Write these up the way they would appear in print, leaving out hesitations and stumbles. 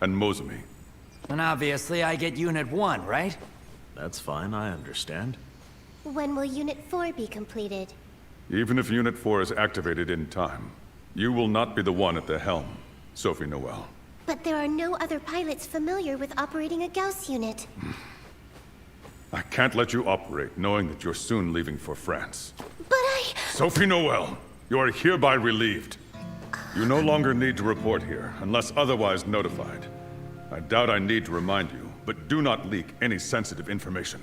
and Mozumi. And obviously I get Unit 1, right? That's fine, I understand. When will Unit 4 be completed? Even if Unit 4 is activated in time, you will not be the one at the helm, Sophie Noel. But there are no other pilots familiar with operating a Gauss unit. I can't let you operate knowing that you're soon leaving for France. But I... Sophie Noel, you are hereby relieved. You no longer need to report here, unless otherwise notified. I doubt I need to remind you, but do not leak any sensitive information.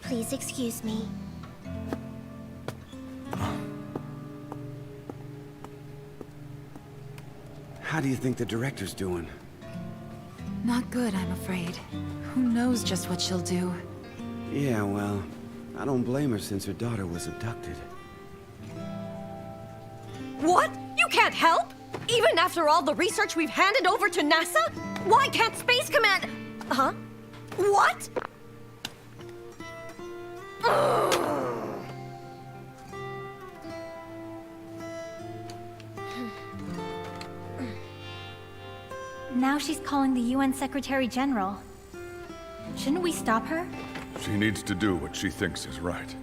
Please excuse me. How do you think the director's doing? Not good, I'm afraid. Who knows just what she'll do? Yeah, well, I don't blame her since her daughter was abducted. What? You can't help? Even after all the research we've handed over to NASA? Why can't Space Command... Huh? What? Now she's calling the UN Secretary General. Shouldn't we stop her? She needs to do what she thinks is right.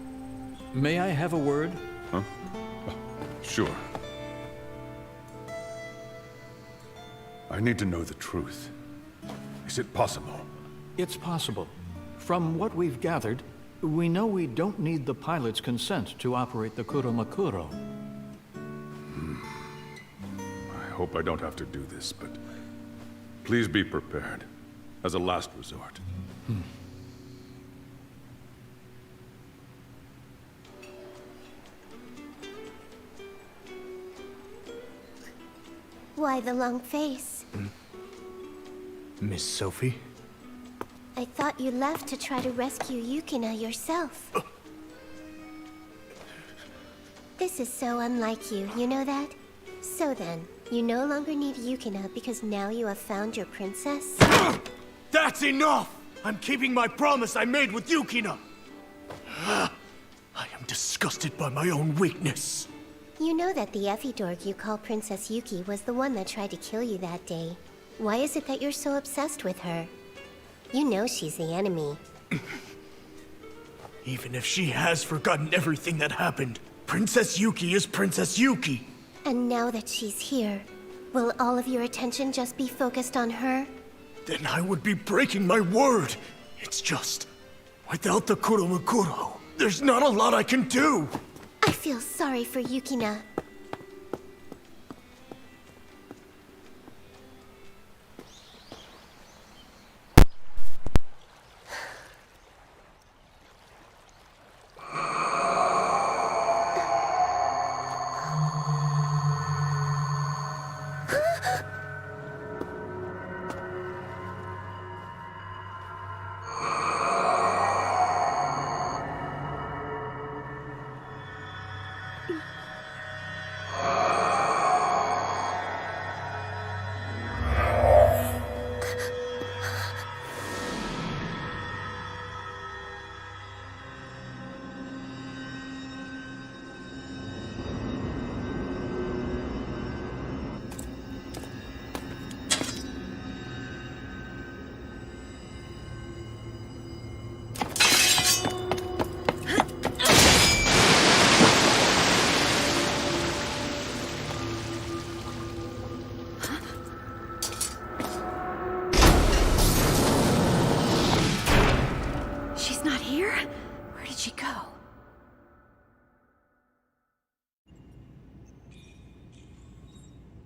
May I have a word? Huh? Sure. I need to know the truth. Is it possible? It's possible. From what we've gathered, we know we don't need the pilot's consent to operate the Kuromakuro. I hope I don't have to do this, but please be prepared, as a last resort. Why the long face? Miss Sophie? I thought you left to try to rescue Yukina yourself. This is so unlike you, you know that? So then, you no longer need Yukina because now you have found your princess? That's enough! I'm keeping my promise I made with Yukina! I am disgusted by my own weakness. You know that the Effie-dorg you call Princess Yuki was the one that tried to kill you that day. Why is it that you're so obsessed with her? You know she's the enemy. Even if she has forgotten everything that happened, Princess Yuki is Princess Yuki! And now that she's here, will all of your attention just be focused on her? Then I would be breaking my word! It's just... without the Kuromakuro, there's not a lot I can do! I feel sorry for Yukina.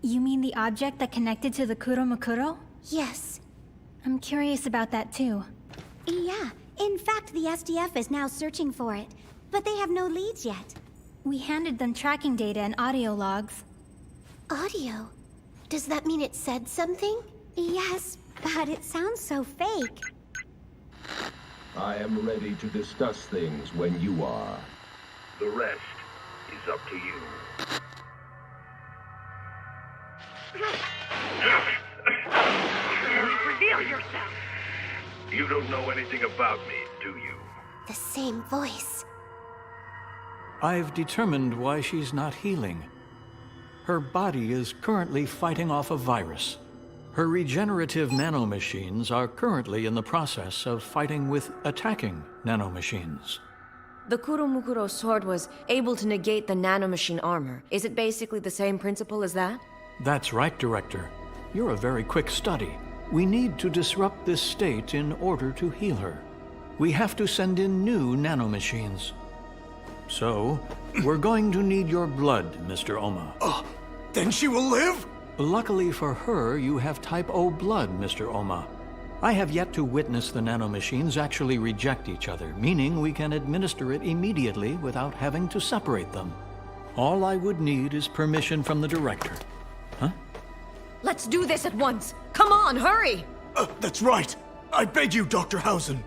You mean the object that connected to the Kuromakuro? Yes. I'm curious about that too. Yeah, in fact the SDF is now searching for it, but they have no leads yet. We handed them tracking data and audio logs. Audio? Does that mean it said something? Yes, but it sounds so fake. I am ready to discuss things when you are. The rest is up to you. Reveal yourself! You don't know anything about me, do you? The same voice. I've determined why she's not healing. Her body is currently fighting off a virus. Her regenerative nanomachines are currently in the process of fighting with attacking nanomachines. The Kuromukuro sword was able to negate the nanomachine armor. Is it basically the same principle as that? That's right, Director. You're a very quick study. We need to disrupt this state in order to heal her. We have to send in new nanomachines. So, we're going to need your blood, Mr. Oma. Then she will live? Luckily for her, you have type O blood, Mr. Oma. I have yet to witness the nanomachines actually reject each other, meaning we can administer it immediately without having to separate them. All I would need is permission from the Director. Huh? Let's do this at once! Come on, hurry! That's right. I beg you, Dr. Hausen.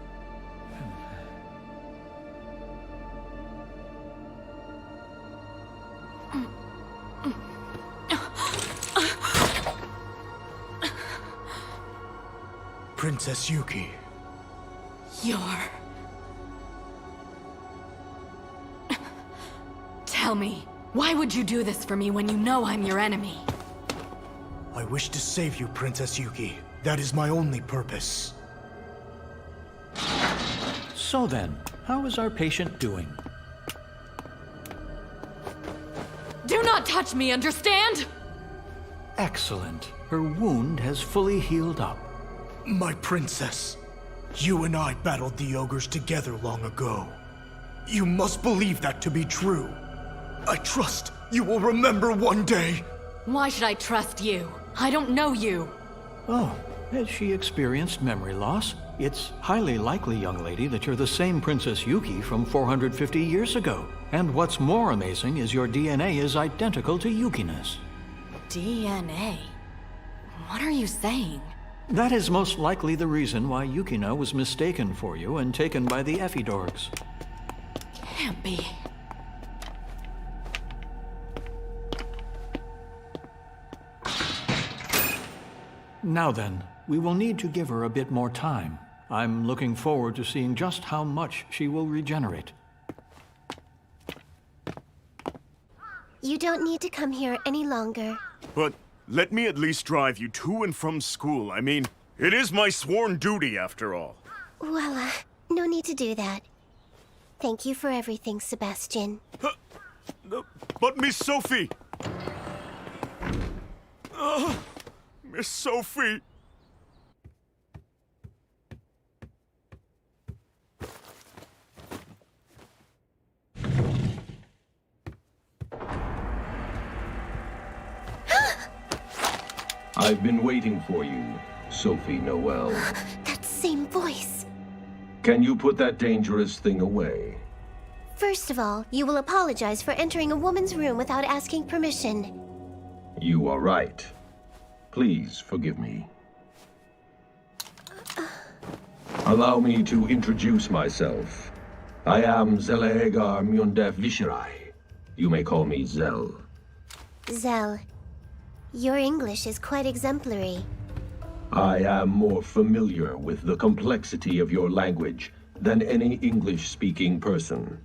Princess Yuki. Tell me, why would you do this for me when you know I'm your enemy? I wish to save you, Princess Yuki. That is my only purpose. So then, how is our patient doing? Do not touch me, understand? Excellent. Her wound has fully healed up. My princess, you and I battled the ogres together long ago. You must believe that to be true. I trust you will remember one day. Why should I trust you? I don't know you. Oh, has she experienced memory loss? It's highly likely, young lady, that you're the same Princess Yuki from 450 years ago. And what's more amazing is your DNA is identical to Yukina's. DNA? What are you saying? That is most likely the reason why Yukina was mistaken for you and taken by the Effidorgs. Can't be. Now then, we will need to give her a bit more time. I'm looking forward to seeing just how much she will regenerate. You don't need to come here any longer. But let me at least drive you to and from school. I mean, it is my sworn duty after all. Well, no need to do that. Thank you for everything, Sebastian. But Miss Sophie! Miss Sophie! I've been waiting for you, Sophie Noel. That same voice. Can you put that dangerous thing away? First of all, you will apologize for entering a woman's room without asking permission. You are right. Please forgive me. Allow me to introduce myself. I am Zelaegar Myundef Vishirai. You may call me Zell. Zell, your English is quite exemplary. I am more familiar with the complexity of your language than any English-speaking person.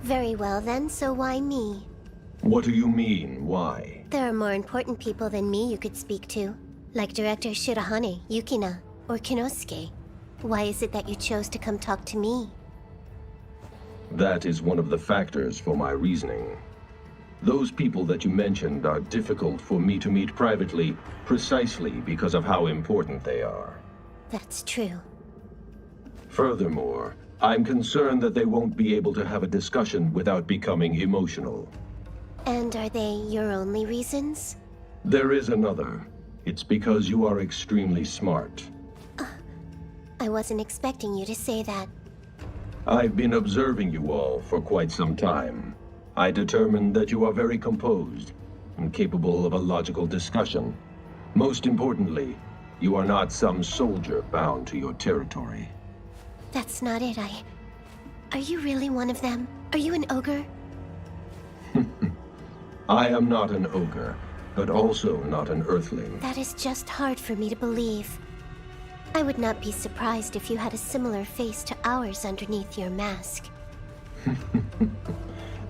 Very well then, so why me? What do you mean, why? There are more important people than me you could speak to, like Director Shirahane, Yukina, or Kinosuke. Why is it that you chose to come talk to me? That is one of the factors for my reasoning. Those people that you mentioned are difficult for me to meet privately precisely because of how important they are. That's true. Furthermore, I'm concerned that they won't be able to have a discussion without becoming emotional. And are they your only reasons? There is another. It's because you are extremely smart. I wasn't expecting you to say that. I've been observing you all for quite some time. I determined that you are very composed and capable of a logical discussion. Most importantly, you are not some soldier bound to your territory. That's not it, Are you really one of them? Are you an ogre? I am not an ogre, but also not an earthling. That is just hard for me to believe. I would not be surprised if you had a similar face to ours underneath your mask.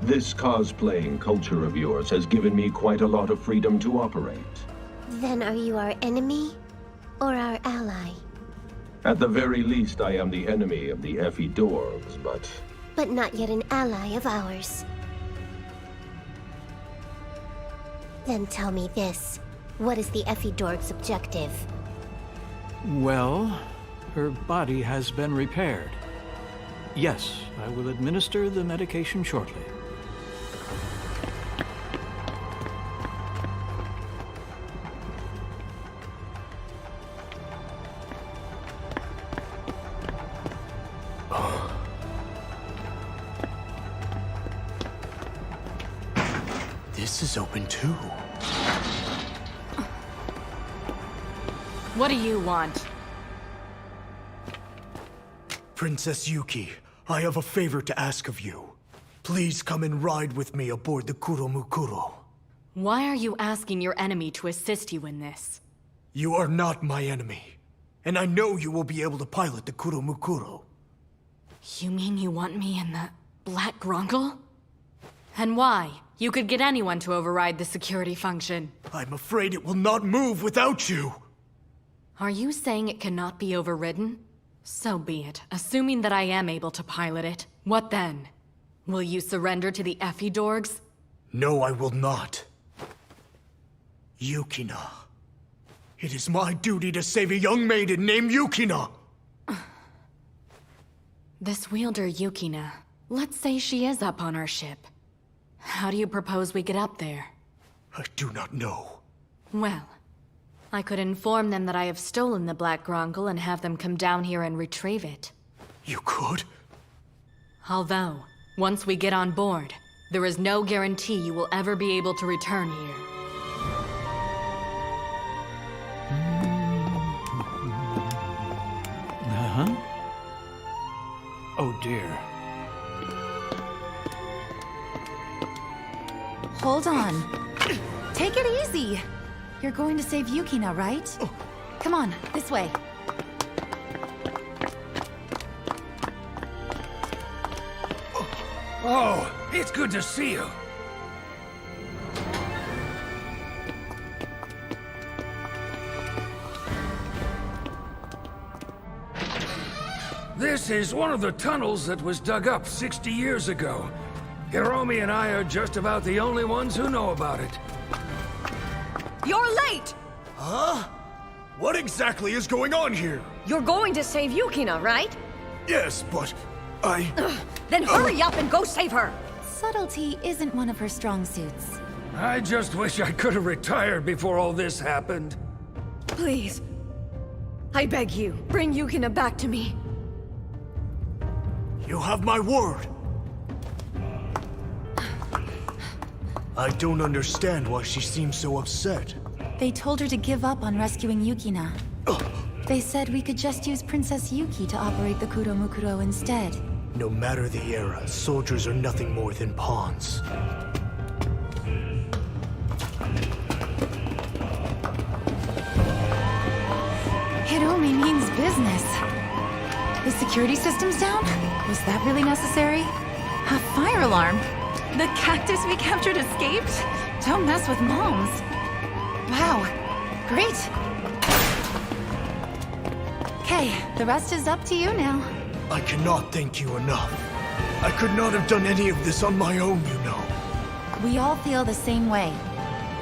This cosplaying culture of yours has given me quite a lot of freedom to operate. Then are you our enemy or our ally? At the very least, I am the enemy of the Effie Dorgs, But not yet an ally of ours. Then tell me this. What is the Effie Dorg's objective? Well, her body has been repaired. Yes, I will administer the medication shortly. This is open too. What do you want? Princess Yuki, I have a favor to ask of you. Please come and ride with me aboard the Kuromukuro. Why are you asking your enemy to assist you in this? You are not my enemy, and I know you will be able to pilot the Kuromukuro. You mean you want me in the Black Grungle? And why? You could get anyone to override the security function. I'm afraid it will not move without you. Are you saying it cannot be overridden? So be it, assuming that I am able to pilot it. What then? Will you surrender to the Effie Dorgs? No, I will not. Yukina. It is my duty to save a young maiden named Yukina. This wielder Yukina, let's say she is up on our ship. How do you propose we get up there? I do not know. Well, I could inform them that I have stolen the Black Grungle and have them come down here and retrieve it. You could? Although, once we get on board, there is no guarantee you will ever be able to return here. Uh-huh. Oh dear. Hold on. Take it easy. You're going to save Yukina, right? Come on, this way. Oh, it's good to see you. This is one of the tunnels that was dug up 60 years ago. Hiromi and I are just about the only ones who know about it. You're late! Huh? What exactly is going on here? You're going to save Yukina, right? Yes, but I... Then hurry up and go save her! Subtlety isn't one of her strong suits. I just wish I could have retired before all this happened. Please. I beg you, bring Yukina back to me. You have my word. I don't understand why she seems so upset. They told her to give up on rescuing Yukina. They said we could just use Princess Yuki to operate the Kuromukuro instead. No matter the era, soldiers are nothing more than pawns. Hiromi means business. The security system's down? Was that really necessary? A fire alarm? The cactus we captured escaped? Don't mess with moms. Wow. Great. Okay, the rest is up to you now. I cannot thank you enough. I could not have done any of this on my own, you know. We all feel the same way.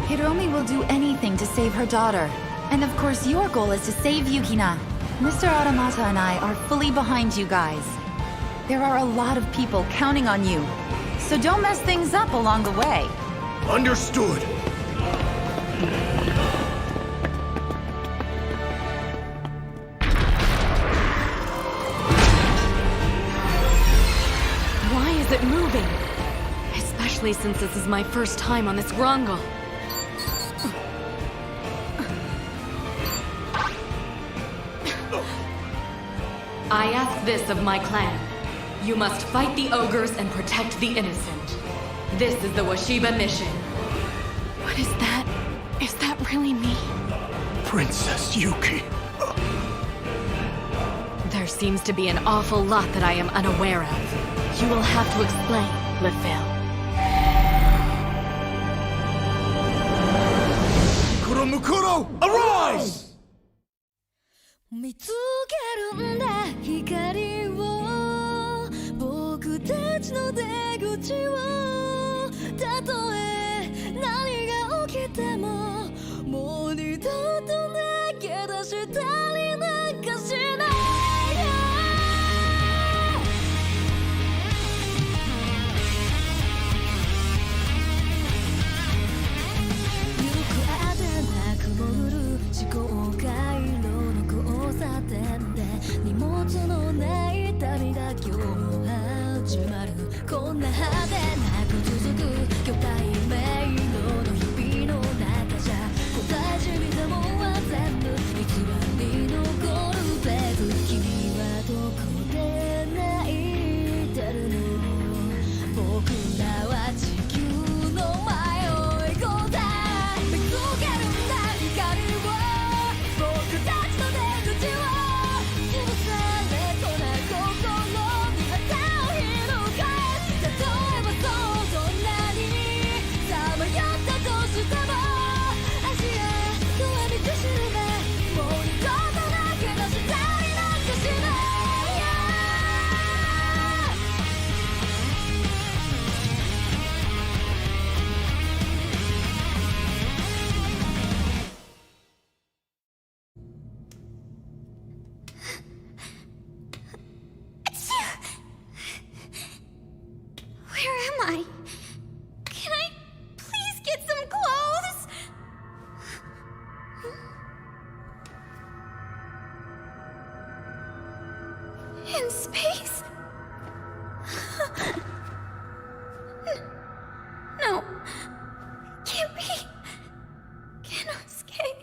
Hiromi will do anything to save her daughter. And of course your goal is to save Yukina. Mr. Automata and I are fully behind you guys. There are a lot of people counting on you. So don't mess things up along the way. Understood. Why is it moving? Especially since this is my first time on this Grungle. I ask this of my clan. You must fight the ogres and protect the innocent. This is the Washiba mission. What is that? Is that really me? Princess Yuki. There seems to be an awful lot that I am unaware of. You will have to explain, LeFil. Naruto, arise! 見つけるんだ光を僕たちの出口をたとえ何が起きてももう二度と投げ出したりなんかしないよくあてなく潜る思考回路の交差点で荷物のない旅だ今日も始まるこんな派手なく続く巨大迷路の日々の中じゃ答えじみたもんは全部偽りに残るベーブ君はどこで泣いてるの僕らは地球の迷い答え見つけるんだ光を僕たちの出口を潰されそうな心に旗を翻す例えばそうどんなにさまよったとしても足へとは道しるべもう二度と投げ出したりなんかしないWhere am I? Can I please get some clothes? In space? No. Can't be. Cannot escape.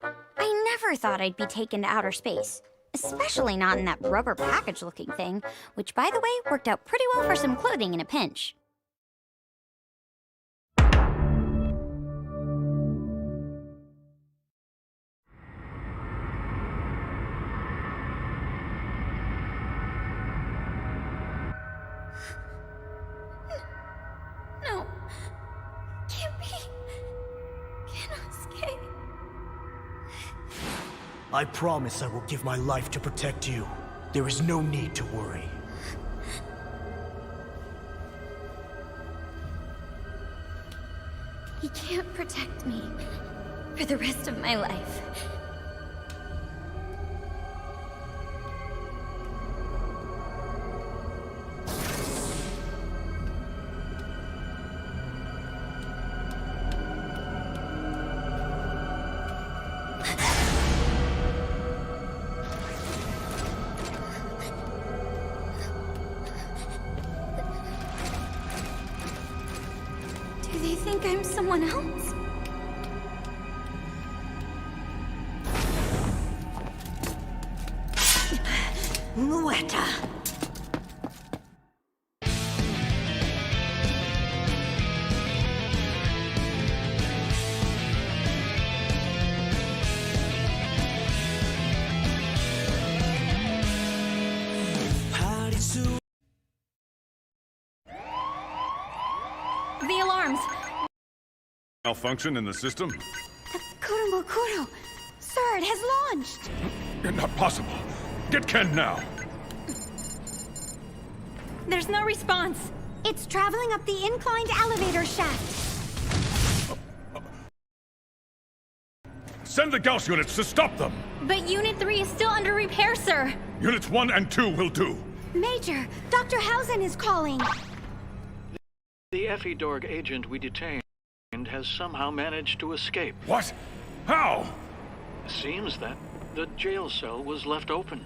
I never thought I'd be taken to outer space. Especially not in that rubber package-looking thing, which, by the way, worked out pretty well for some clothing in a pinch. No. Can't be. Cannot escape. I promise I will give my life to protect you. There is no need to worry. He can't protect me for the rest of my life. Do they think I'm someone else? Muerta. The alarms! Malfunction in the system? Kurumokuro! Sir, it has launched! Not possible. Get Ken now. There's no response. It's traveling up the inclined elevator shaft. Send the Gauss units to stop them. But Unit 3 is still under repair, sir. Units 1 and 2 will do. Major, Dr. Hausen is calling. The Effie-Dorg agent we detained has somehow managed to escape. What? How? Seems that the jail cell was left open.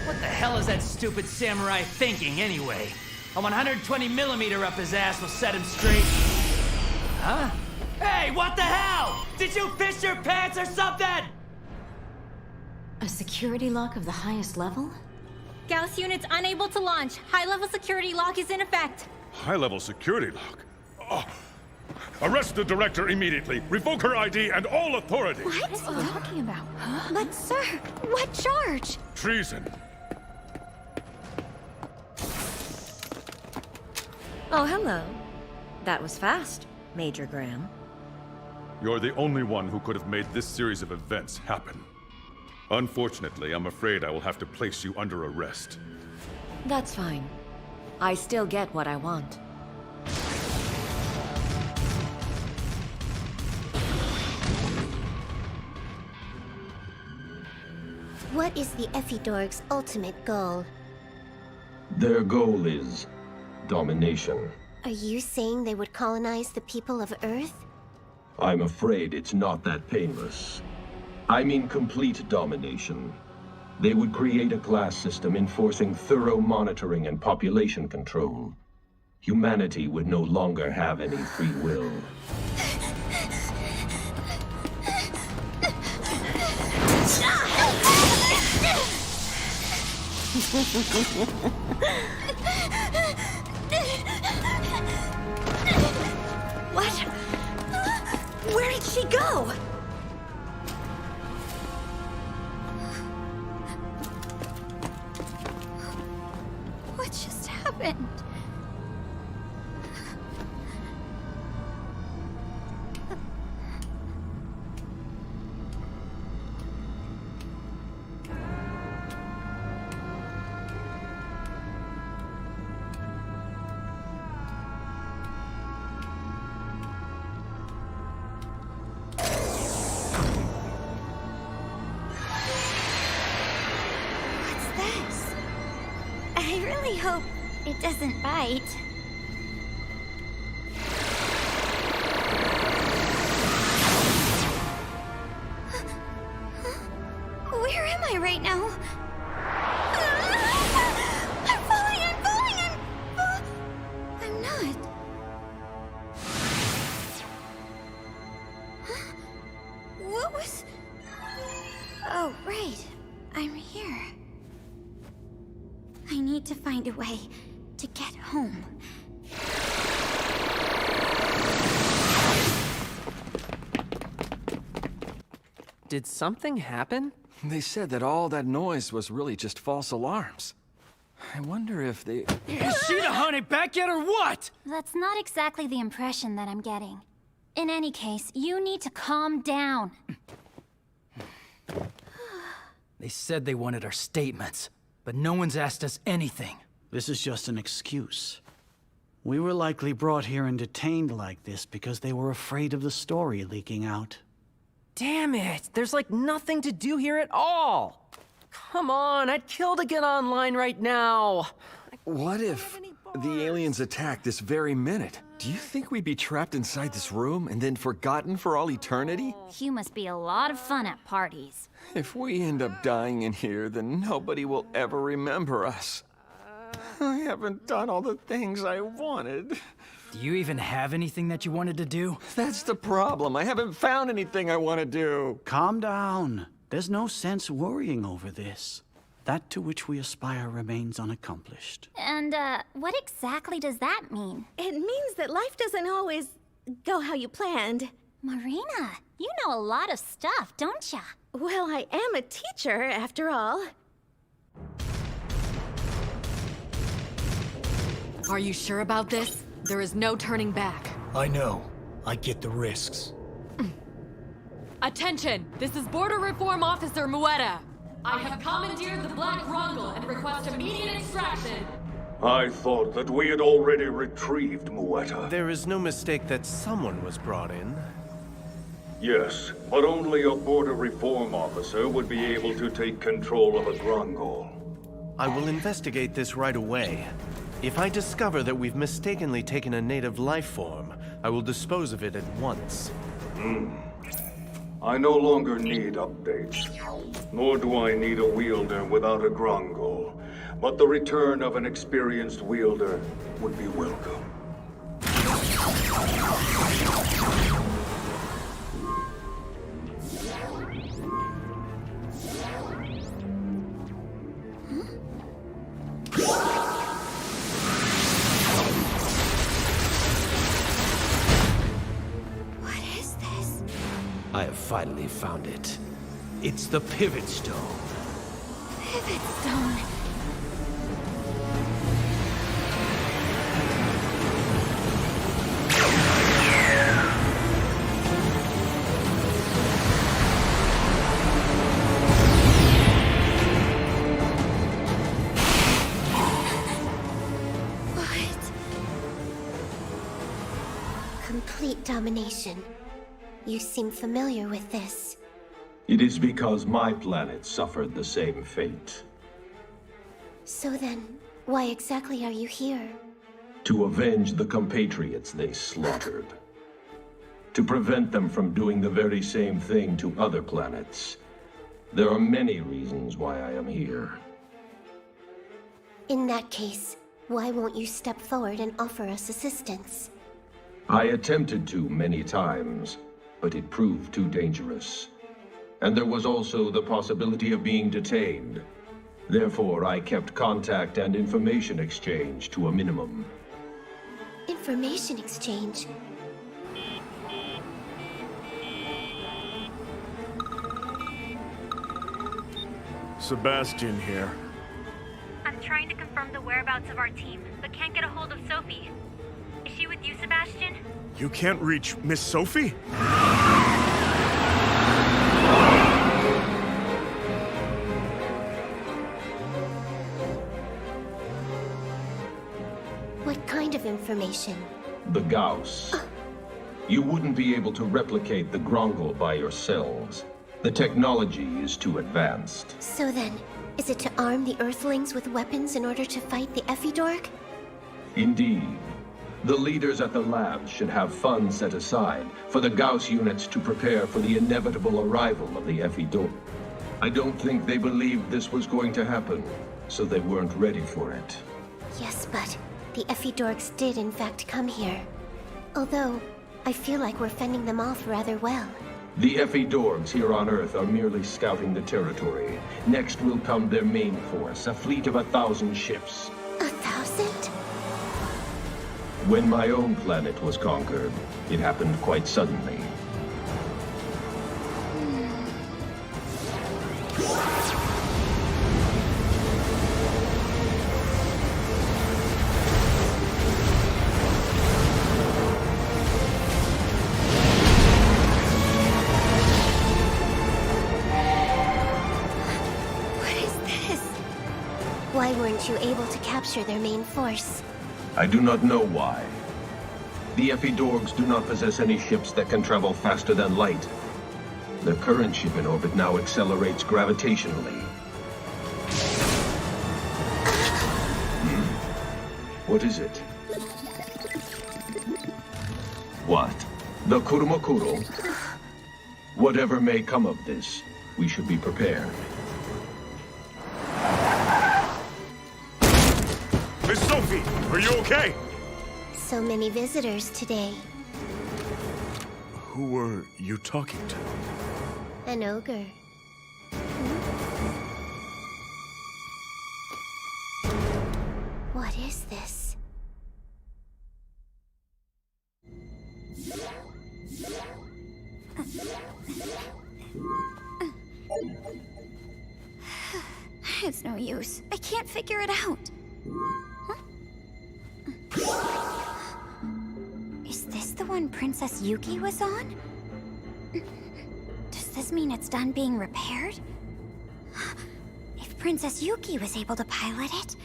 What the hell is that stupid samurai thinking, anyway? A 120mm up his ass will set him straight. Huh? Hey, what the hell? Did you piss your pants or something? A security lock of the highest level? Gauss units unable to launch. High-level security lock is in effect. High-level security lock? Oh. Arrest the director immediately. Revoke her ID and all authority. What? What are you talking about? Huh? But sir, what charge? Treason. Oh, hello. That was fast, Major Graham. You're the only one who could have made this series of events happen. Unfortunately, I'm afraid I will have to place you under arrest. That's fine. I still get what I want. What is the Effidorg's ultimate goal? Their goal is domination. Are you saying they would colonize the people of Earth? I'm afraid it's not that painless. I mean complete domination. They would create a class system enforcing thorough monitoring and population control. Humanity would no longer have any free will. What? Where did she go? What just happened? I really hope it doesn't bite. Where am I right now? I'm falling! I'm not. What was... Oh, right. I'm here. I need to find a way to get home. Did something happen? They said that all that noise was really just false alarms. I wonder if they... Is she the honey back yet or what? That's not exactly the impression that I'm getting. In any case, you need to calm down. They said they wanted our statements, but no one's asked us anything. This is just an excuse. We were likely brought here and detained like this because they were afraid of the story leaking out. Damn it! There's like nothing to do here at all! Come on, I'd kill to get online right now! What if the aliens attack this very minute? Do you think we'd be trapped inside this room and then forgotten for all eternity? You must be a lot of fun at parties. If we end up dying in here, then nobody will ever remember us. I haven't done all the things I wanted. Do you even have anything that you wanted to do? That's the problem. I haven't found anything I want to do. Calm down. There's no sense worrying over this. That to which we aspire remains unaccomplished. And, what exactly does that mean? It means that life doesn't always go how you planned. Marina, you know a lot of stuff, don't ya? Well, I am a teacher, after all. Are you sure about this? There is no turning back. I know. I get the risks. Attention! This is Border Reform Officer Mueta. I have commandeered the Black Rongol and request immediate extraction. I thought that we had already retrieved Mueta. There is no mistake that someone was brought in. Yes, but only a border reform officer would be able to take control of a Grongol. I will investigate this right away. If I discover that we've mistakenly taken a native life form, I will dispose of it at once. I no longer need updates, nor do I need a wielder without a Grongol. But the return of an experienced wielder would be welcome. What is this? I have finally found it. It's the Pivot Stone. Pivot Stone. Complete domination. You seem familiar with this. It is because my planet suffered the same fate. So then, why exactly are you here? To avenge the compatriots they slaughtered. To prevent them from doing the very same thing to other planets. There are many reasons why I am here. In that case, why won't you step forward and offer us assistance? I attempted to many times, but it proved too dangerous. And there was also the possibility of being detained. Therefore, I kept contact and information exchange to a minimum. Information exchange? Sebastian here. I'm trying to confirm the whereabouts of our team, but can't get a hold of Sophie. Is she with you, Sebastian? You can't reach Miss Sophie? What kind of information? The Gauss. You wouldn't be able to replicate the Grongol by yourselves. The technology is too advanced. So then, is it to arm the Earthlings with weapons in order to fight the Ephidorg? Indeed. The leaders at the labs should have funds set aside for the Gauss units to prepare for the inevitable arrival of the Ephidorg. I don't think they believed this was going to happen, so they weren't ready for it. Yes, but the Ephidorgs did in fact come here. Although, I feel like we're fending them off rather well. The Ephidorgs here on Earth are merely scouting the territory. Next will come their main force, a fleet of 1,000 ships. 1,000? When my own planet was conquered, it happened quite suddenly. Why weren't you able to capture their main force? I do not know why. The Ephidorgs do not possess any ships that can travel faster than light. Their current ship in orbit now accelerates gravitationally. What is it? What? The Kurumokuro? Whatever may come of this, we should be prepared. Miss Sophie, are you okay? So many visitors today. Who were you talking to? An ogre. What is this? It's no use. I can't figure it out. Is this the one Princess Yuki was on? Does this mean it's done being repaired? If Princess Yuki was able to pilot it...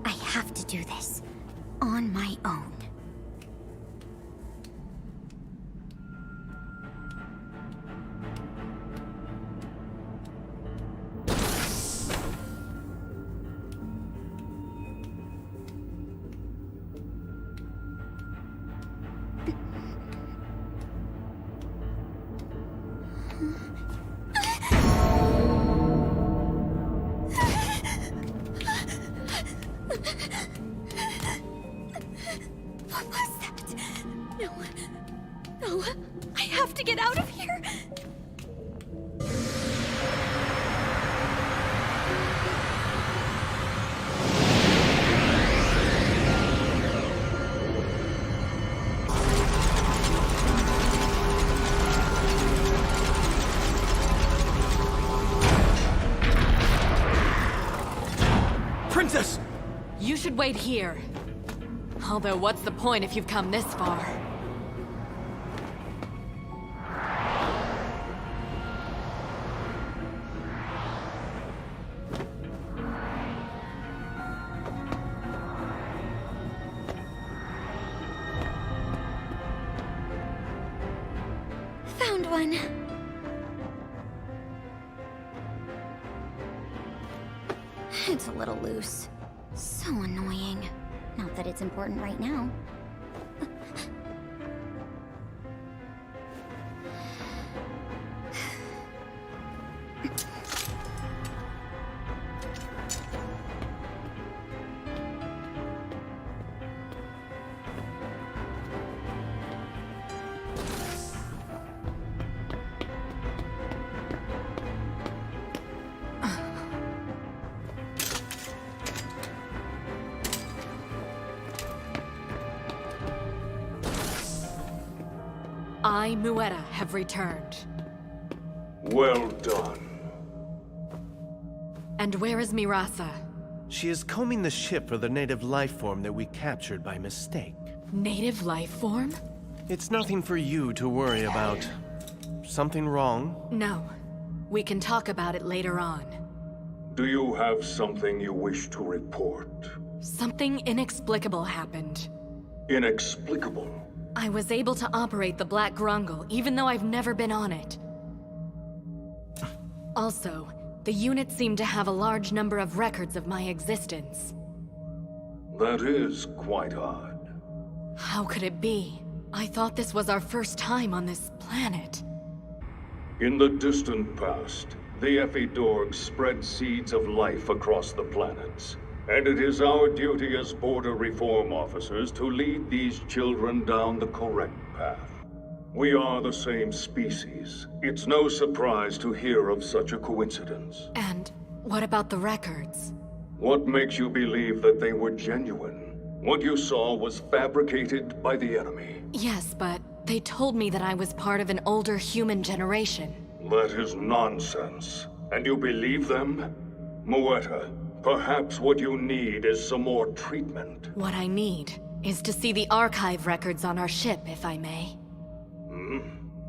I have to do this on my own. What was that? No. No. I have to get out of here. Princess! You should wait here. Although, what's the point if you've come this far? fun. It's a little loose. So annoying. Not that it's important right now. I, Mueta, have returned. Well done. And where is Mirasa? She is combing the ship for the native life form that we captured by mistake. Native life form? It's nothing for you to worry about. Something wrong? No. We can talk about it later on. Do you have something you wish to report? Something inexplicable happened. Inexplicable? I was able to operate the Black Grungle, even though I've never been on it. Also, the unit seemed to have a large number of records of my existence. That is quite odd. How could it be? I thought this was our first time on this planet. In the distant past, the Ephidorg spread seeds of life across the planets. And it is our duty as border reform officers to lead these children down the correct path. We are the same species. It's no surprise to hear of such a coincidence. And what about the records? What makes you believe that they were genuine? What you saw was fabricated by the enemy. Yes, but they told me that I was part of an older human generation. That is nonsense. And you believe them? Mueta, perhaps what you need is some more treatment. What I need is to see the archive records on our ship, if I may.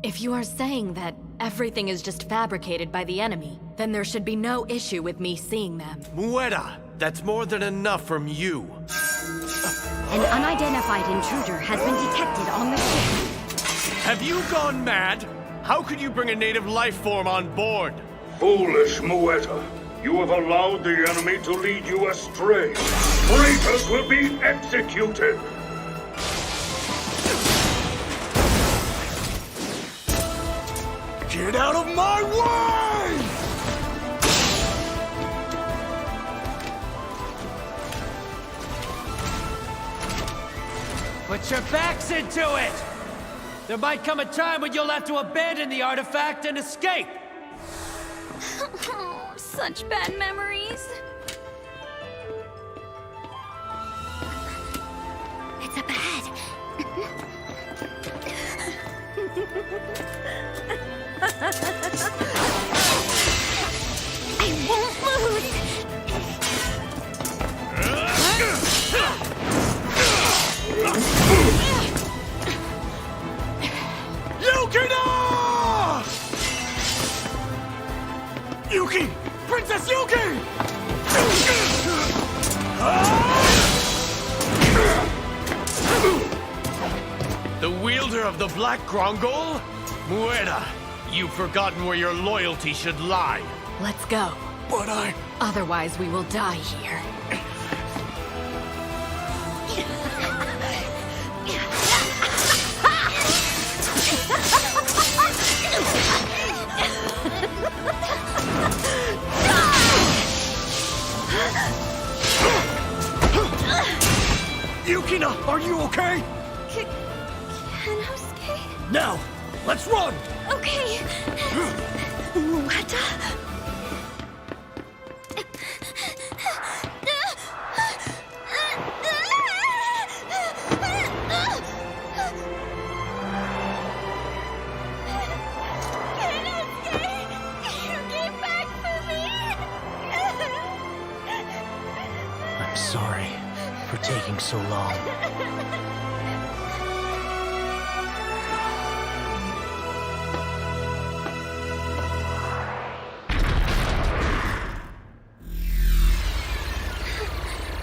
If you are saying that everything is just fabricated by the enemy, then there should be no issue with me seeing them. Mueta, that's more than enough from you. An unidentified intruder has been detected on the ship. Have you gone mad? How could you bring a native life form on board? Foolish Mueta. You have allowed the enemy to lead you astray. Traitors will be executed. Get out of my way! Put your backs into it! There might come a time when you'll have to abandon the artifact and escape! Oh, such bad memories. It's up ahead. I won't lose! Yukina! Yuki! Princess Yuki! The wielder of the Black Grungle? Mueta, you've forgotten where your loyalty should lie. Let's go. But Otherwise, we will die here. Yukina, are you okay? Kenosuke? Now, let's run! Okay. What? I'm sorry for taking so long.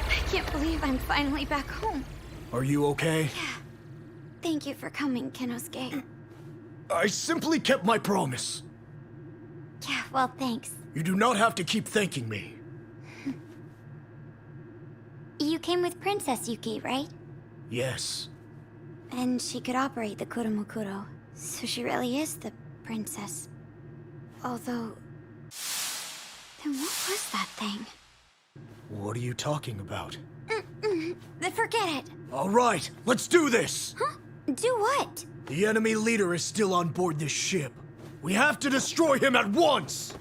I can't believe I'm finally back home. Are you okay? Yeah. Thank you for coming, Kenosuke. I simply kept my promise. Yeah, well, thanks. You do not have to keep thanking me. You came with Princess Yuki, right? Yes. And she could operate the Kuromukuro, so she really is the princess. Although... Then what was that thing? What are you talking about? Forget it. All right, let's do this! Huh? Do what? The enemy leader is still on board this ship. We have to destroy him at once!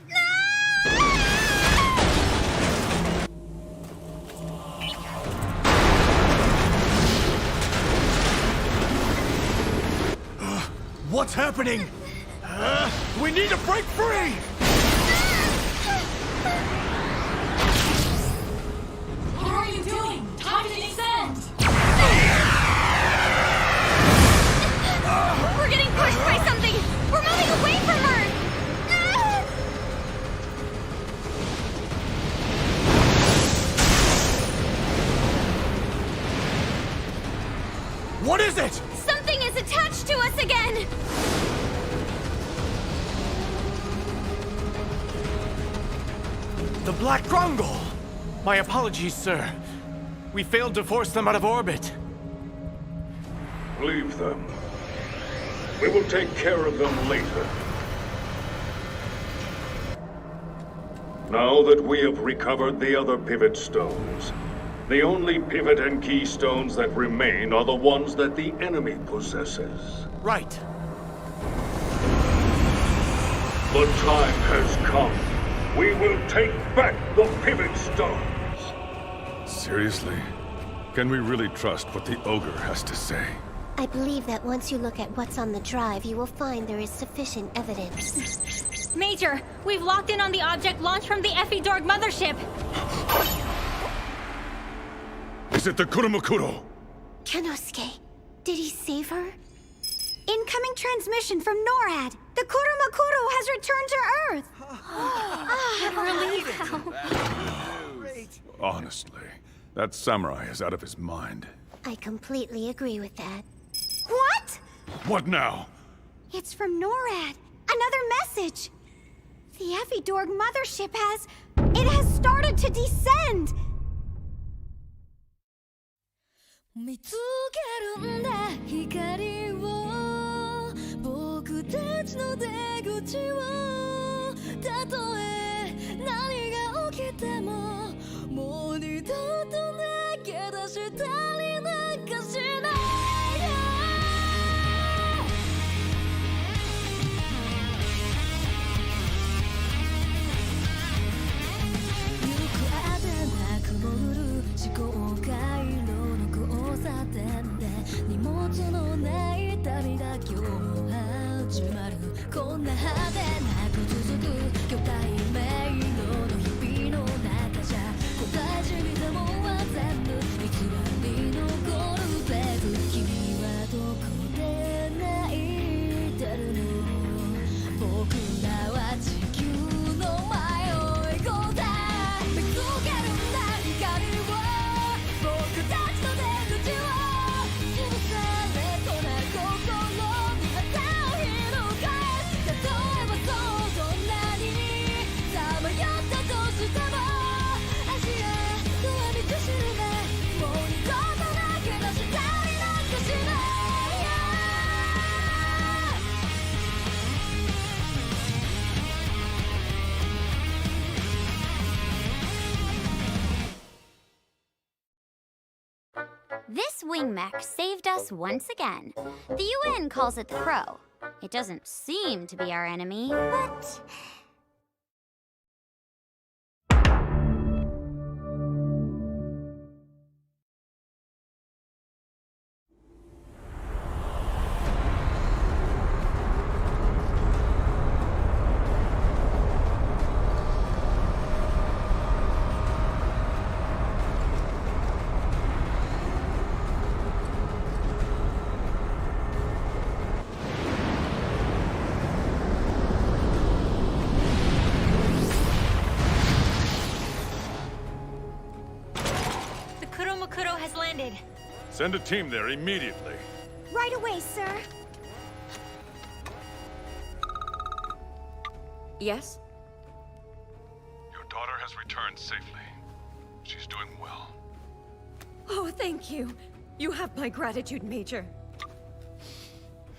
What's happening? We need to break free! What are you doing? Time to descend! We're getting pushed by something! We're moving away from her! What is it? Something is attached to us again! The Black Grongol! My apologies, sir. We failed to force them out of orbit. Leave them. We will take care of them later. Now that we have recovered the other pivot stones, the only pivot and key stones that remain are the ones that the enemy possesses. Right. The time has come. We will take back the pivot stones. Seriously? Can we really trust what the ogre has to say? I believe that once you look at what's on the drive, you will find there is sufficient evidence. Major, we've locked in on the object launched from the Effie Dorg mothership. Is it the Kuromukuro? Kenosuke, did he save her? Incoming transmission from NORAD! The Kuromukuro has returned to Earth! Relief. Honestly, that samurai is out of his mind. I completely agree with that. What? What now? It's from NORAD. Another message. The Effie Dorg mothership has... It has started to descend! 見つけるんだ光を僕たちの出口をたとえ何が起きてももう二度と投げ出したりなんかしない行くあてなく潜る思考回路の交差点で荷物のない旅が今日も始まるこんな派手なく続く巨大迷路の日々の中じゃ答え知りでもは全部偽り残るベーブ君はどこで泣いてるの僕らは地球の前を行こうぜ見つけるんだ光を僕たちの出口を潰されとな心に旗を翻す例えばそうどんなにさまよったとしても足やドアにくしるねもう二度と投げ出したりなんかしない This wing mech saved us once again. The UN calls it the Crow. It doesn't seem to be our enemy, but... Kuromukuro has landed. Send a team there immediately. Right away, sir. Yes? Your daughter has returned safely. She's doing well. Oh, thank you. You have my gratitude, Major.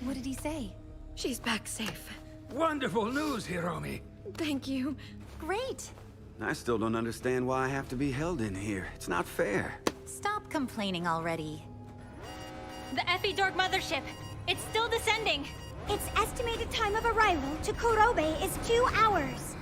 What did he say? She's back safe. Wonderful news, Hiromi. Thank you. Great. I still don't understand why I have to be held in here. It's not fair. Stop complaining already. The Effie Dork mothership. It's still descending. Its estimated time of arrival to Kurobe is 2 hours.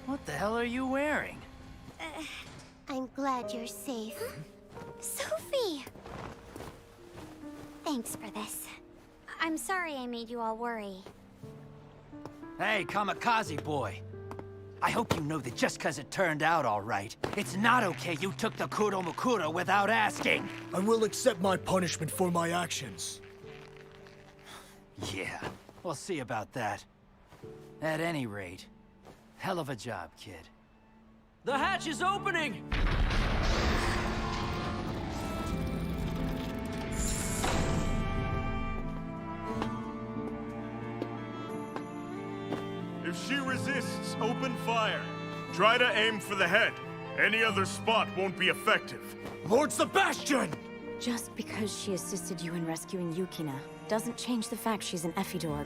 What the hell are you wearing? I'm glad you're safe. Sophie! Thanks for this. I'm sorry I made you all worry. Hey, Kamikaze boy. I hope you know that just because it turned out all right, it's not okay you took the Kuromukuro without asking. I will accept my punishment for my actions. Yeah, we'll see about that. At any rate, hell of a job, kid. The hatch is opening! If she resists, open fire. Try to aim for the head. Any other spot won't be effective. Lord Sebastian! Just because she assisted you in rescuing Yukina doesn't change the fact she's an Effidorg.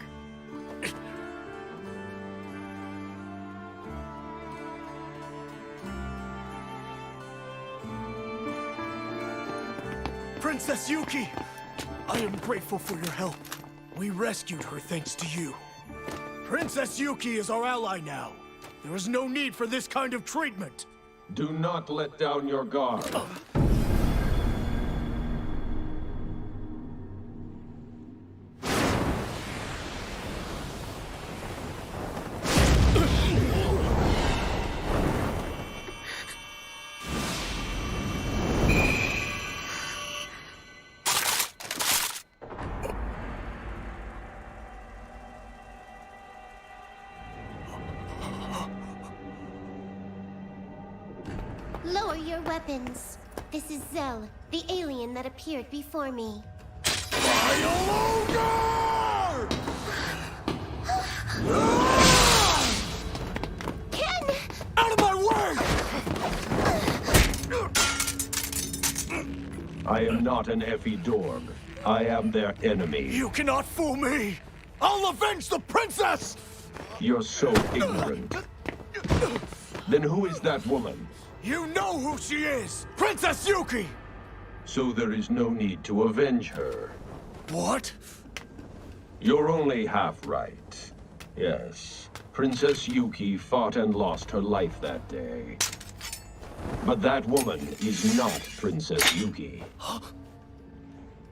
Princess Yuki! I am grateful for your help. We rescued her thanks to you. Princess Yuki is our ally now. There is no need for this kind of treatment. Do not let down your guard. Lower your weapons. This is Zell, the alien that appeared before me. Ken! Out of my way! I am not an Effidorg. I am their enemy. You cannot fool me! I'll avenge the princess! You're so ignorant. Then who is that woman? You know who she is! Princess Yuki! So there is no need to avenge her. What? You're only half right. Yes, Princess Yuki fought and lost her life that day. But that woman is not Princess Yuki.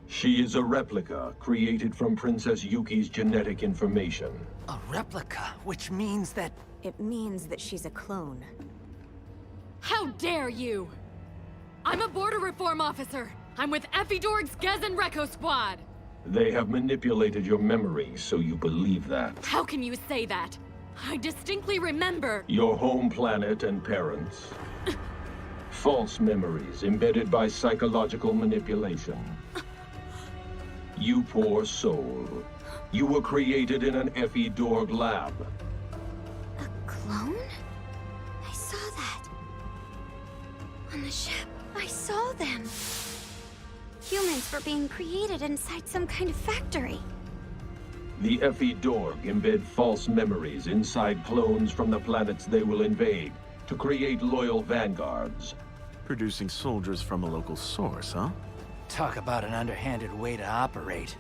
She is a replica created from Princess Yuki's genetic information. A replica, which means that... It means that she's a clone. How dare you! I'm a border reform officer. I'm with Ephidorg's Gezen Recco Squad! They have manipulated your memory, so you believe that. How can you say that? I distinctly remember... Your home planet and parents. False memories embedded by psychological manipulation. You poor soul. You were created in an Ephidorg lab. A clone? I saw that. On the ship, I saw them. Humans were being created inside some kind of factory. The Ephidorg embed false memories inside clones from the planets they will invade to create loyal vanguards. Producing soldiers from a local source, huh? Talk about an underhanded way to operate.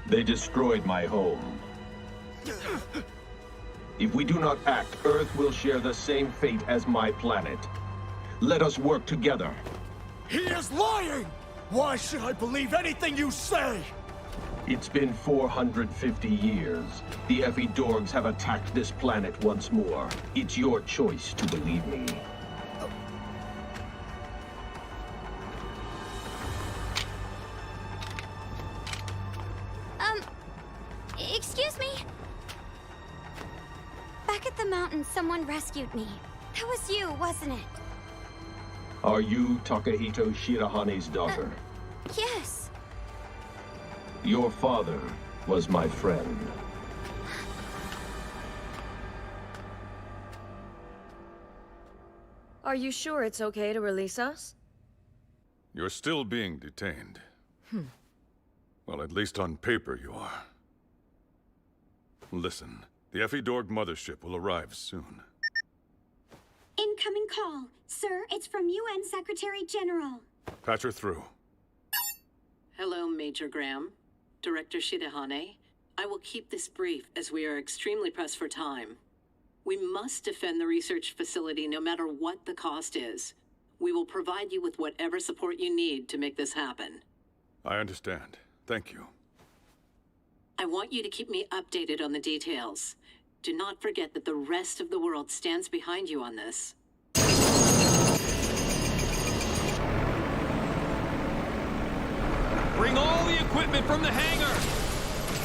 They destroyed my home. If we do not act, Earth will share the same fate as my planet. Let us work together. He is lying! Why should I believe anything you say? It's been 450 years. The Ephidorgs have attacked this planet once more. It's your choice to believe me. Excuse me? Back at the mountain, someone rescued me. That was you, wasn't it? Are you Takahito Shirahane's daughter? Yes. Your father was my friend. Are you sure it's okay to release us? You're still being detained. Well, at least on paper you are. Listen, the Ephidorg mothership will arrive soon. Incoming call. Sir, it's from UN Secretary General. Patch her through. Hello, Major Graham. Director Shirahane. I will keep this brief as we are extremely pressed for time. We must defend the research facility no matter what the cost is. We will provide you with whatever support you need to make this happen. I understand. Thank you. I want you to keep me updated on the details. Do not forget that the rest of the world stands behind you on this. Bring all the equipment from the hangar!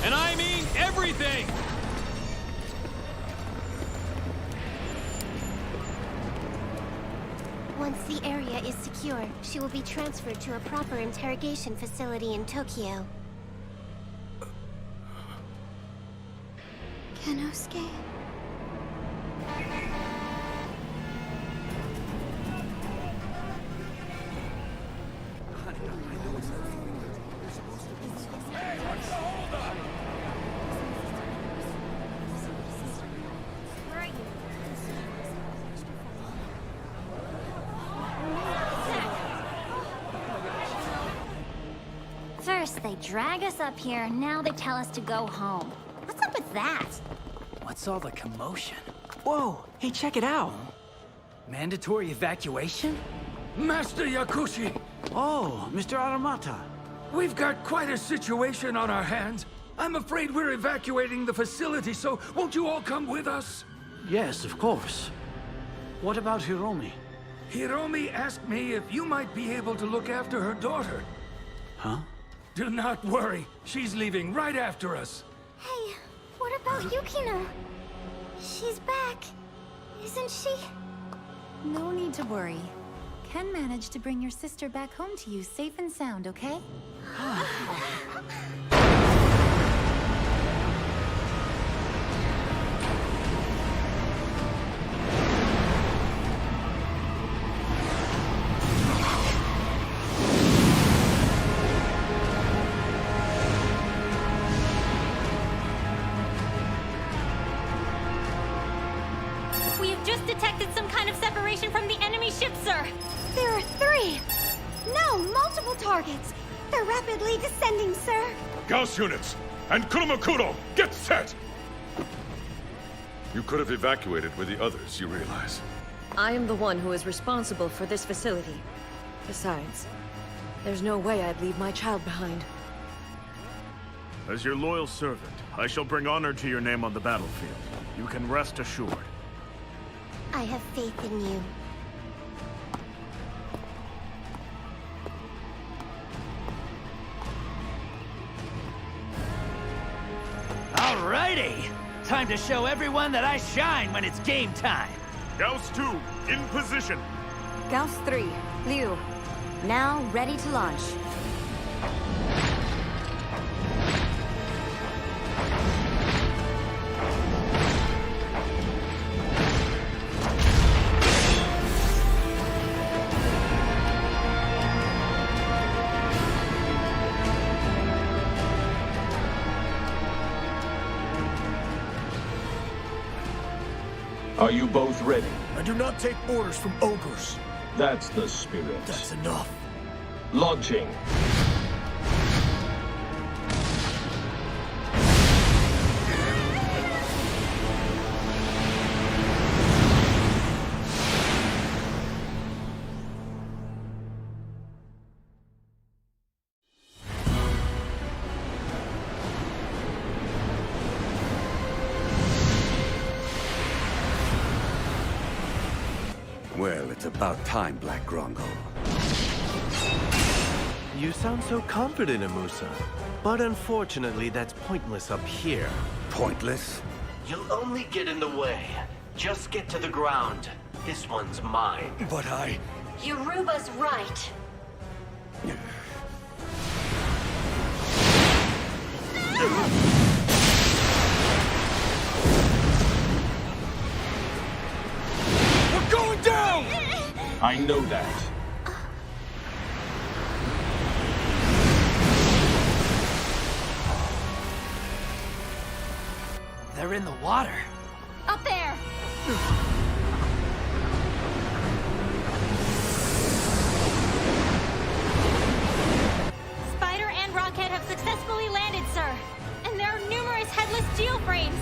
And I mean everything! Once the area is secure, she will be transferred to a proper interrogation facility in Tokyo. Kenosuke? First, they drag us up here, and now they tell us to go home. What's up with that? What's all the commotion? Whoa! Hey, check it out! Mandatory evacuation? Master Yakushi! Oh, Mr. Aramata. We've got quite a situation on our hands. I'm afraid we're evacuating the facility, so won't you all come with us? Yes, of course. What about Hiromi? Hiromi asked me if you might be able to look after her daughter. Huh? Do not worry. She's leaving right after us. Hey, what about Yukina? She's back, isn't she? No need to worry. Ken managed to bring your sister back home to you safe and sound, okay? We have just detected some kind of separation from the enemy ship, sir. There are 3. No, multiple targets. They're rapidly descending, sir. Gauss units! And Kuromakuro! Get set! You could have evacuated with the others, you realize. I am the one who is responsible for this facility. Besides, there's no way I'd leave my child behind. As your loyal servant, I shall bring honor to your name on the battlefield. You can rest assured. I have faith in you. time to show everyone that I shine when it's game time. Gauss 2, in position. Gauss 3, Liu. Now ready to launch. Are you both ready? I do not take orders from ogres. That's the spirit. That's enough. Launching. Well, it's about time, Black Grongo. You sound so confident, Amusa. But unfortunately, that's pointless up here. Pointless? You'll only get in the way. Just get to the ground. This one's mine. But Yoruba's right. We're going down! I know that. They're in the water. Up there! Spider and Rockhead have successfully landed, sir. And there are numerous headless geoframes.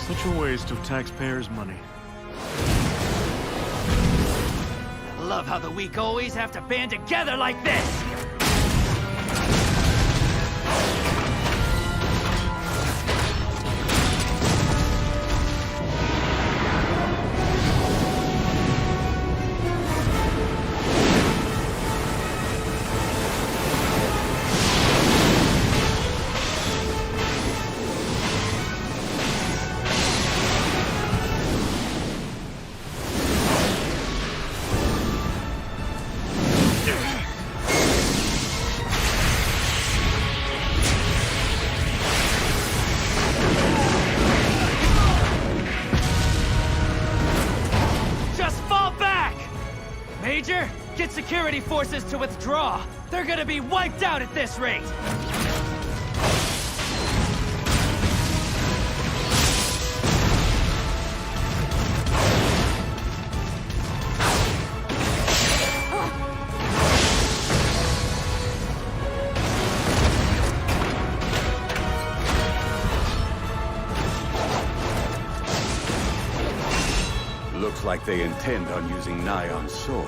Such a waste of taxpayers' money. Love how the weak always have to band together like this! Major, get security forces to withdraw. They're gonna be wiped out at this rate. Looks like they intend on using Nion's sword.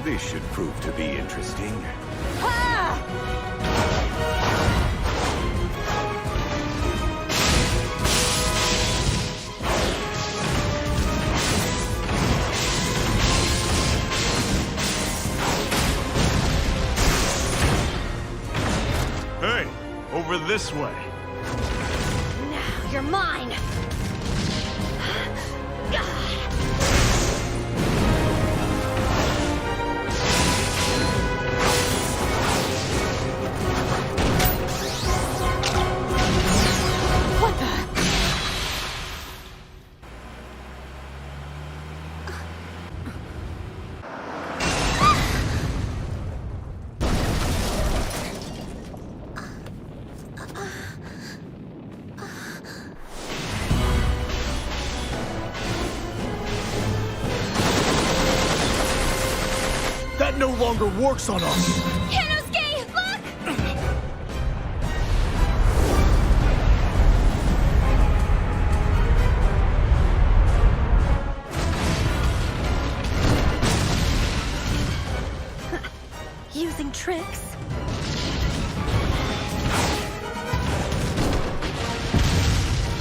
This should prove to be interesting. Hey, over this way. Now you're mine. That no longer works on us! Kenosuke, look! Using tricks?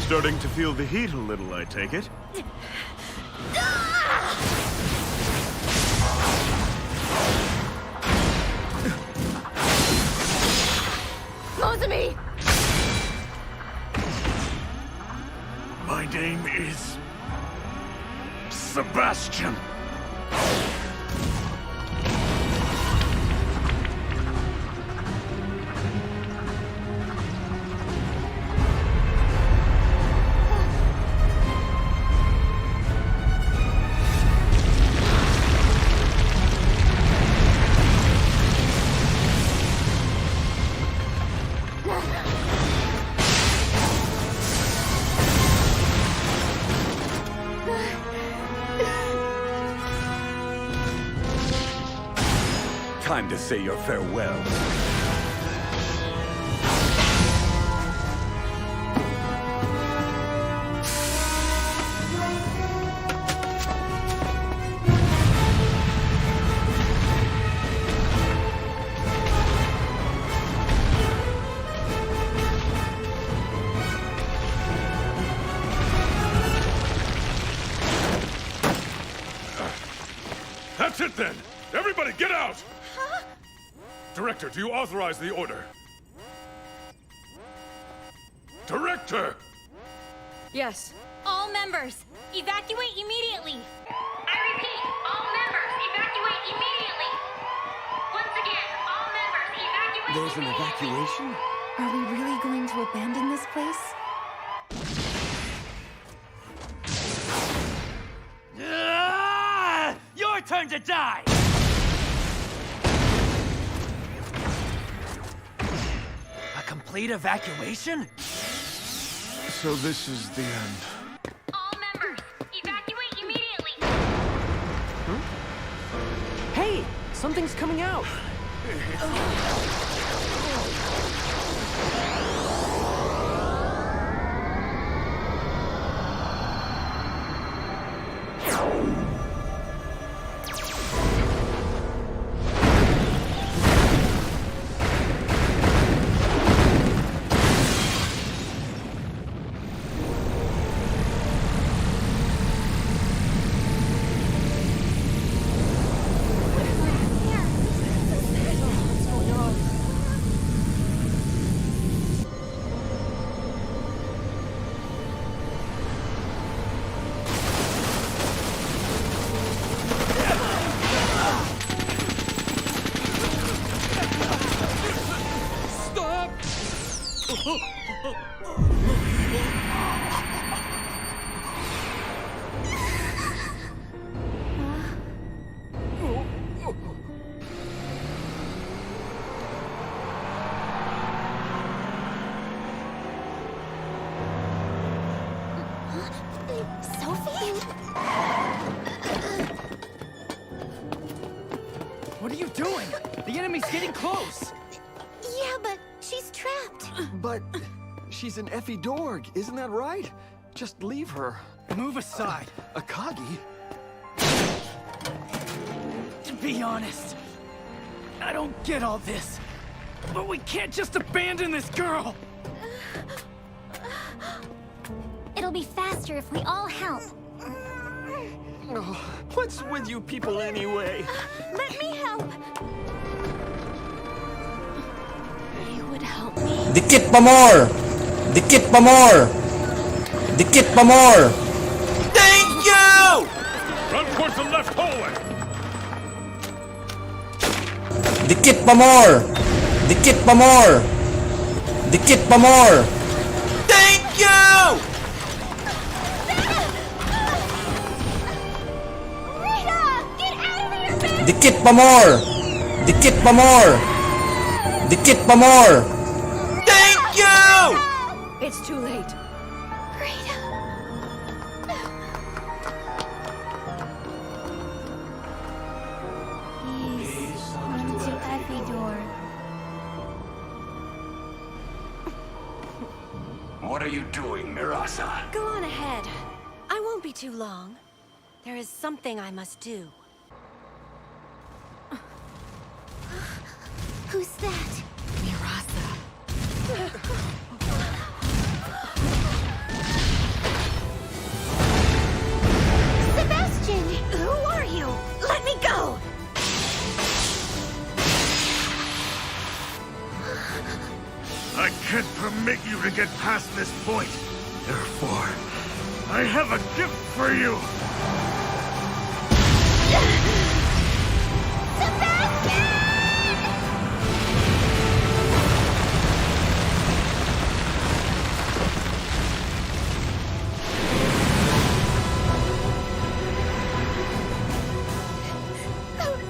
Starting to feel the heat a little, I take it? Sebastian! Time to say your farewells. That's it then! Everybody get out! Director, do you authorize the order? Director! Yes. All members, evacuate immediately! I repeat, all members, evacuate immediately! Once again, all members, evacuate There's an evacuation? Are we really going to abandon this place? Your turn to die! A complete evacuation? So this is the end. all members, evacuate immediately! Hey! Something's coming out! What are you doing? The enemy's getting close! Yeah, but she's trapped. But she's an Effie Dorg, isn't that right? Just leave her. Move aside. Akagi? To be honest, I don't get all this. But we can't just abandon this girl! It'll be faster if we all help. Oh, what's with you people anyway? Let me help. You would help me. Dikit pa more! Dikit pa more! Dikit pa more! Thank you! Run towards the left hallway! Dikit pa more! Dikit pa more! Dikit pa more! Thank you! Dikit pa more! Dikit pa more! Dikit pa more! Thank you! It's too late. Peace unto Effie Dorg. What are you doing, Mirasa? Go on ahead. I won't be too long. There is something I must do. Who's that? Mirasa. Sebastian! Who are you? Let me go! I can't permit you to get past this point. Therefore, I have a gift for you.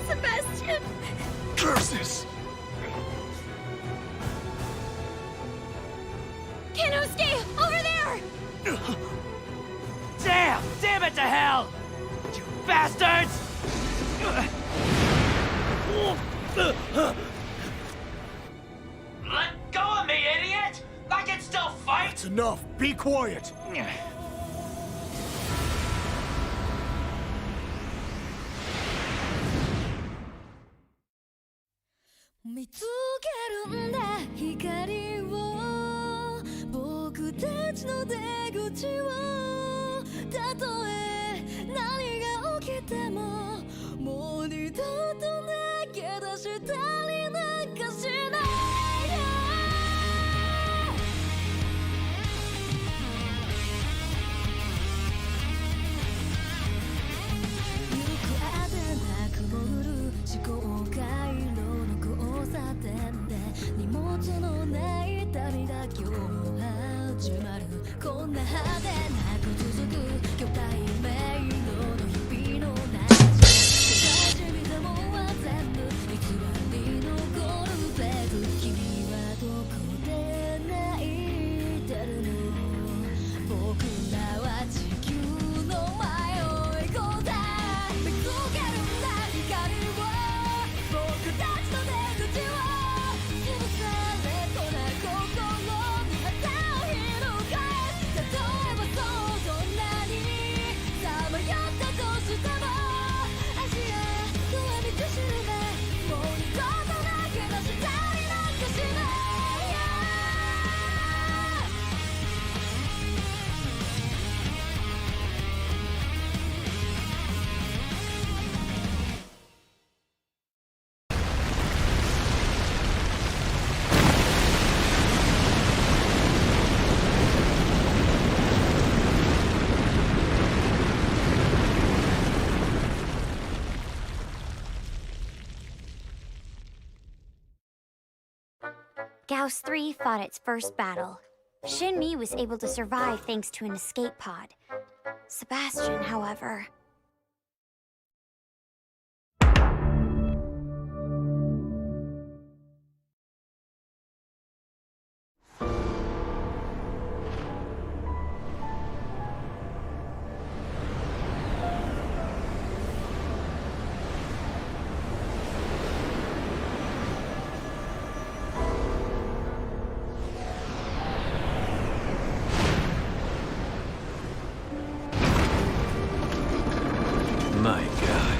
Sebastian! Curses! Kenosuke! Over there! Damn! Damn it to hell! You bastards! Let go of me, idiot! I can still fight! That's enough. Be quiet. Gauss 3 fought its first battle. Shin-Mi was able to survive thanks to an escape pod. Sebastian, however... My God.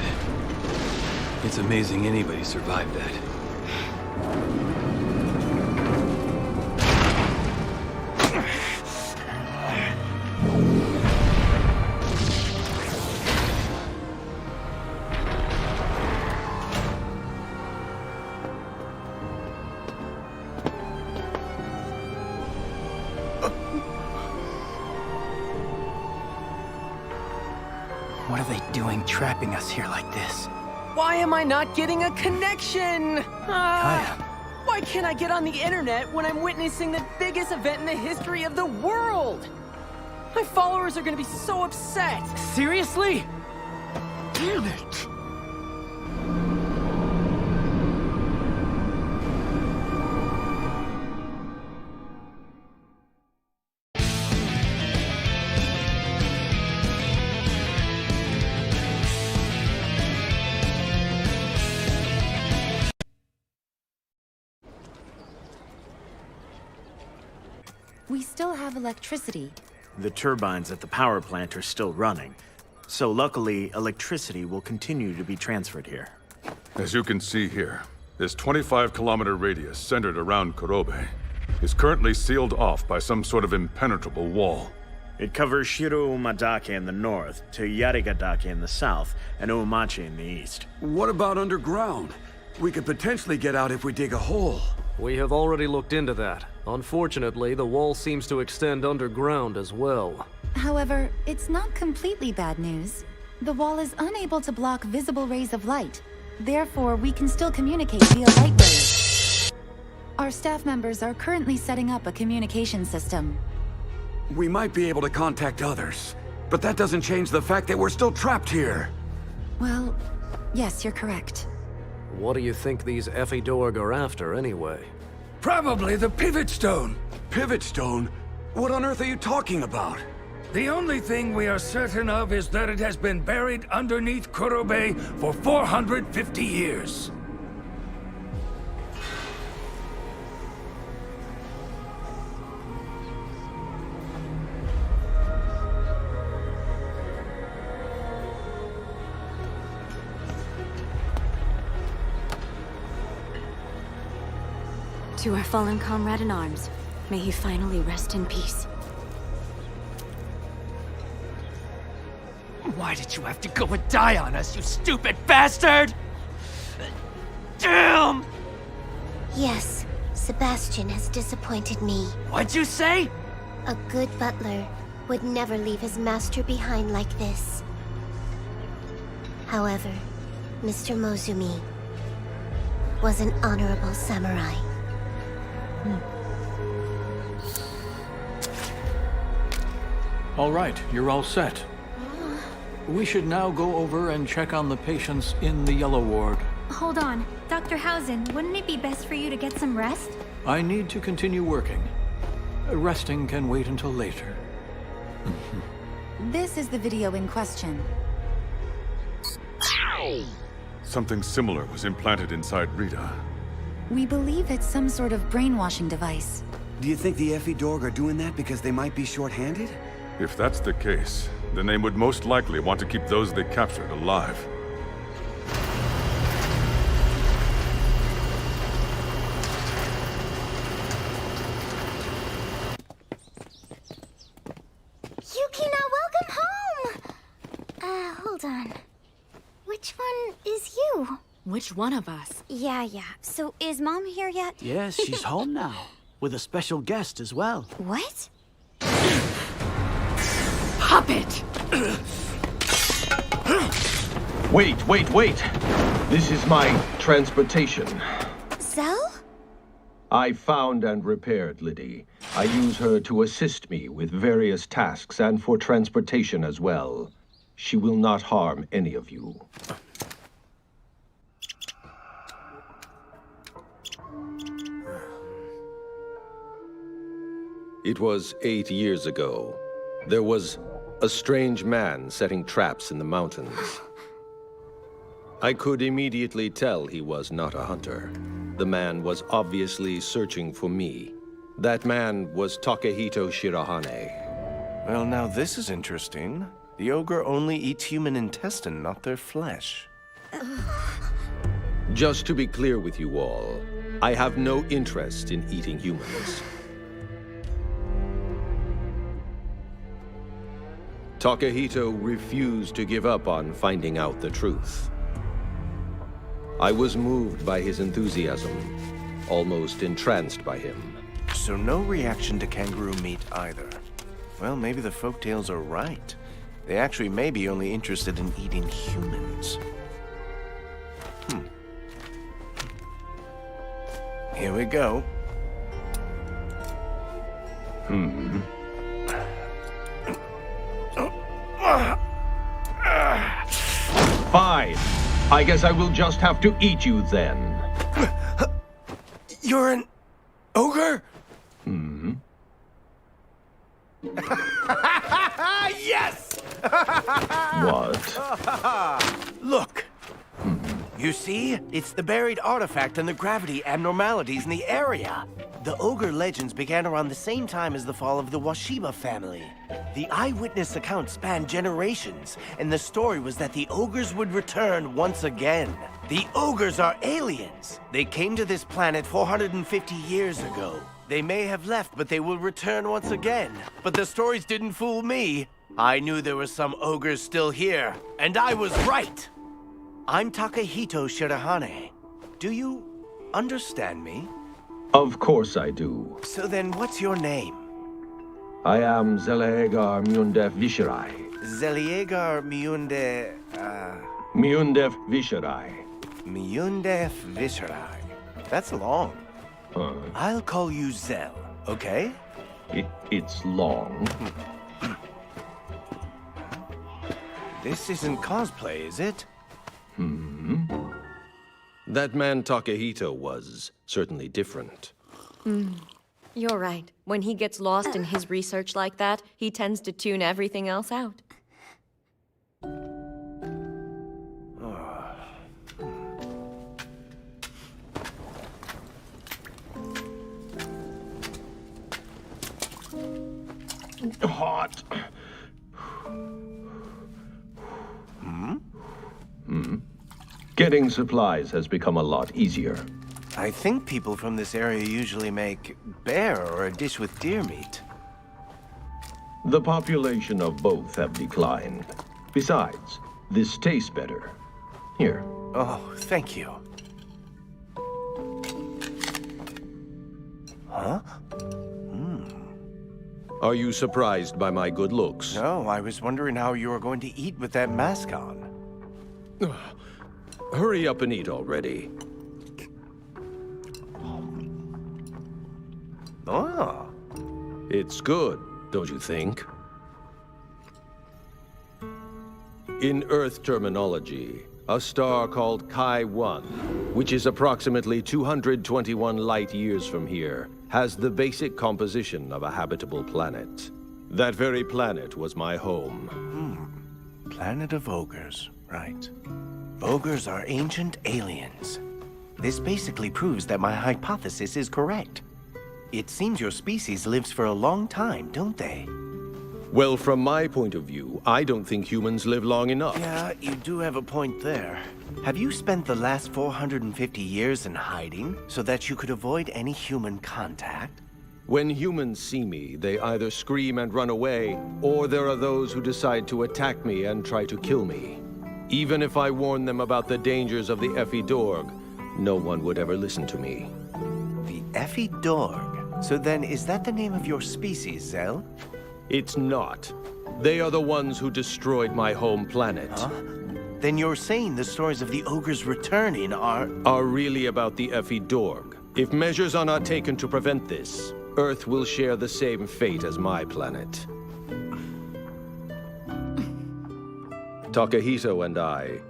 It's amazing anybody survived that. What are they doing trapping us here like this? Why am I not getting a connection? Why can't I get on the internet when I'm witnessing the biggest event in the history of the world? My followers are gonna be so upset. Seriously? Damn it! We still have electricity. The turbines at the power plant are still running. So luckily, electricity will continue to be transferred here. As you can see here, this 25-kilometer radius centered around Kurobe is currently sealed off by some sort of impenetrable wall. It covers Shiro-Umadake in the north, to Yarigadake in the south, and Oumachi in the east. What about underground? We could potentially get out if we dig a hole. We have already looked into that. Unfortunately, the wall seems to extend underground as well. However, it's not completely bad news. The wall is unable to block visible rays of light. Therefore, we can still communicate via light waves. Our staff members are currently setting up a communication system. We might be able to contact others, but that doesn't change the fact that we're still trapped here. Well, yes, you're correct. What do you think these Effidorg are after, anyway? Probably the Pivot Stone. Pivot Stone? What on earth are you talking about? The only thing we are certain of is that it has been buried underneath Kurobe for 450 years. To our fallen comrade in arms, may he finally rest in peace. Why did you have to go and die on us, you stupid bastard? Damn! Yes, Sebastian has disappointed me. What'd you say? A good butler would never leave his master behind like this. However, Mr. Mozumi was an honorable samurai. All right, you're all set. We should now go over and check on the patients in the Yellow Ward. Hold on. Dr. Hausen, wouldn't it be best for you to get some rest? I need to continue working. Resting can wait until later. This is the video in question. Something similar was implanted inside Rita. We believe it's some sort of brainwashing device. Do you think the Effidorg are doing that because they might be short-handed? If that's the case, then they would most likely want to keep those they captured alive. Yukina, welcome home! Hold on. Which one is you? Which one of us? Yeah. So, is Mom here yet? Yes, she's home now. With a special guest as well. What? Puppet! Wait. This is my transportation. Zell? I found and repaired Liddy. I use her to assist me with various tasks and for transportation as well. She will not harm any of you. It was 8 years ago. There was a strange man setting traps in the mountains. I could immediately tell he was not a hunter. The man was obviously searching for me. That man was Takehito Shirahane. Well, now this is interesting. The ogre only eats human intestine, not their flesh. Just to be clear with you all, I have no interest in eating humans. Takehito refused to give up on finding out the truth. I was moved by his enthusiasm, almost entranced by him. So no reaction to kangaroo meat either. Well, maybe the folktales are right. They actually may be only interested in eating humans. Here we go. Fine. I guess I will just have to eat you then. You're an ogre? Yes! What? Look. You see? It's the buried artifact and the gravity abnormalities in the area. The ogre legends began around the same time as the fall of the Washiba family. The eyewitness accounts spanned generations, and the story was that the ogres would return once again. The ogres are aliens. They came to this planet 450 years ago. They may have left, but they will return once again. But the stories didn't fool me. I knew there were some ogres still here, and I was right. I'm Takehito Shirahane. Do you understand me? Of course I do. So then, what's your name? I am Zelaegar Myundef Vishirai. Zeliegar Miunde... Miundef Visherai. Miundef Visherai. That's long. I'll call you Zell, okay? It's long. This isn't cosplay, is it? That man Takehito was certainly different. You're right. When he gets lost in his research like that, he tends to tune everything else out. Hot. Getting supplies has become a lot easier. I think people from this area usually make bear or a dish with deer meat. The population of both have declined. Besides, this tastes better. Here. Oh, thank you. Huh? Are you surprised by my good looks? No, I was wondering how you were going to eat with that mask on. Hurry up and eat already. Oh. It's good, don't you think? In Earth terminology, a star called Kai-1, which is approximately 221 light years from here, has the basic composition of a habitable planet. That very planet was my home. Planet of ogres, right. Ogres are ancient aliens. This basically proves that my hypothesis is correct. It seems your species lives for a long time, don't they? Well, from my point of view, I don't think humans live long enough. Yeah, you do have a point there. Have you spent the last 450 years in hiding so that you could avoid any human contact? When humans see me, they either scream and run away, or there are those who decide to attack me and try to kill me. Even if I warn them about the dangers of the Effie Dorg, no one would ever listen to me. The Effie Dorg? So then, is that the name of your species, Zell? It's not. They are the ones who destroyed my home planet. Huh? Then you're saying the stories of the ogres returning are really about the Effie Dorg. If measures are not taken to prevent this, Earth will share the same fate as my planet. Takehito and I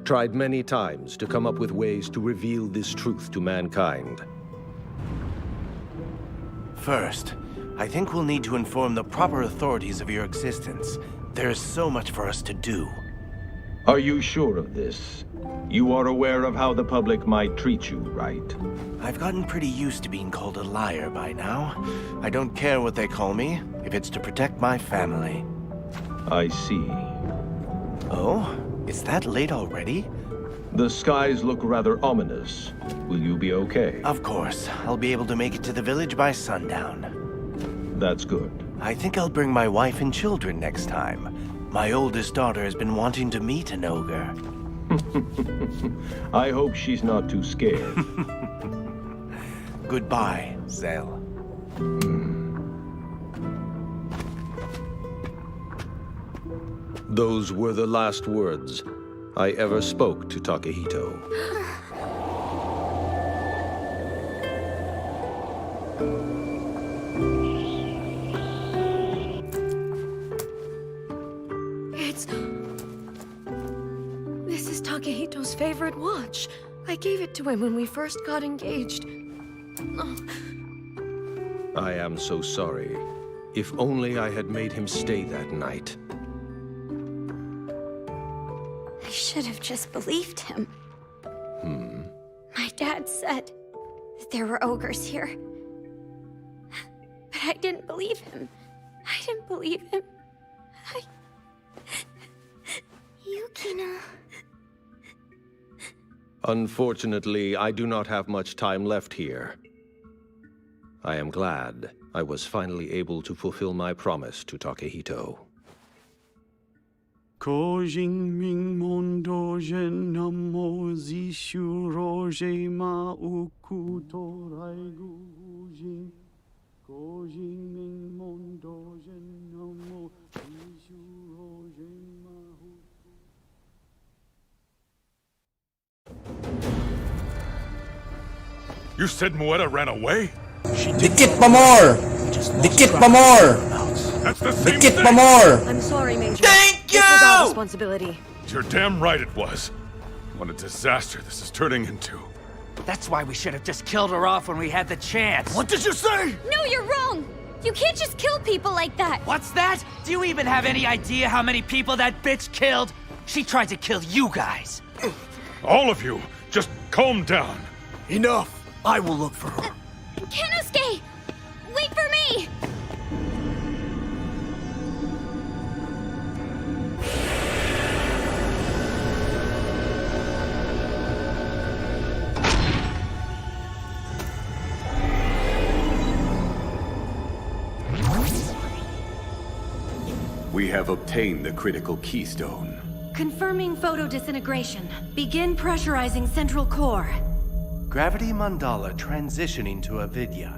tried many times to come up with ways to reveal this truth to mankind. First, I think we'll need to inform the proper authorities of your existence. There is so much for us to do. Are you sure of this? You are aware of how the public might treat you, right? I've gotten pretty used to being called a liar by now. I don't care what they call me, if it's to protect my family. I see. Oh? Is that late already? The skies look rather ominous. Will you be okay? Of course. I'll be able to make it to the village by sundown. That's good. I think I'll bring my wife and children next time. My oldest daughter has been wanting to meet an ogre. I hope she's not too scared. Goodbye, Zell. Those were the last words I ever spoke to Takehito. This is Takehito's favorite watch. I gave it to him when we first got engaged. Oh. I am so sorry. If only I had made him stay that night. I should have just believed him. My dad said that there were ogres here. But I didn't believe him. I didn't believe him. Yukina... Unfortunately, I do not have much time left here. I am glad I was finally able to fulfill my promise to Takehito. Kojing Ming Mondo Gen Namo Zishu Roje Ma Ukuto Raigu Jin Kojing Ming Mondo Gen Namo Zishu Roje You said Mueta ran away? Dikit pa more! Dikit pa more! That's the same Dikit thing! pa more! I'm sorry, Major. Thank you! This was our responsibility. You're damn right it was. What a disaster this is turning into. That's why we should have just killed her off when we had the chance. What did you say? No, you're wrong! You can't just kill people like that! What's that? Do you even have any idea how many people that bitch killed? She tried to kill you guys. All of you, just calm down. Enough. I will look for her. Kenosuke! Wait for me! We have obtained the critical keystone. Confirming photo disintegration. Begin pressurizing central core. Gravity mandala transitioning to avidya.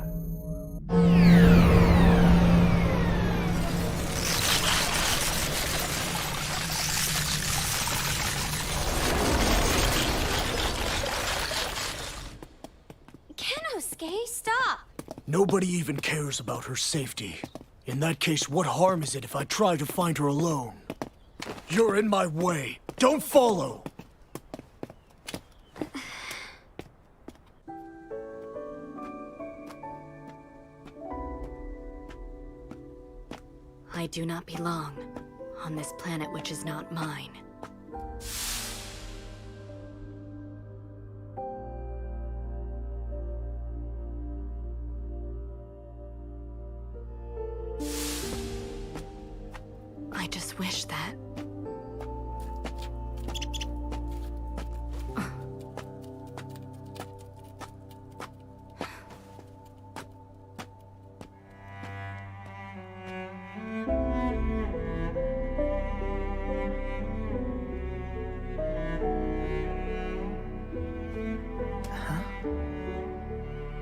Kenosuke, stop! Nobody even cares about her safety. In that case, what harm is it if I try to find her alone? You're in my way. Don't follow! I do not belong on this planet which is not mine. I just wish that...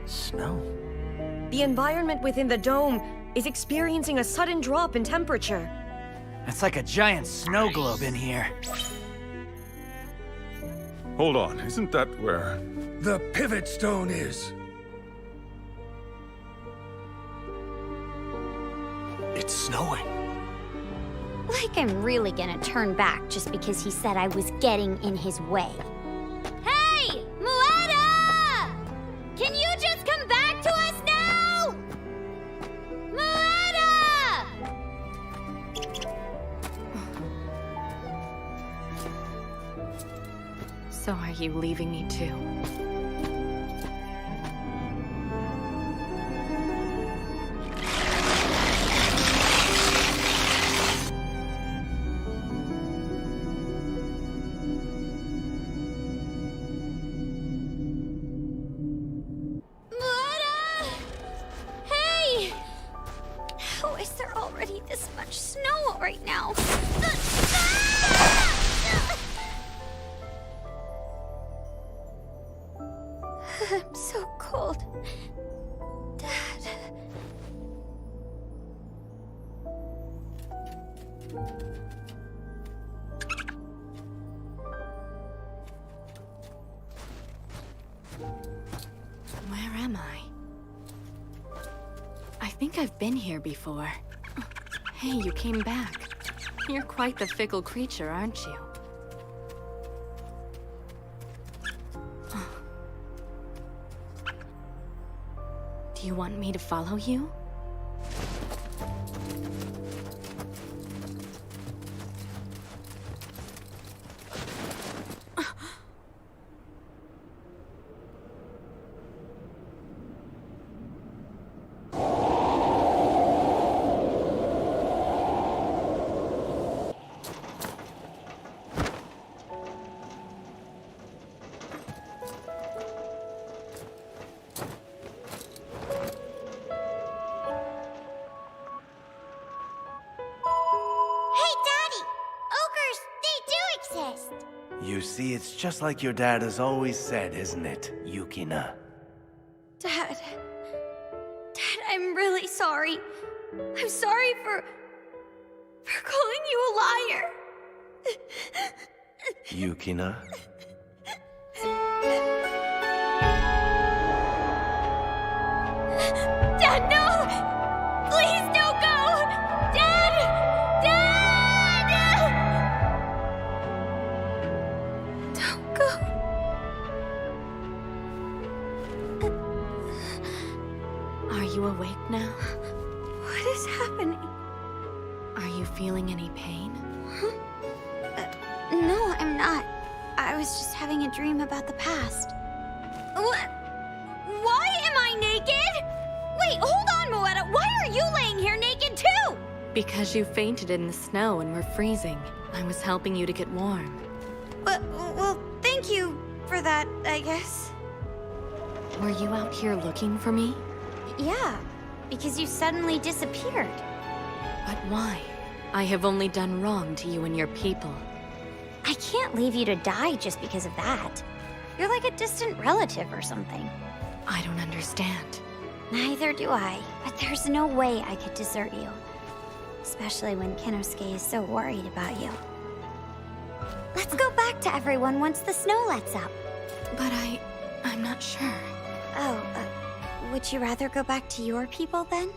Snow. The environment within the dome is experiencing a sudden drop in temperature. It's like a giant snow globe in here. Hold on, isn't that where... The pivot stone is. It's snowing. Like I'm really gonna turn back just because he said I was getting in his way. Hey! Mueta! Can you just come back to us now? Mueta! So are you leaving me too? Mueta! Hey! How is there already this much snow right now? I'm so cold. Dad. Where am I? I think I've been here before. Hey, you came back. You're quite the fickle creature, aren't you? Do you want me to follow you? You see, it's just like your dad has always said, isn't it, Yukina? Dad. Dad, I'm really sorry. I'm sorry for calling you a liar. Yukina? you awake now? What is happening? Are you feeling any pain? Huh? No, I'm not. I was just having a dream about the past. What? Why am I naked? Wait, hold on, Moetta. Why are you laying here naked too? Because you fainted in the snow and were freezing. I was helping you to get warm. Well, thank you for that, I guess. Were you out here looking for me? Yeah, because you suddenly disappeared. But why? I have only done wrong to you and your people. I can't leave you to die just because of that. You're like a distant relative or something. I don't understand. Neither do I, but there's no way I could desert you. Especially when Kenosuke is so worried about you. Let's go back to everyone once the snow lets up. But I'm not sure. Oh, would you rather go back to your people then?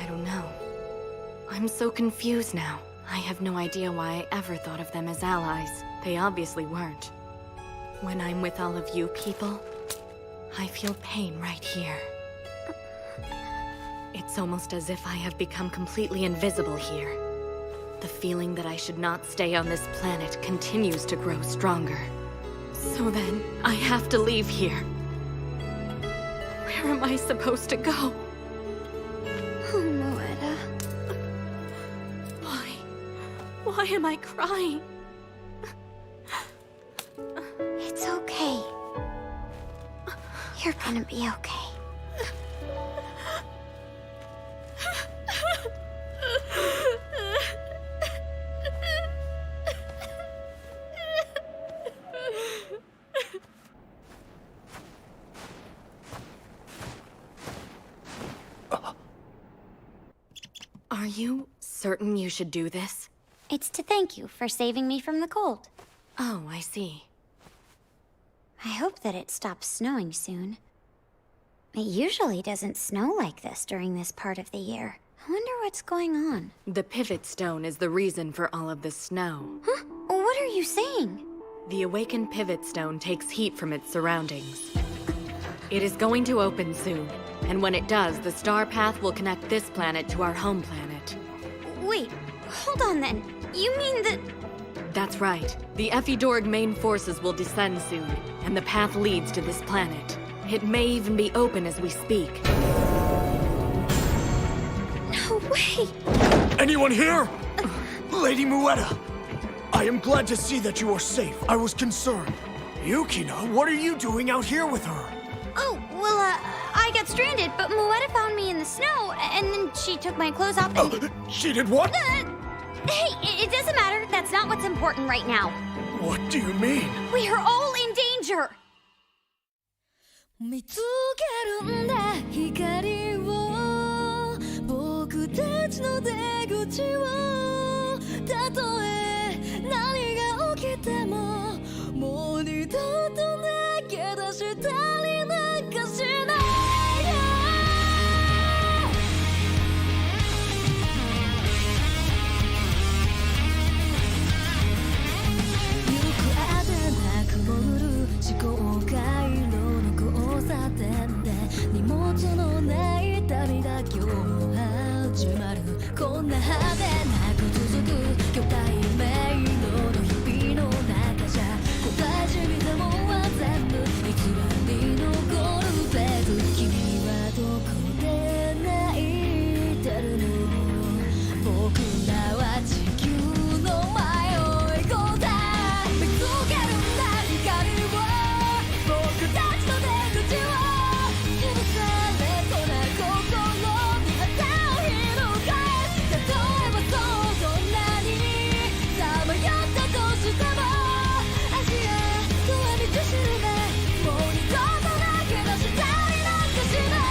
I don't know. I'm so confused now. I have no idea why I ever thought of them as allies. They obviously weren't. When I'm with all of you people, I feel pain right here. It's almost as if I have become completely invisible here. The feeling that I should not stay on this planet continues to grow stronger. So then, I have to leave here. Where am I supposed to go? Oh, Moetta. Why am I crying? It's okay. You're gonna be okay. Are you certain you should do this? It's to thank you for saving me from the cold. Oh, I see. I hope that it stops snowing soon. It usually doesn't snow like this during this part of the year. I wonder what's going on. The pivot stone is the reason for all of the snow. Huh? What are you saying? The awakened pivot stone takes heat from its surroundings. It is going to open soon, and when it does, the star path will connect this planet to our home planet. Wait, hold on then. You mean that... That's right. The Ephidorg main forces will descend soon, and the path leads to this planet. It may even be open as we speak. No way! Anyone here? Lady Moetta! I am glad to see that you are safe. I was concerned. Yukina, what are you doing out here with her? Oh, well, I got stranded, but Moetta found me in the snow, and then she took my clothes off and... She did what? Hey, it doesn't matter. That's not what's important right now. What do you mean? We are all in danger! 見つけるんだ光を僕たちの出口をたとえ何が起きてももう二度と投げ出したりなんかしないよくあてなく潜る思考回路交差点で荷物のない旅が今日も始まるこんな派手なく続く巨大迷路の日々の中じゃ答えじみたもんは全部一番に残るべく君はどこで泣いてるの僕らは地球の前を行こうぜ見つけるんだ光を僕たちの出口を潰されそうな心に旗を翻す例えばそうどんなにさまよったとしても足や遠い道しるべもう二度と投げ出したりなんかしない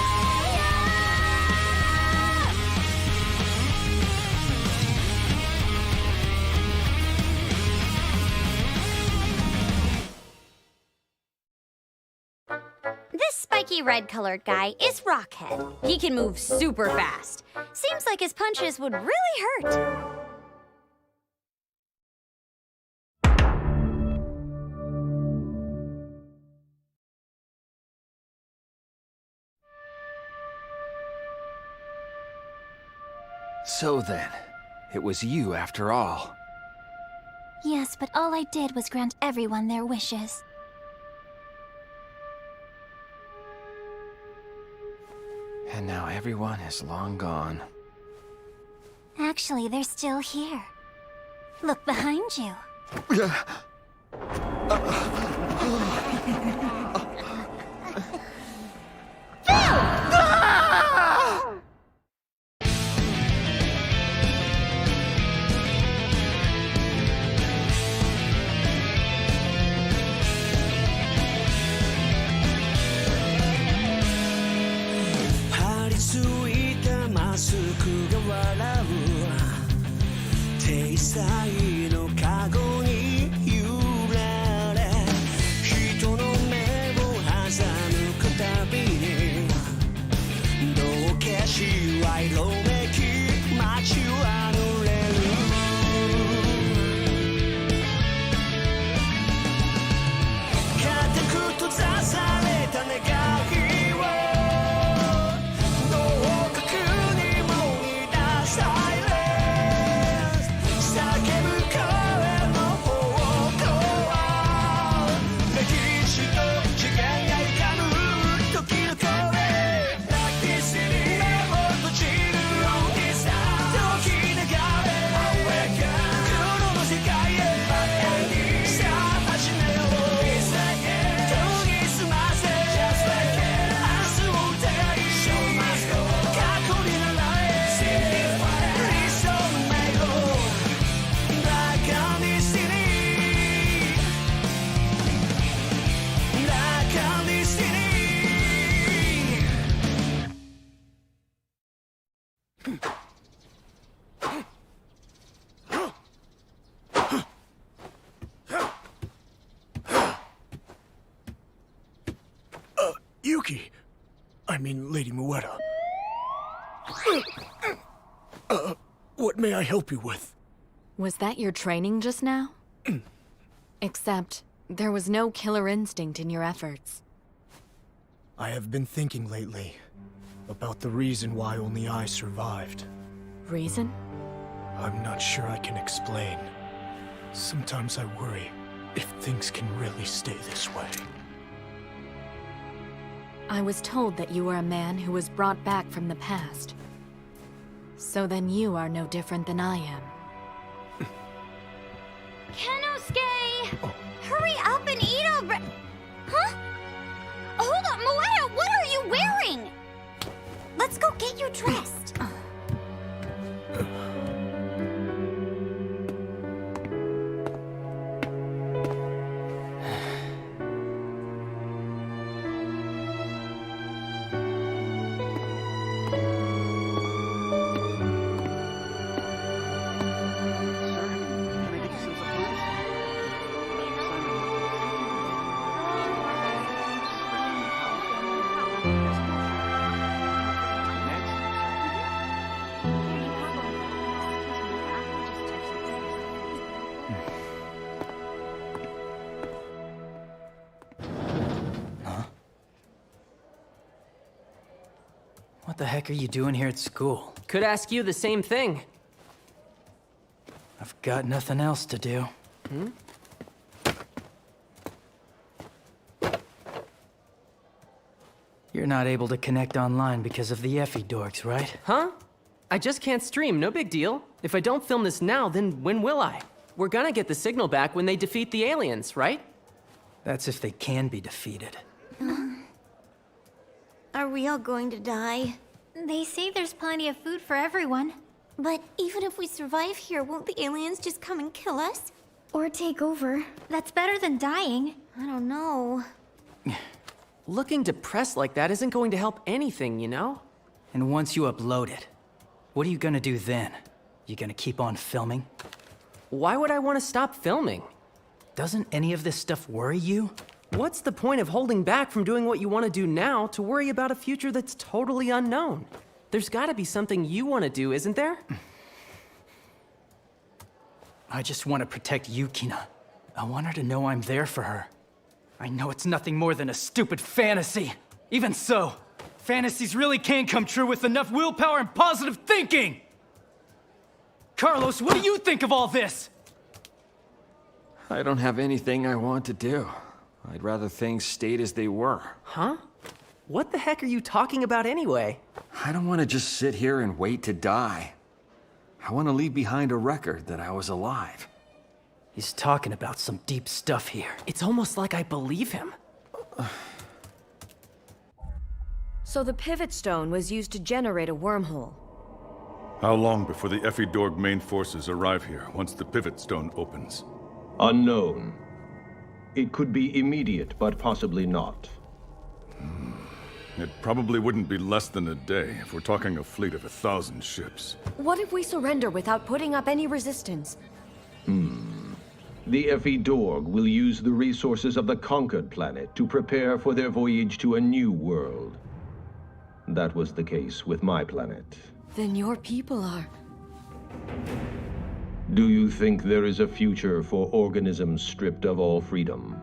This spiky red-colored guy is Rockhead. He can move super fast. Seems like his punches would really hurt. So then, it was you after all. Yes, but all I did was grant everyone their wishes. And now everyone is long gone. Actually, they're still here. Look behind you. Yuki! I mean, Lady Mueta. What may I help you with? Was that your training just now? Except, there was no killer instinct in your efforts. I have been thinking lately about the reason why only I survived. Reason? I'm not sure I can explain. Sometimes I worry if things can really stay this way. I was told that you were a man who was brought back from the past. So then you are no different than I am. Kenosuke! Hurry up and eat a Huh? Hold on, Mueta, what are you wearing? Let's go get you dressed. What the heck are you doing here at school? Could ask you the same thing. I've got nothing else to do. You're not able to connect online because of the Effie dorks, right? Huh? I just can't stream, no big deal. If I don't film this now, then when will I? We're gonna get the signal back when they defeat the aliens, right? That's if they can be defeated. Are we all going to die? They say there's plenty of food for everyone. But even if we survive here, won't the aliens just come and kill us? Or take over? That's better than dying. I don't know. Looking depressed like that isn't going to help anything, you know? And once you upload it, what are you gonna do then? You gonna keep on filming? Why would I want to stop filming? Doesn't any of this stuff worry you? What's the point of holding back from doing what you want to do now to worry about a future that's totally unknown? There's gotta be something you want to do, isn't there? I just want to protect Yukina. I want her to know I'm there for her. I know it's nothing more than a stupid fantasy. Even so, fantasies really can come true with enough willpower and positive thinking! Carlos, what do you think of all this? I don't have anything I want to do. I'd rather things stayed as they were. Huh? What the heck are you talking about anyway? I don't want to just sit here and wait to die. I want to leave behind a record that I was alive. He's talking about some deep stuff here. It's almost like I believe him. So the pivot stone was used to generate a wormhole. How long before the Ephidorg main forces arrive here once the pivot stone opens? Unknown. It could be immediate, but possibly not. It probably wouldn't be less than a day if we're talking a fleet of 1,000 ships. What if we surrender without putting up any resistance? The Ephidorg will use the resources of the conquered planet to prepare for their voyage to a new world. That was the case with my planet. Then your people are... Do you think there is a future for organisms stripped of all freedom?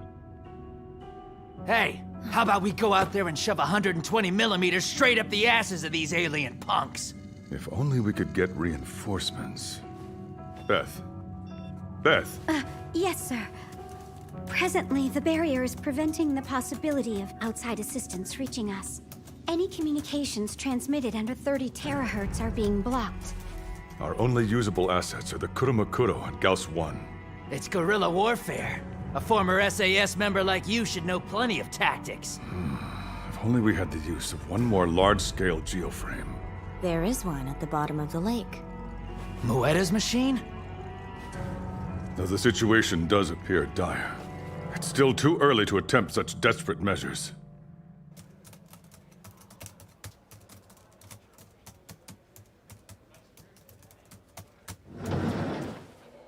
Hey, how about we go out there and shove 120 millimeters straight up the asses of these alien punks? If only we could get reinforcements. Beth. Beth! Yes, sir. Presently, the barrier is preventing the possibility of outside assistance reaching us. Any communications transmitted under 30 terahertz are being blocked. Our only usable assets are the Kurumakuro and Gauss 1. It's guerrilla warfare. A former SAS member like you should know plenty of tactics. If only we had the use of one more large-scale geoframe. There is one at the bottom of the lake. Muetta's machine? Though the situation does appear dire, it's still too early to attempt such desperate measures.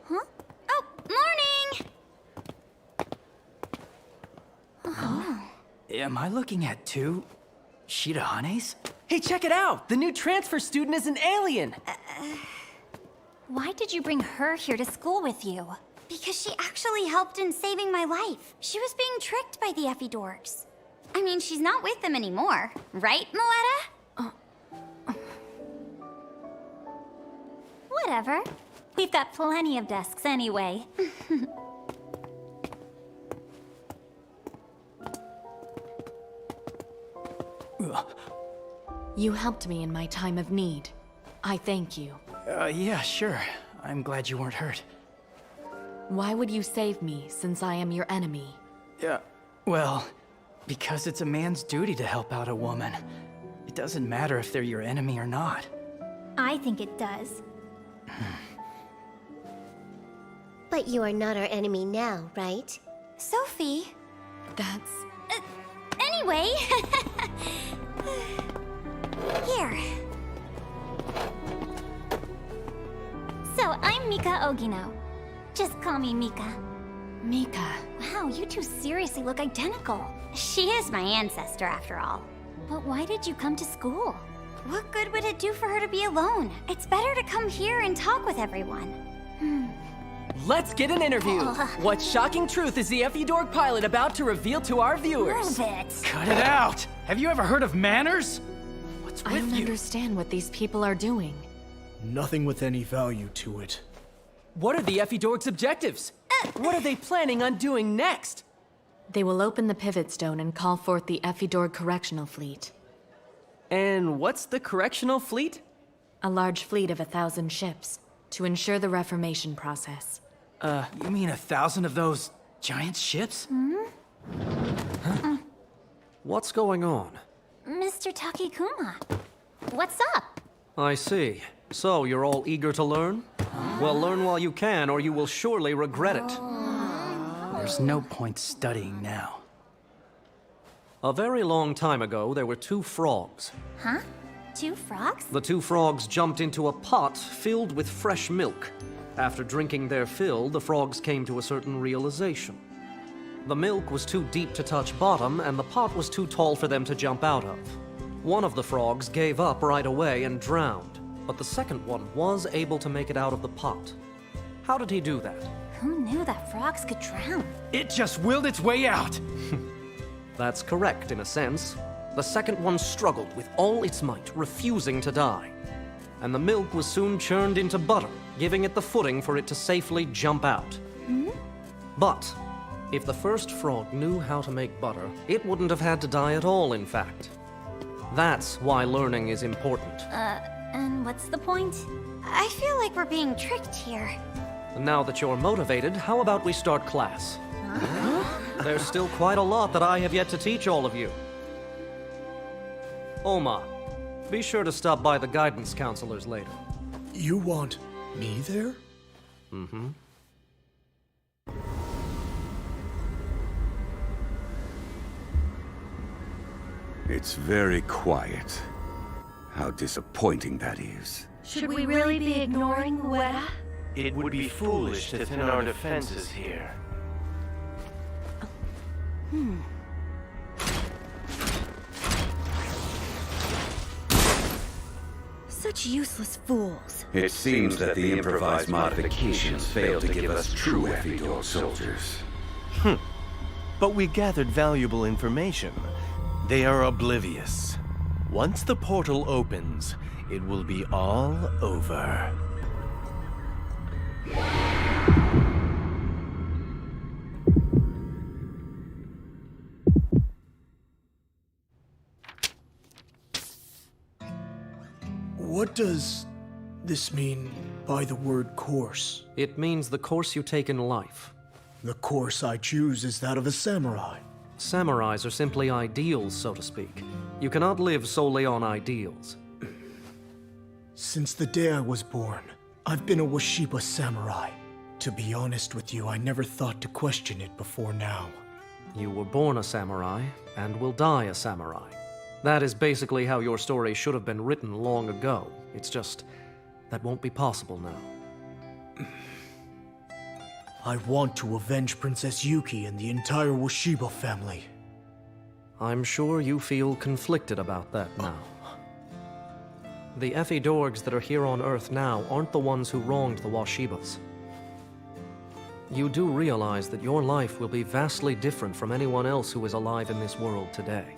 Huh? Oh, morning! Oh. Am I looking at two Shirahanes? Hey, check it out! The new transfer student is an alien! Why did you bring her here to school with you? Because she actually helped in saving my life. She was being tricked by the Ephidorgs. I mean, she's not with them anymore, right, Muetta? Whatever. We've got plenty of desks anyway. You helped me in my time of need. I thank you. Yeah, sure. I'm glad you weren't hurt. Why would you save me, since I am your enemy? Yeah, well, because it's a man's duty to help out a woman. It doesn't matter if they're your enemy or not. I think it does. But you are not our enemy now, right? Sophie? That's... Anyway... Here. So, I'm Mika Ogino. Just call me Mika. Mika. Wow, you two seriously look identical. She is my ancestor, after all. But why did you come to school? What good would it do for her to be alone? It's better to come here and talk with everyone. Let's get an interview! What shocking truth is the Ephidorg pilot about to reveal to our viewers? Move it! Cut it out! Have you ever heard of manners? What's with I don't you? understand what these people are doing. Nothing with any value to it. What are the Ephidorg's objectives? What are they planning on doing next? They will open the pivot stone and call forth the Ephidorg Correctional Fleet. And what's the Correctional Fleet? A large fleet of 1,000 ships, to ensure the reformation process. You mean 1,000 of those giant ships? What's going on? Mr. Takikuma, what's up? I see. So, you're all eager to learn? Well, learn while you can, or you will surely regret it. There's no point studying now. A very long time ago, there were two frogs. Huh? Two frogs? The two frogs jumped into a pot filled with fresh milk. After drinking their fill, the frogs came to a certain realization. The milk was too deep to touch bottom, and the pot was too tall for them to jump out of. One of the frogs gave up right away and drowned, but the second one was able to make it out of the pot. How did he do that? Who knew that frogs could drown? It just willed its way out! That's correct, in a sense. The second one struggled with all its might, refusing to die. and the milk was soon churned into butter, giving it the footing for it to safely jump out. But if the first frog knew how to make butter, it wouldn't have had to die at all, in fact. That's why learning is important. And what's the point? I feel like we're being tricked here. Now that you're motivated, how about we start class? There's still quite a lot that I have yet to teach all of you. Oma, be sure to stop by the guidance counselors later. You want me there? Mm-hmm. It's very quiet. How disappointing that is. Should we really be ignoring Mueta? It would be foolish to thin our defenses here. Such useless fools. It seems that the improvised modifications failed to give us true Effidor soldiers. But we gathered valuable information. They are oblivious. Once the portal opens, it will be all over. What does this mean by the word course? It means the course you take in life. The course I choose is that of a samurai. Samurais are simply ideals, so to speak. You cannot live solely on ideals. Since the day I was born, I've been a Washiba samurai. To be honest with you, I never thought to question it before now. You were born a samurai, and will die a samurai. That is basically how your story should have been written long ago. It's just, that won't be possible now. I want to avenge Princess Yuki and the entire Washiba family. I'm sure you feel conflicted about that now. The Effidorgs that are here on Earth now aren't the ones who wronged the Washibas. You do realize that your life will be vastly different from anyone else who is alive in this world today.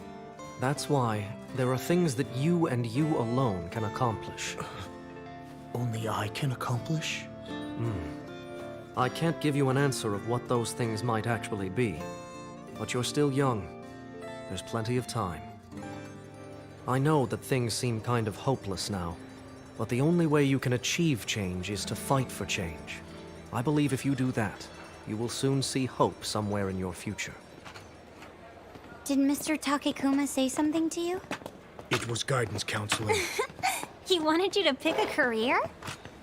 That's why there are things that you and you alone can accomplish. Only I can accomplish? I can't give you an answer of what those things might actually be. But you're still young. There's plenty of time. I know that things seem kind of hopeless now, but the only way you can achieve change is to fight for change. I believe if you do that, you will soon see hope somewhere in your future. Did Mr. Takekuma say something to you? It was guidance counseling. He wanted you to pick a career?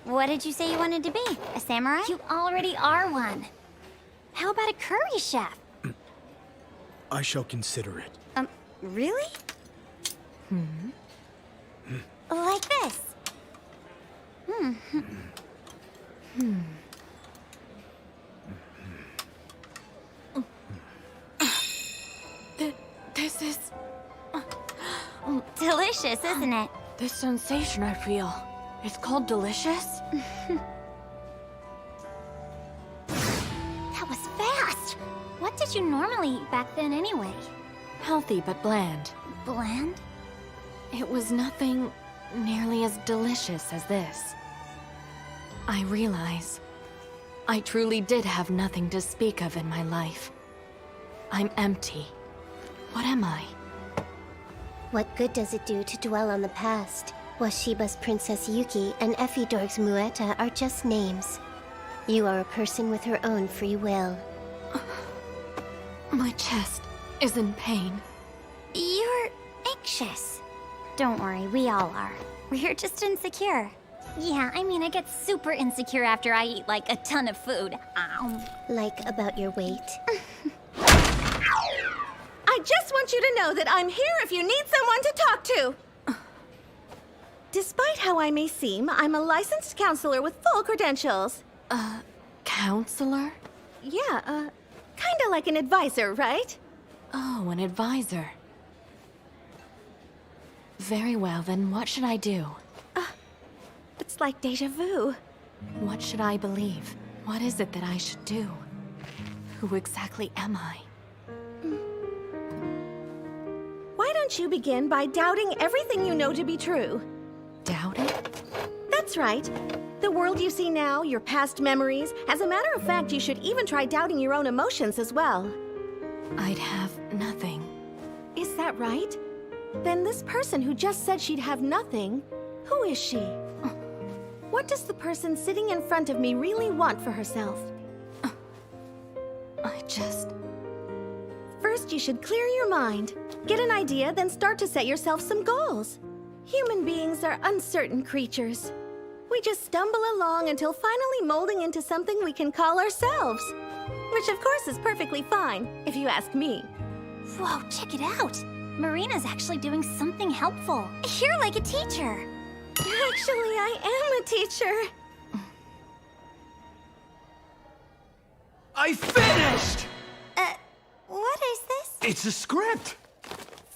What did you say you wanted to be? A samurai? You already are one. How about a curry chef? I shall consider it. Really? Like this. This is... Delicious, isn't it? This sensation I feel. It's called delicious? That was fast. What did you normally eat back then anyway? Healthy but bland. Bland? It was nothing nearly as delicious as this. I realize I truly did have nothing to speak of in my life. I'm empty. What am I? What good does it do to dwell on the past? Washiba's Princess Yuki and Effidorg's Mueta are just names. You are a person with her own free will. My chest is in pain. You're anxious. Don't worry, we all are. We're just insecure. Yeah, I mean, I get super insecure after I eat, like, a ton of food. Ow. Like about your weight. I just want you to know that I'm here if you need someone to talk to. Despite how I may seem, I'm a licensed counselor with full credentials. Counselor? Yeah, kinda like an advisor, right? Oh, an advisor. Very well, then what should I do? It's like deja vu. What should I believe? What is it that I should do? Who exactly am I? Why don't you begin by doubting everything you know to be true? doubt it? That's right. The world you see now, your past memories, as a matter of fact, you should even try doubting your own emotions as well. I'd have nothing. Is that right? Then this person who just said she'd have nothing, who is she? What does the person sitting in front of me really want for herself? First, you should clear your mind. Get an idea, then start to set yourself some goals. Human beings are uncertain creatures. We just stumble along until finally molding into something we can call ourselves. Which of course is perfectly fine, if you ask me. Whoa, check it out! Marina's actually doing something helpful. You're like a teacher. Actually, I am a teacher. I finished! What is this? It's a script!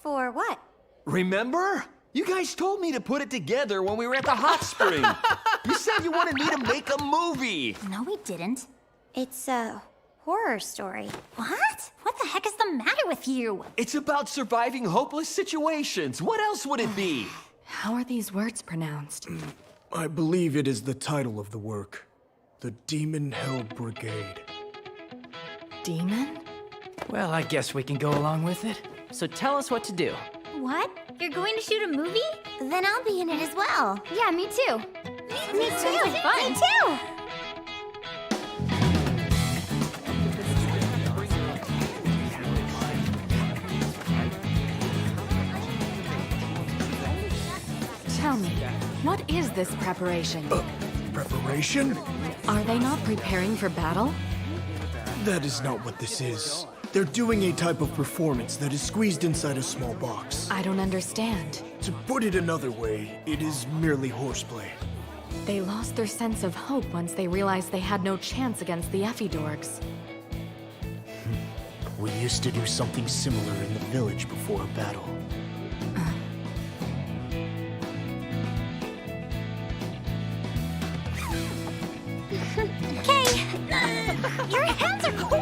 For what? Remember? You guys told me to put it together when we were at the hot spring. You said you wanted me to make a movie. No, we didn't. It's a horror story. What? What the heck is the matter with you? It's about surviving hopeless situations. What else would it be? How are these words pronounced? I believe it is the title of the work. The Demon Hell Brigade. Demon? Well, I guess we can go along with it. So tell us what to do. What? You're going to shoot a movie? Then I'll be in it as well. Yeah, me too. Me too. Fun. Me too. Tell me, what is this preparation? Preparation? Are they not preparing for battle? That is not what this is. They're doing a type of performance that is squeezed inside a small box. I don't understand. To put it another way, it is merely horseplay. They lost their sense of hope once they realized they had no chance against the Effidorgs. We used to do something similar in the village before a battle. Okay. Your hands are cool.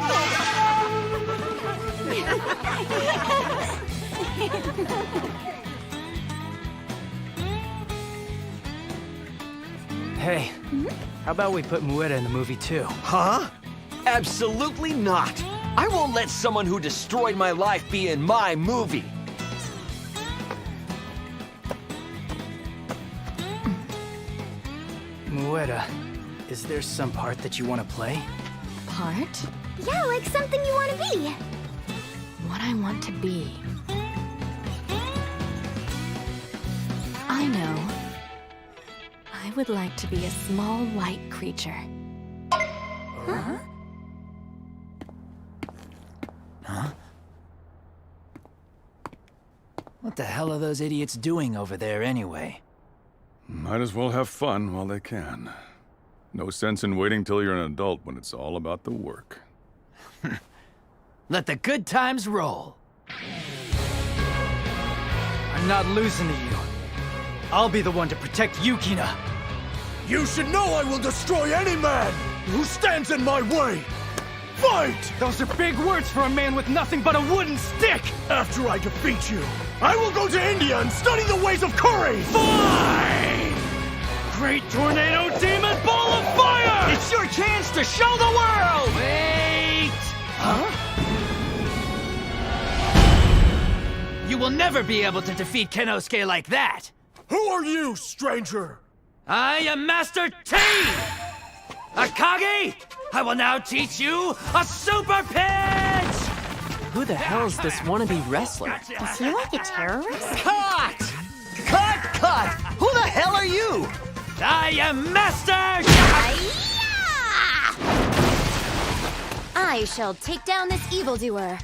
Hey, how about we put Mueta in the movie too? Huh? Absolutely not. I won't let someone who destroyed my life be in my movie. Mueta, is there some part that you want to play? Part? Yeah, like something you want to be. What I want to be. I know. I would like to be a small white creature. Huh? Huh? What the hell are those idiots doing over there anyway? Might as well have fun while they can. No sense in waiting till you're an adult when it's all about the work. Let the good times roll. I'm not losing to you. I'll be the one to protect Yukina. You should know I will destroy any man who stands in my way! Fight! Those are big words for a man with nothing but a wooden stick! After I defeat you, I will go to India and study the ways of curry! Fine! Great Tornado Demon Ball of Fire! It's your chance to show the world! Wait! Huh? You will never be able to defeat Kenosuke like that! Who are you, stranger? I am Master T! Akagi! I will now teach you a super pitch! Who the hell is this wannabe wrestler? Is he like a terrorist? Cut! Cut! Cut! Who the hell are you? I am Master... I shall take down this evildoer.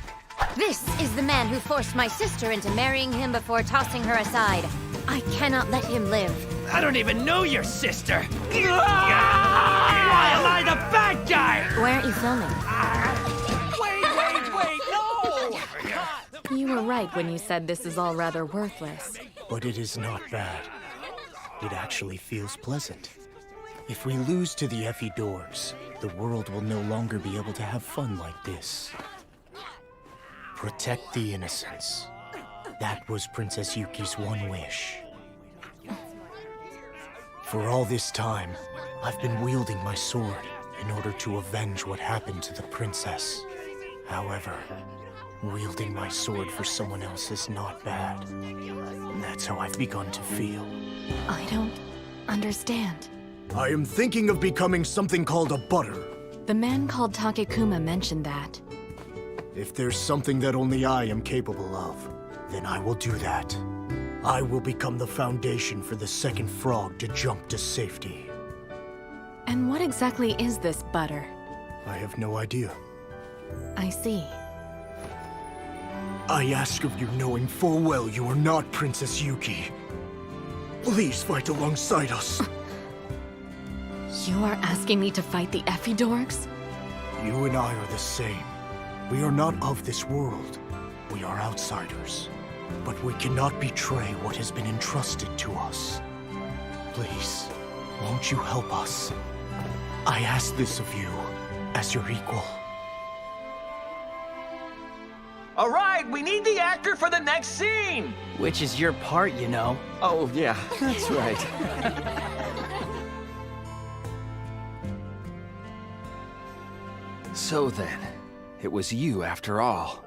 This is the man who forced my sister into marrying him before tossing her aside. I cannot let him live. I don't even know your sister! Why am I the bad guy? Why aren't you filming? Wait, no! You were right when you said this is all rather worthless. But it is not bad. It actually feels pleasant. If we lose to the Effidorgs, the world will no longer be able to have fun like this. Protect the innocents. That was Princess Yuki's one wish. For all this time, I've been wielding my sword in order to avenge what happened to the princess. However, wielding my sword for someone else is not bad. That's how I've begun to feel. I don't understand. I am thinking of becoming something called a butter. The man called Takekuma mentioned that. If there's something that only I am capable of, then I will do that. I will become the foundation for the second frog to jump to safety. And what exactly is this butter? I have no idea. I see. I ask of you knowing full well you are not Princess Yuki. Please fight alongside us. You are asking me to fight the Effidorgs? You and I are the same. We are not of this world. We are outsiders. But we cannot betray what has been entrusted to us. Please, won't you help us? I ask this of you, as your equal. All right, we need the actor for the next scene! Which is your part, you know. Oh, yeah, that's right. So then, it was you after all.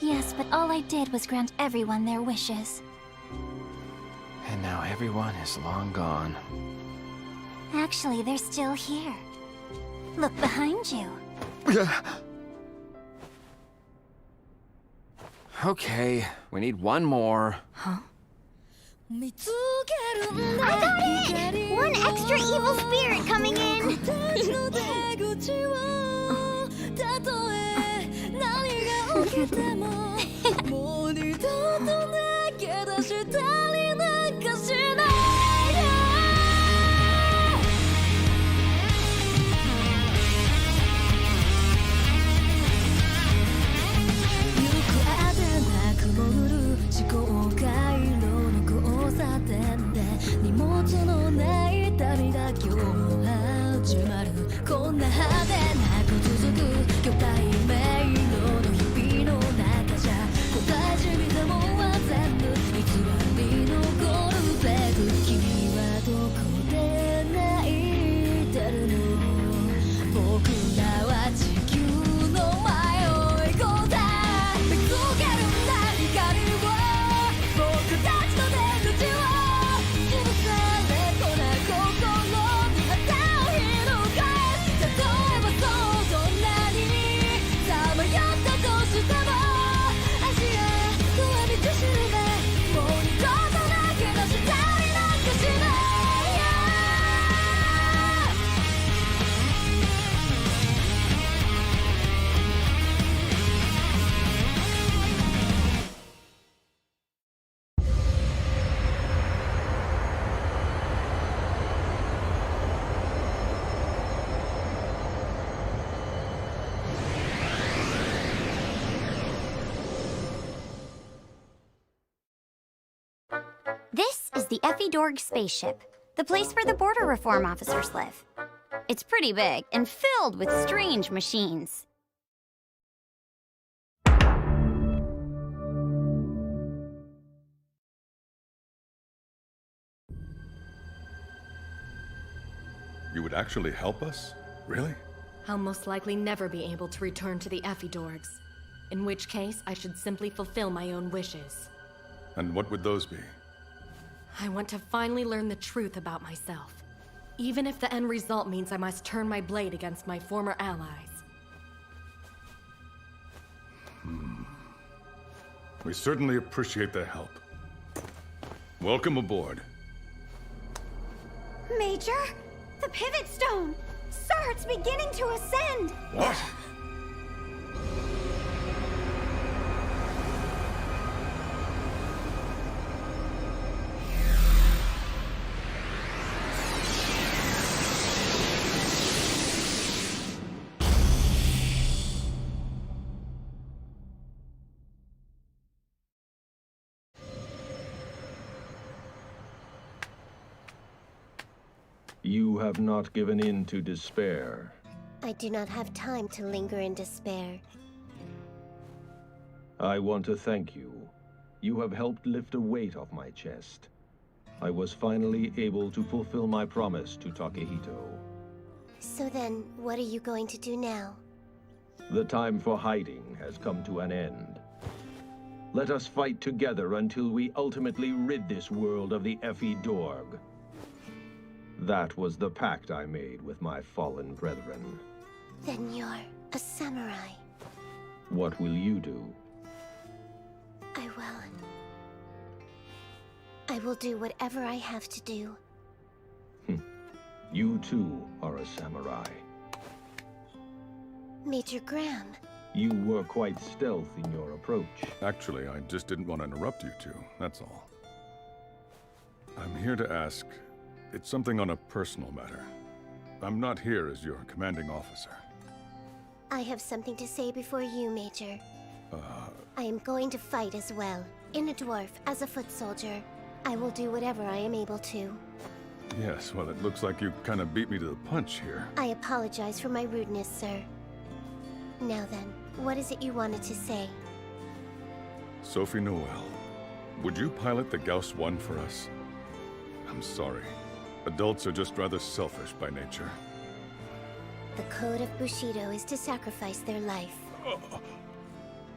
Yes, but all I did was grant everyone their wishes. And now everyone is long gone. Actually, they're still here. Look behind you. Okay, we need one more. Huh? I got it! One extra evil spirit coming in! This is the Effidorg spaceship, the place where the border reform officers live. It's pretty big and filled with strange machines. You would actually help us? Really? I'll most likely never be able to return to the Effidorgs. In which case, I should simply fulfill my own wishes. And what would those be? I want to finally learn the truth about myself. Even if the end result means I must turn my blade against my former allies. We certainly appreciate the help. Welcome aboard. Major, the pivot stone! Sir, it's beginning to ascend! What? You have not given in to despair. I do not have time to linger in despair. I want to thank you. You have helped lift a weight off my chest. I was finally able to fulfill my promise to Takehito. So then, what are you going to do now? The time for hiding has come to an end. Let us fight together until we ultimately rid this world of the Effie Dorg. That was the pact I made with my fallen brethren. Then you're a samurai. What will you do? I will do whatever I have to do. You too are a samurai. Major Graham. You were quite stealth in your approach. Actually, I just didn't want to interrupt you two, that's all. I'm here to ask... It's something on a personal matter. I'm not here as your commanding officer. I have something to say before you, Major. I am going to fight as well. In a dwarf, as a foot soldier. I will do whatever I am able to. Yes, well, it looks like you kind of beat me to the punch here. I apologize for my rudeness, sir. Now then, what is it you wanted to say? Sophie Noel, would you pilot the Gauss 1 for us? I'm sorry. Adults are just rather selfish by nature. The code of Bushido is to sacrifice their life.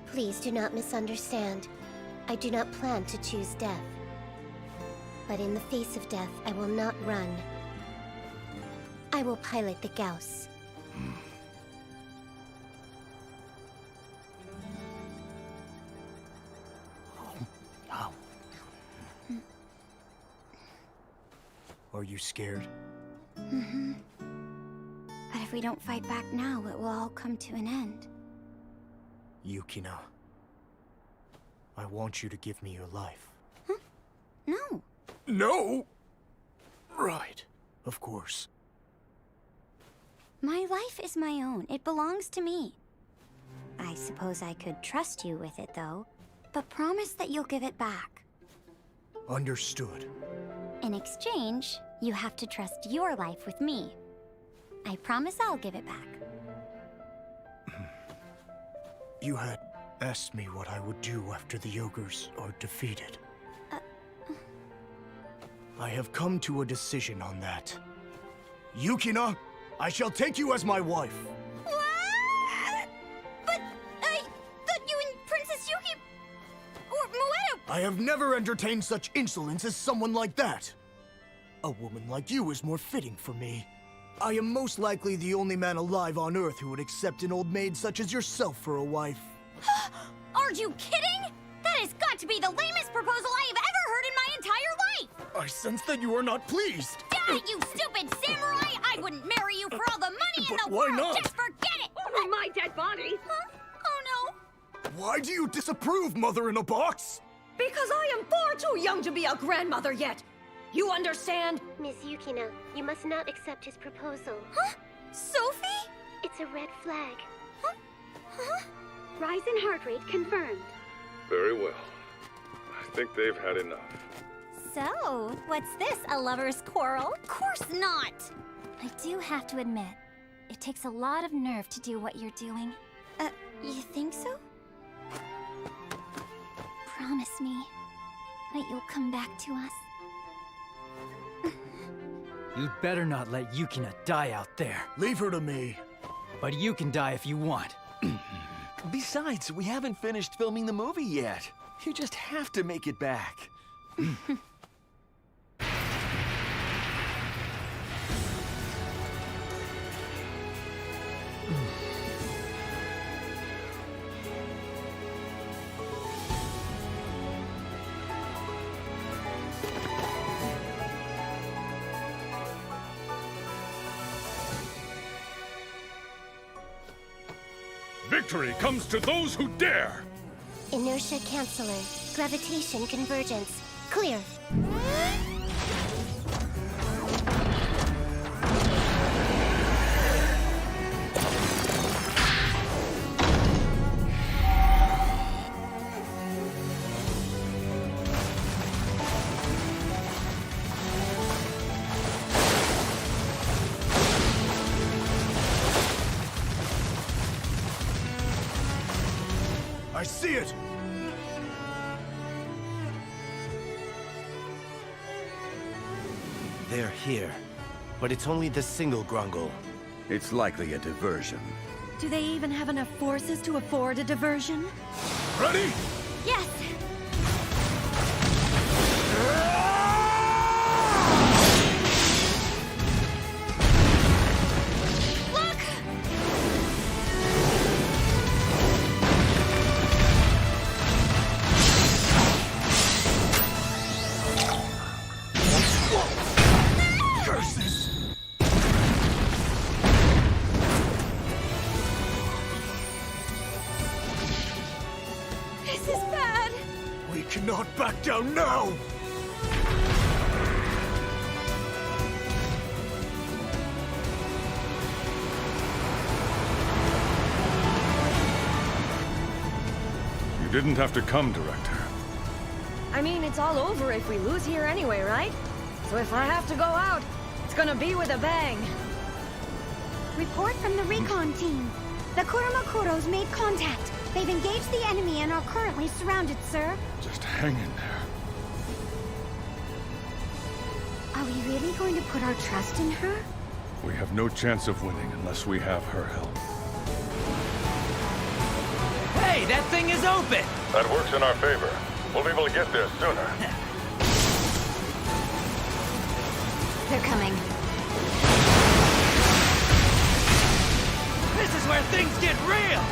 Please do not misunderstand. I do not plan to choose death. But in the face of death, I will not run. I will pilot the Gauss. Are you scared? Mm-hmm. But if we don't fight back now, it will all come to an end. Yukina. I want you to give me your life. Huh? No. No! Right. Of course. My life is my own. It belongs to me. I suppose I could trust you with it, though. But promise that you'll give it back. Understood. In exchange, you have to trust your life with me. I promise I'll give it back. You had asked me what I would do after the ogres are defeated. I have come to a decision on that. Yukina, I shall take you as my wife. What? But I thought you and Princess Yuki... or Moedo... I have never entertained such insolence as someone like that. A woman like you is more fitting for me. I am most likely the only man alive on Earth who would accept an old maid such as yourself for a wife. Are you kidding? That has got to be the lamest proposal I have ever heard in my entire life! I sense that you are not pleased. Damn it, you stupid samurai! I wouldn't marry you for all the money in the why world! not? Just forget it! Over my dead body! Huh? Oh no! Why do you disapprove, Mother in a Box? Because I am far too young to be a grandmother yet! You understand? Miss Yukina, you must not accept his proposal. Huh? Sophie? It's a red flag. Huh? Huh? Rise in heart rate confirmed. Very well. I think they've had enough. So, what's this, a lover's quarrel? Of course not! I do have to admit, it takes a lot of nerve to do what you're doing. You think so? Promise me that you'll come back to us. You'd better not let Yukina die out there. Leave her to me. But you can die if you want. Besides, we haven't finished filming the movie yet. You just have to make it back. Victory comes to those who dare! Inertia canceller. Gravitation convergence. Clear. I see it! they're here. But it's only the single Grungle. It's likely a diversion. Do they even have enough forces to afford a diversion? Ready? Yes! Not back down now! You didn't have to come, Director. I mean, it's all over if we lose here anyway, right? So if I have to go out, it's gonna be with a bang. Report from the recon team. The Kuromakuros made contact. They've engaged the enemy and are currently surrounded, sir. Just hang in there. Are we really going to put our trust in her? We have no chance of winning unless we have her help. Hey, that thing is open! That works in our favor. We'll be able to get there sooner. They're coming. This is where things get real!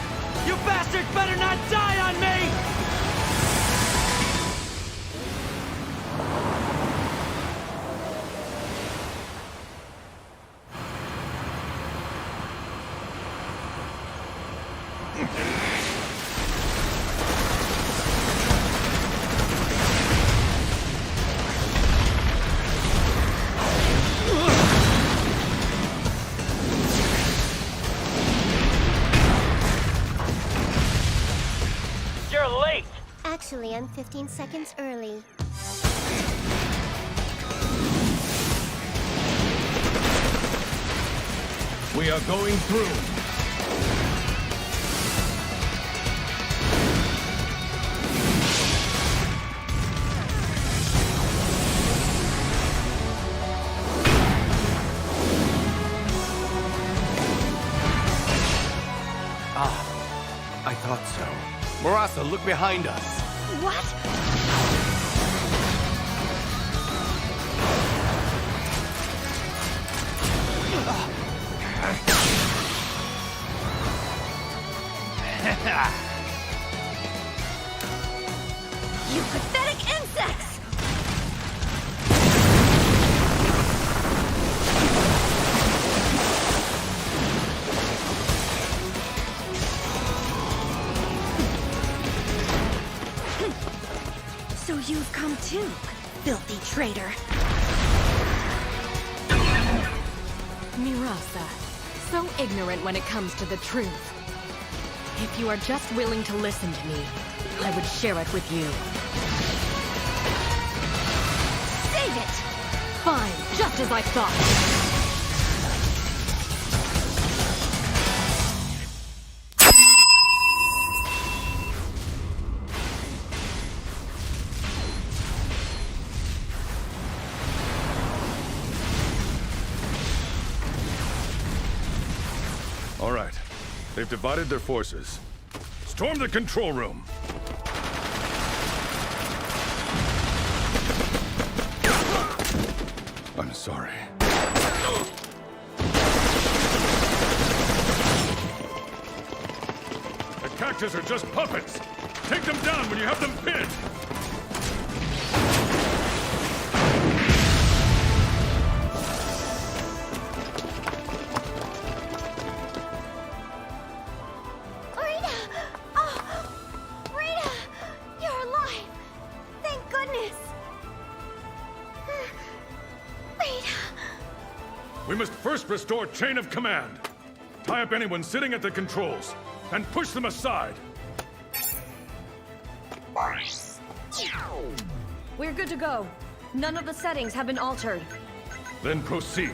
You bastards better not die on me! Actually, I'm 15 seconds early. We are going through. I thought so. Murasa, look behind us. What? You pathetic insects! So you've come too, filthy traitor. Murasa, so ignorant when it comes to the truth. If you are just willing to listen to me, I would share it with you. Save it! Fine, just as I thought. All right. They've divided their forces. Storm the control room! I'm sorry. The cactus are just puppets! Take them down when you have them pinned! We must first restore chain of command. Tie up anyone sitting at the controls, and push them aside. We're good to go. None of the settings have been altered. Then proceed.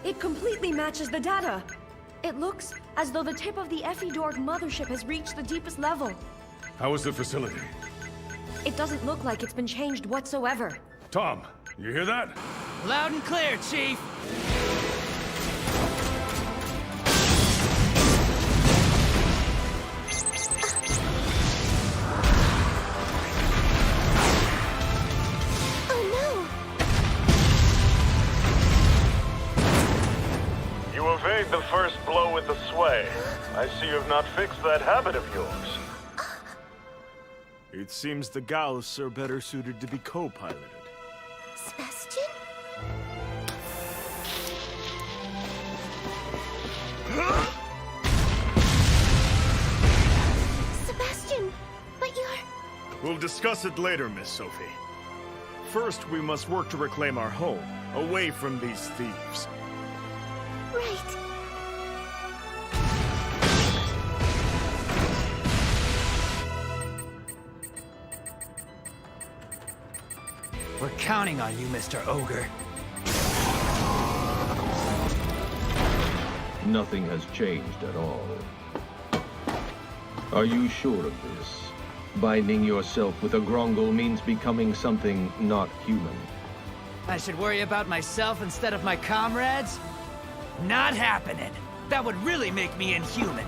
It completely matches the data. It looks as though the tip of the Ephidorg mothership has reached the deepest level. How is the facility? It doesn't look like it's been changed whatsoever. Tom, you hear that? Loud and clear, Chief. Oh no! You evade the first blow with the sway. I see you have not fixed that habit of yours. It seems the Gauss are better suited to be co-piloted. Sebastian? Sebastian, but you're... We'll discuss it later, Miss Sophie. First, we must work to reclaim our home, away from these thieves. Right. We're counting on you, Mr. Ogre. Nothing has changed at all. Are you sure of this? Binding yourself with a Grongol means becoming something not human. I should worry about myself instead of my comrades? Not happening. That would really make me inhuman.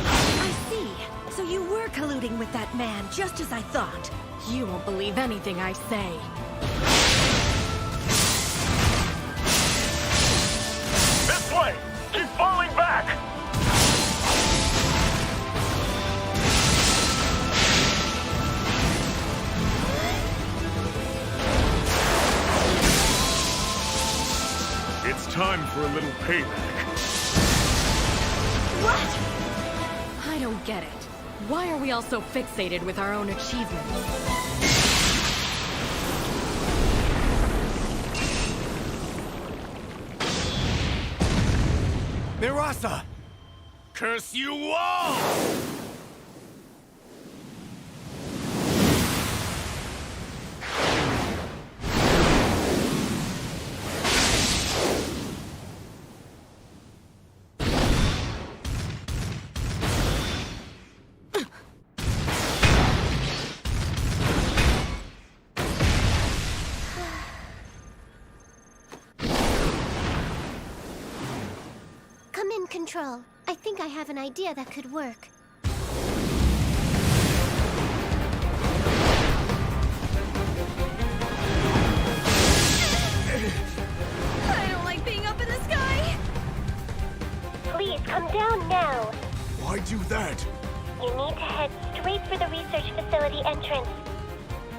I see. So you were colluding with that man, just as I thought. You won't believe anything I say. This way! Keep falling back! It's time for a little payback. What? I don't get it. Why are we all so fixated with our own achievements? Mirasa! Curse you all! Come in, Control. I think I have an idea that could work. I don't like being up in the sky! Please, come down now. Why do that? You need to head straight for the research facility entrance.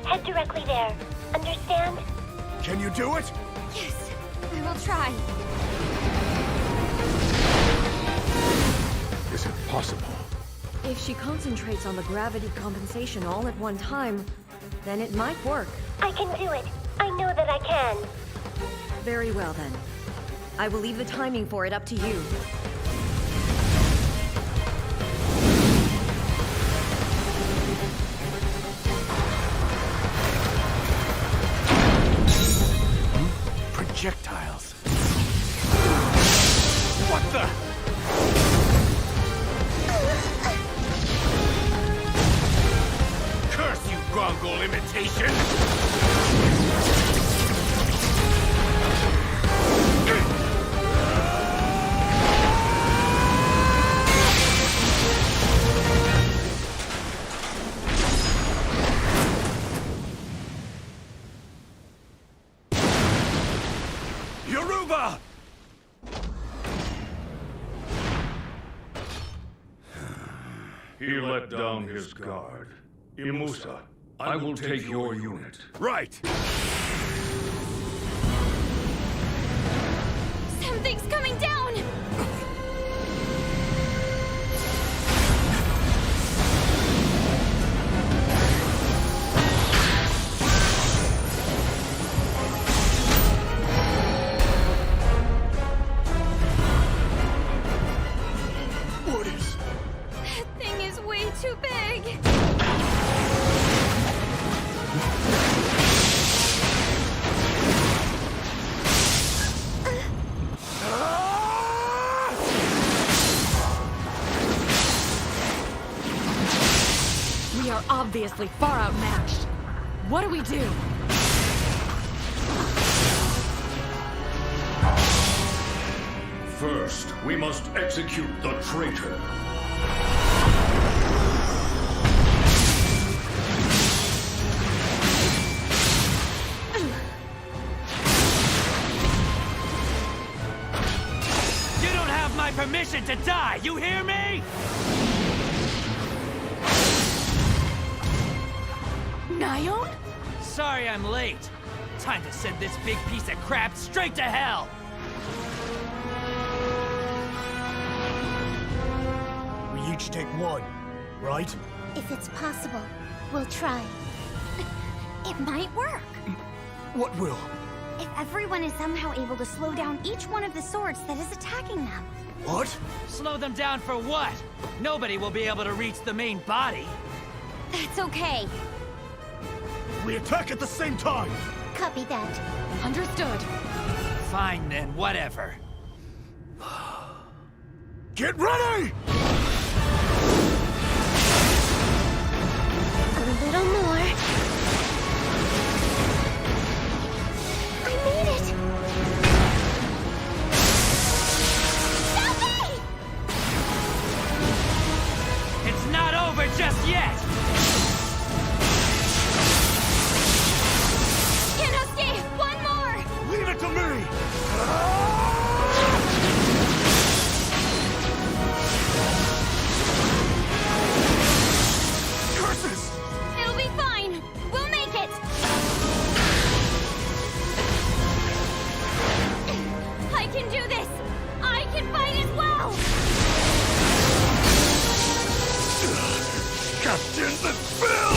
Head directly there. Understand? Can you do it? Yes, I will try. Is it possible? If she concentrates on the gravity compensation all at one time, then it might work. I can do it. I know that I can. Very well, then. I will leave the timing for it up to you. Projectiles. What the? Curse you, Grongol imitation! Yoruba! He let down his guard. Imusa, I will take your unit. Right! Something's coming down! What is... That thing is way too big! obviously far outmatched. What do we do? First, we must execute the traitor. You don't have my permission to die, you hear me? Nyon? Sorry I'm late. Time to send this big piece of crap straight to hell! We each take one, right? If it's possible, we'll try. It might work. What will? If everyone is somehow able to slow down each one of the swords that is attacking them. What? Slow them down for what? Nobody will be able to reach the main body. That's okay. We attack at the same time! Copy that. Understood. Fine then, whatever. Get ready! A little more. I made it! Selphie! It's not over just yet! Kenosuke, one more! Leave it to me! Curses! It'll be fine. We'll make it. I can do this. I can fight as well. Captain the Bill!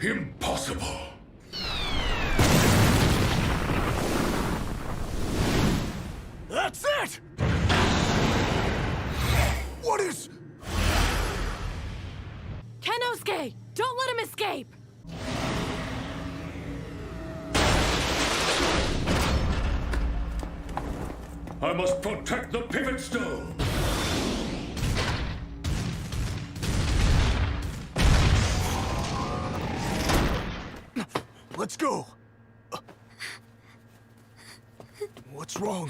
Impossible. That's it! What is... Kenosuke! Don't let him escape! I must protect the pivot stone. Let's go! What's wrong?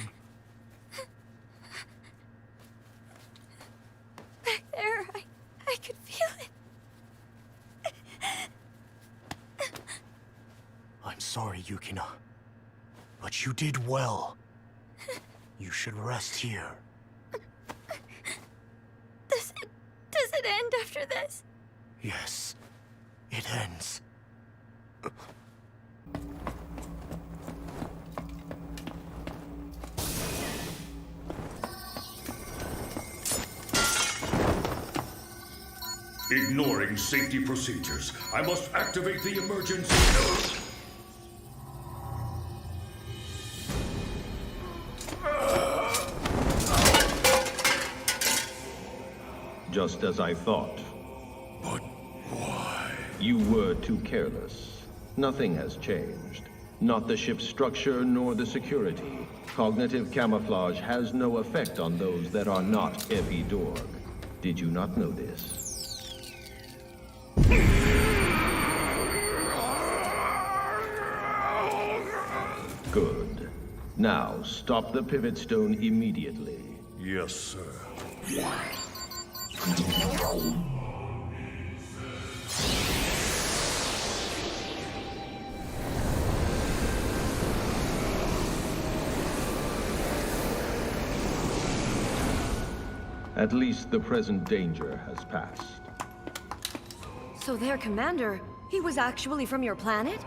Back there, I could feel it. I'm sorry, Yukina. But you did well. You should rest here. Does it end after this? Yes, it ends. Ignoring safety procedures, I must activate the emergency. Just as I thought. But why? You were too careless. Nothing has changed. Not the ship's structure nor the security. Cognitive camouflage has no effect on those that are not Effie Dorg. Did you not know this? Good. Now, stop the pivot stone immediately. Yes, sir. At least the present danger has passed. So their commander, he was actually from your planet?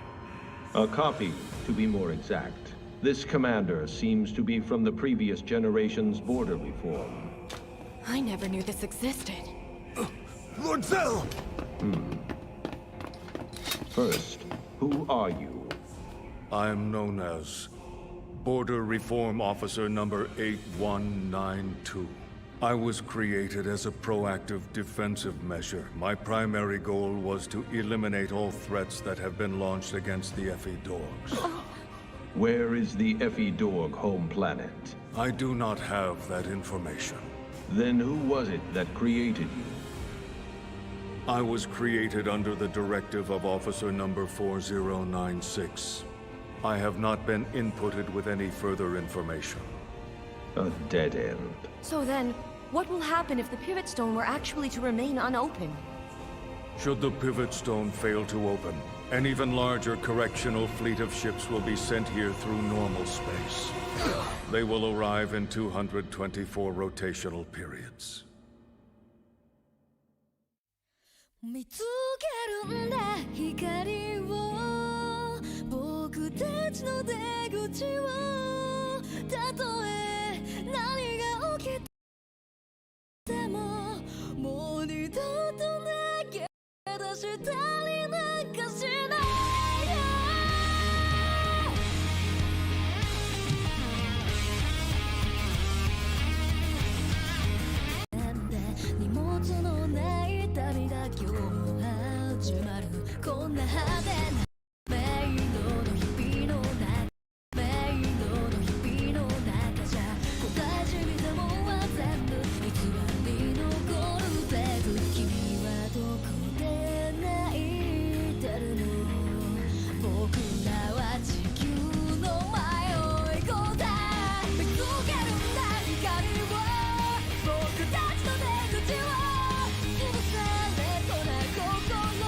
A copy, to be more exact. This commander seems to be from the previous generation's border reform. I never knew this existed. Lord Zell! First, who are you? I'm known as Border Reform Officer number 8192. I was created as a proactive defensive measure. My primary goal was to eliminate all threats that have been launched against the Effie Dorgs. Where is the Effie Dorg home planet? I do not have that information. Then who was it that created you? I was created under the directive of Officer Number 4096. I have not been inputted with any further information. A dead end. So then, what will happen if the Pivot Stone were actually to remain unopened? Should the Pivot Stone fail to open, an even larger correctional fleet of ships will be sent here through normal space. They will arrive in 224 rotational periods. 見つけるんだ光を僕たちの出口をたとえ何が起きてももう二度と投げ出したりなんかしない荷物のない旅だ今日も始まるこんな派手な迷路の日々の中迷路の日々の中じゃ答えじみたもんは全部偽り残るべく君はどこで泣いてるの僕らは地球の迷い子だ見つけるんだ光を僕たちの出口を許されとな心に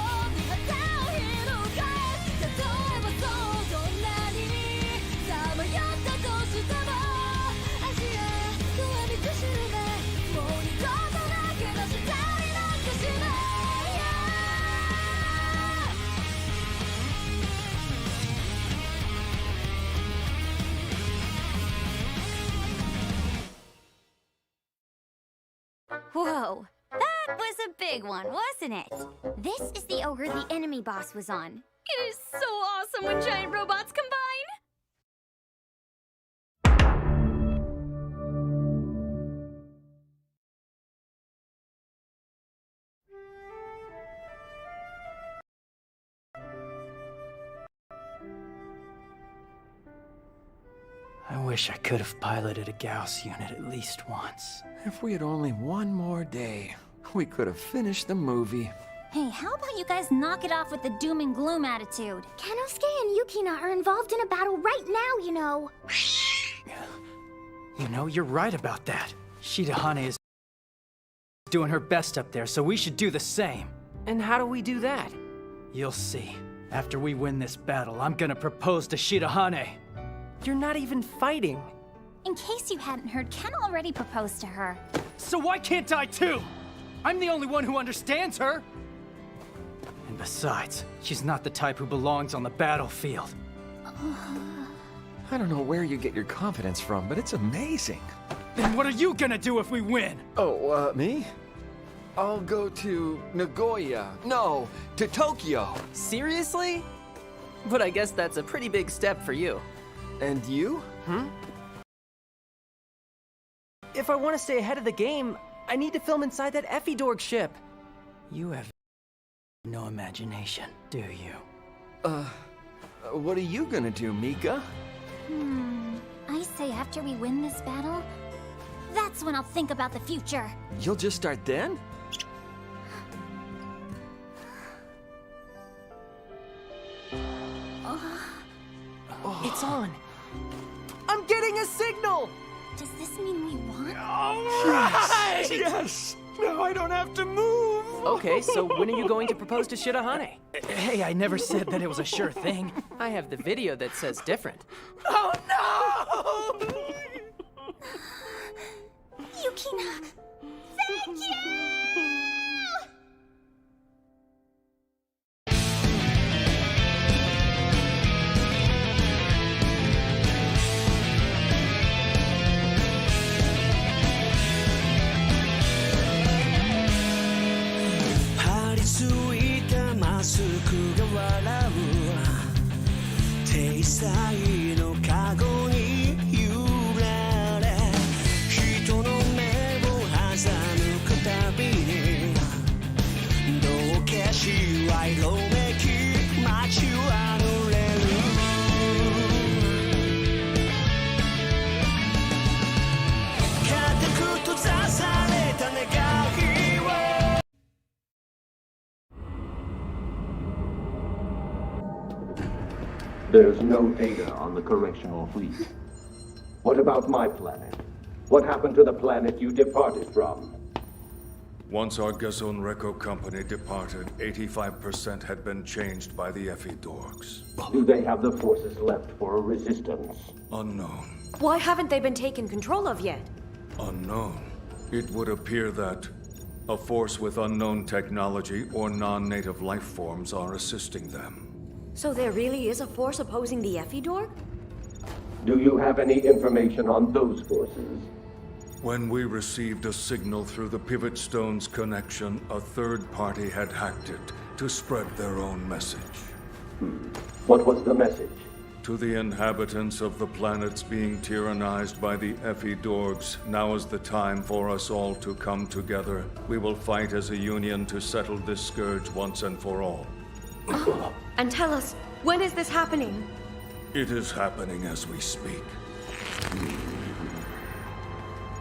旗を翻例えばそうどんなにさまよったとしても足やドアにくしるべもう二度と投げ出したりなんかしない Whoa, that was a big one, wasn't it? This is the ogre the enemy boss was on. It is so awesome when giant robots combine! I wish I could have piloted a Gauss unit at least once. If we had only one more day, we could have finished the movie. Hey, how about you guys knock it off with the doom and gloom attitude? Kenosuke and Yukina are involved in a battle right now, you know. You know, you're right about that. Shidahane is doing her best up there, so we should do the same. And how do we do that? You'll see. After we win this battle, I'm gonna propose to Shidahane. You're not even fighting. In case you hadn't heard, Ken already proposed to her. So why can't I too? I'm the only one who understands her. And besides, she's not the type who belongs on the battlefield. I don't know where you get your confidence from, but it's amazing. Then what are you gonna do if we win? Oh, me? I'll go to Nagoya. No, to Tokyo. Seriously? But I guess that's a pretty big step for you. And you? If I want to stay ahead of the game, I need to film inside that Effie-Dorg ship. You have no imagination, do you? What are you gonna do, Mika? I say after we win this battle, that's when I'll think about the future. You'll just start then? It's on. I'm getting a signal! Does this mean we won? Yes! Yes! Now I don't have to move! Okay, so when are you going to propose to Shidahane? Hey, I never said that it was a sure thing. I have the video that says different. Oh no! Yukina! Thank you! There's no data on the correctional fleet. What about my planet? What happened to the planet you departed from? Once our Gezon Reko company departed, 85% had been changed by the Effie Dorgs. Do they have the forces left for a resistance? Unknown. Why haven't they been taken control of yet? Unknown. It would appear that a force with unknown technology or non-native life forms are assisting them. So there really is a force opposing the Effidorg? Do you have any information on those forces? When we received a signal through the Pivot Stone's connection, a third party had hacked it to spread their own message. What was the message? To the inhabitants of the planets being tyrannized by the Effie Dorgs, now is the time for us all to come together. We will fight as a union to settle this scourge once and for all. And tell us, when is this happening? It is happening as we speak.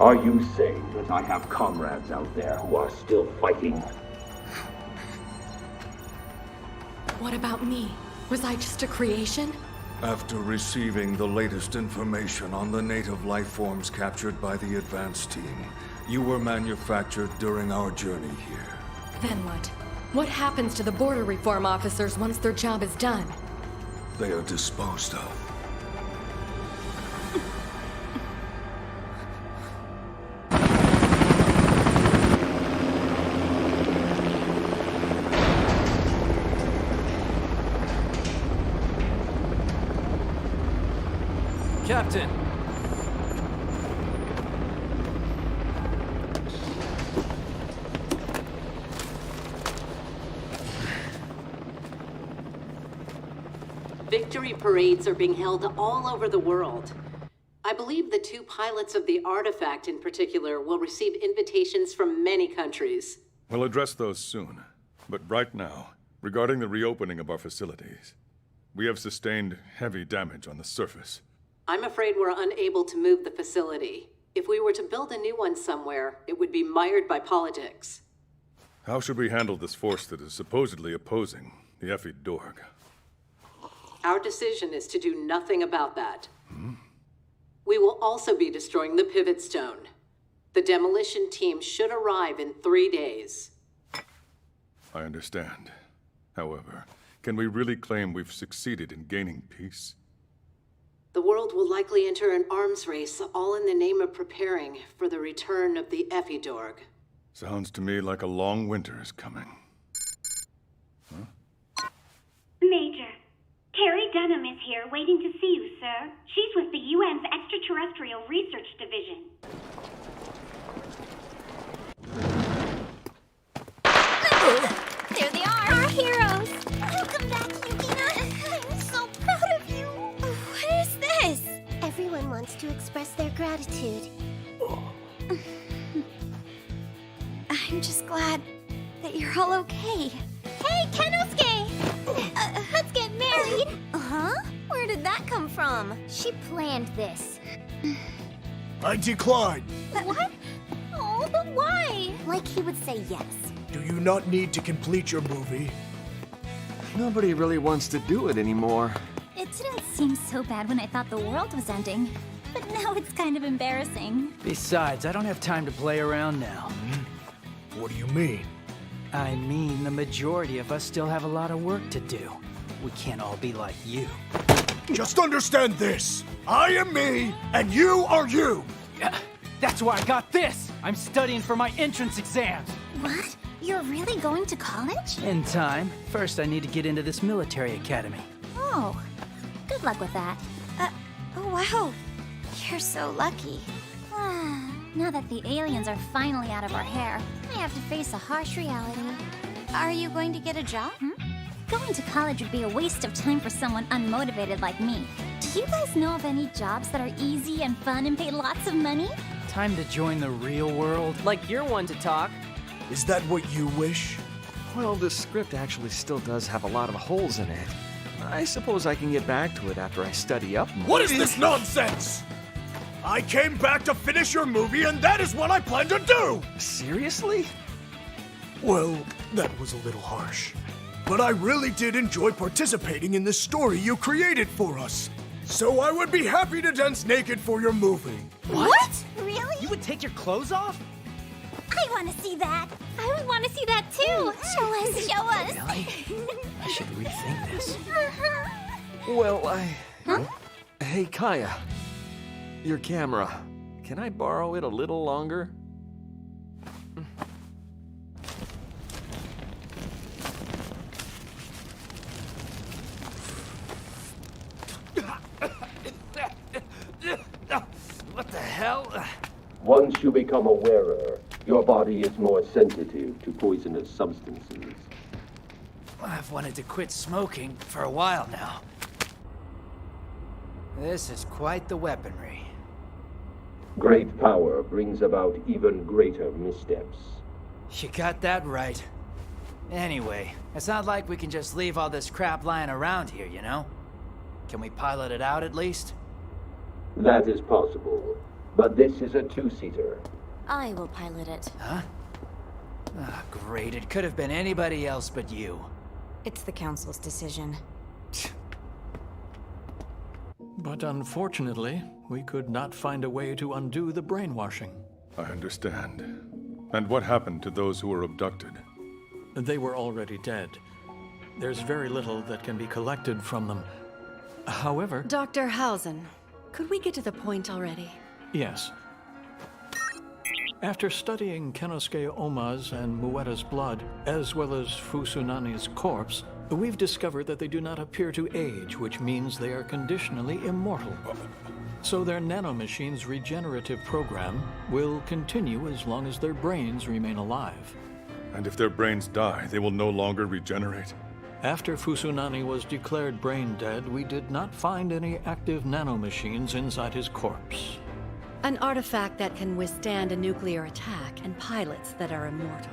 Are you saying that I have comrades out there who are still fighting? What about me? Was I just a creation? After receiving the latest information on the native life forms captured by the advance team, you were manufactured during our journey here. Then what? What happens to the border reform officers once their job is done? They are disposed of. Captain! Victory parades are being held all over the world. I believe the two pilots of the artifact in particular will receive invitations from many countries. We'll address those soon. But right now, regarding the reopening of our facilities, we have sustained heavy damage on the surface. I'm afraid we're unable to move the facility. If we were to build a new one somewhere, it would be mired by politics. How should we handle this force that is supposedly opposing the Effie Dorg? Our decision is to do nothing about that. We will also be destroying the Pivot Stone. The demolition team should arrive in 3 days. I understand. However, can we really claim we've succeeded in gaining peace? The world will likely enter an arms race, all in the name of preparing for the return of the Effidorg. Sounds to me like a long winter is coming. Major, Carrie Dunham is here waiting to see you, sir. She's with the UN's Extraterrestrial Research Division. There they are, our heroes! Welcome back, Yukina! I'm so proud of you! What is this? Everyone wants to express their gratitude. I'm just glad that you're all okay. Hey, Kenosuke! Let's get married! Huh? Where did that come from? She planned this. I decline. What? Oh, but why? Like he would say yes. Do you not need to complete your movie? Nobody really wants to do it anymore. It didn't seem so bad when I thought the world was ending, but now it's kind of embarrassing. Besides, I don't have time to play around now. What do you mean? I mean, the majority of us still have a lot of work to do. We can't all be like you. Just understand this. I am me, and you are you. That's why I got this. I'm studying for my entrance exams. What? You're really going to college? In time. First, I need to get into this military academy. Oh, good luck with that. Oh wow. You're so lucky. Now that the aliens are finally out of our hair, I have to face a harsh reality. Are you going to get a job? Going to college would be a waste of time for someone unmotivated like me. Do you guys know of any jobs that are easy and fun and pay lots of money? Time to join the real world. Like you're one to talk. Is that what you wish? Well, this script actually still does have a lot of holes in it. I suppose I can get back to it after I study up more. What is this nonsense? I came back to finish your movie, and that is what I plan to do! Seriously? Well, that was a little harsh. but I really did enjoy participating in the story you created for us. So I would be happy to dance naked for your movie. What? Really? You would take your clothes off? I want to see that. I would want to see that too. Show us, show us. Really? I should rethink this. Well, Huh? Hey, Kaya. Your camera. Can I borrow it a little longer? What the hell? Once you become a wearer, your body is more sensitive to poisonous substances. I've wanted to quit smoking for a while now. This is quite the weaponry. Great power brings about even greater missteps. You got that right. Anyway, it's not like we can just leave all this crap lying around here, you know? Can we pilot it out at least? That is possible, but this is a two-seater. I will pilot it. Huh? Ah, great. It could have been anybody else but you. It's the Council's decision. But unfortunately, we could not find a way to undo the brainwashing. I understand. And what happened to those who were abducted? They were already dead. There's very little that can be collected from them. However... Dr. Hausen, could we get to the point already? Yes. After studying Kenosuke Oma's and Mueta's blood, as well as Fusunani's corpse, we've discovered that they do not appear to age, which means they are conditionally immortal. So their nanomachine's regenerative program will continue as long as their brains remain alive. And if their brains die, they will no longer regenerate? After Fusunani was declared brain dead, we did not find any active nanomachines inside his corpse. An artifact that can withstand a nuclear attack and pilots that are immortal.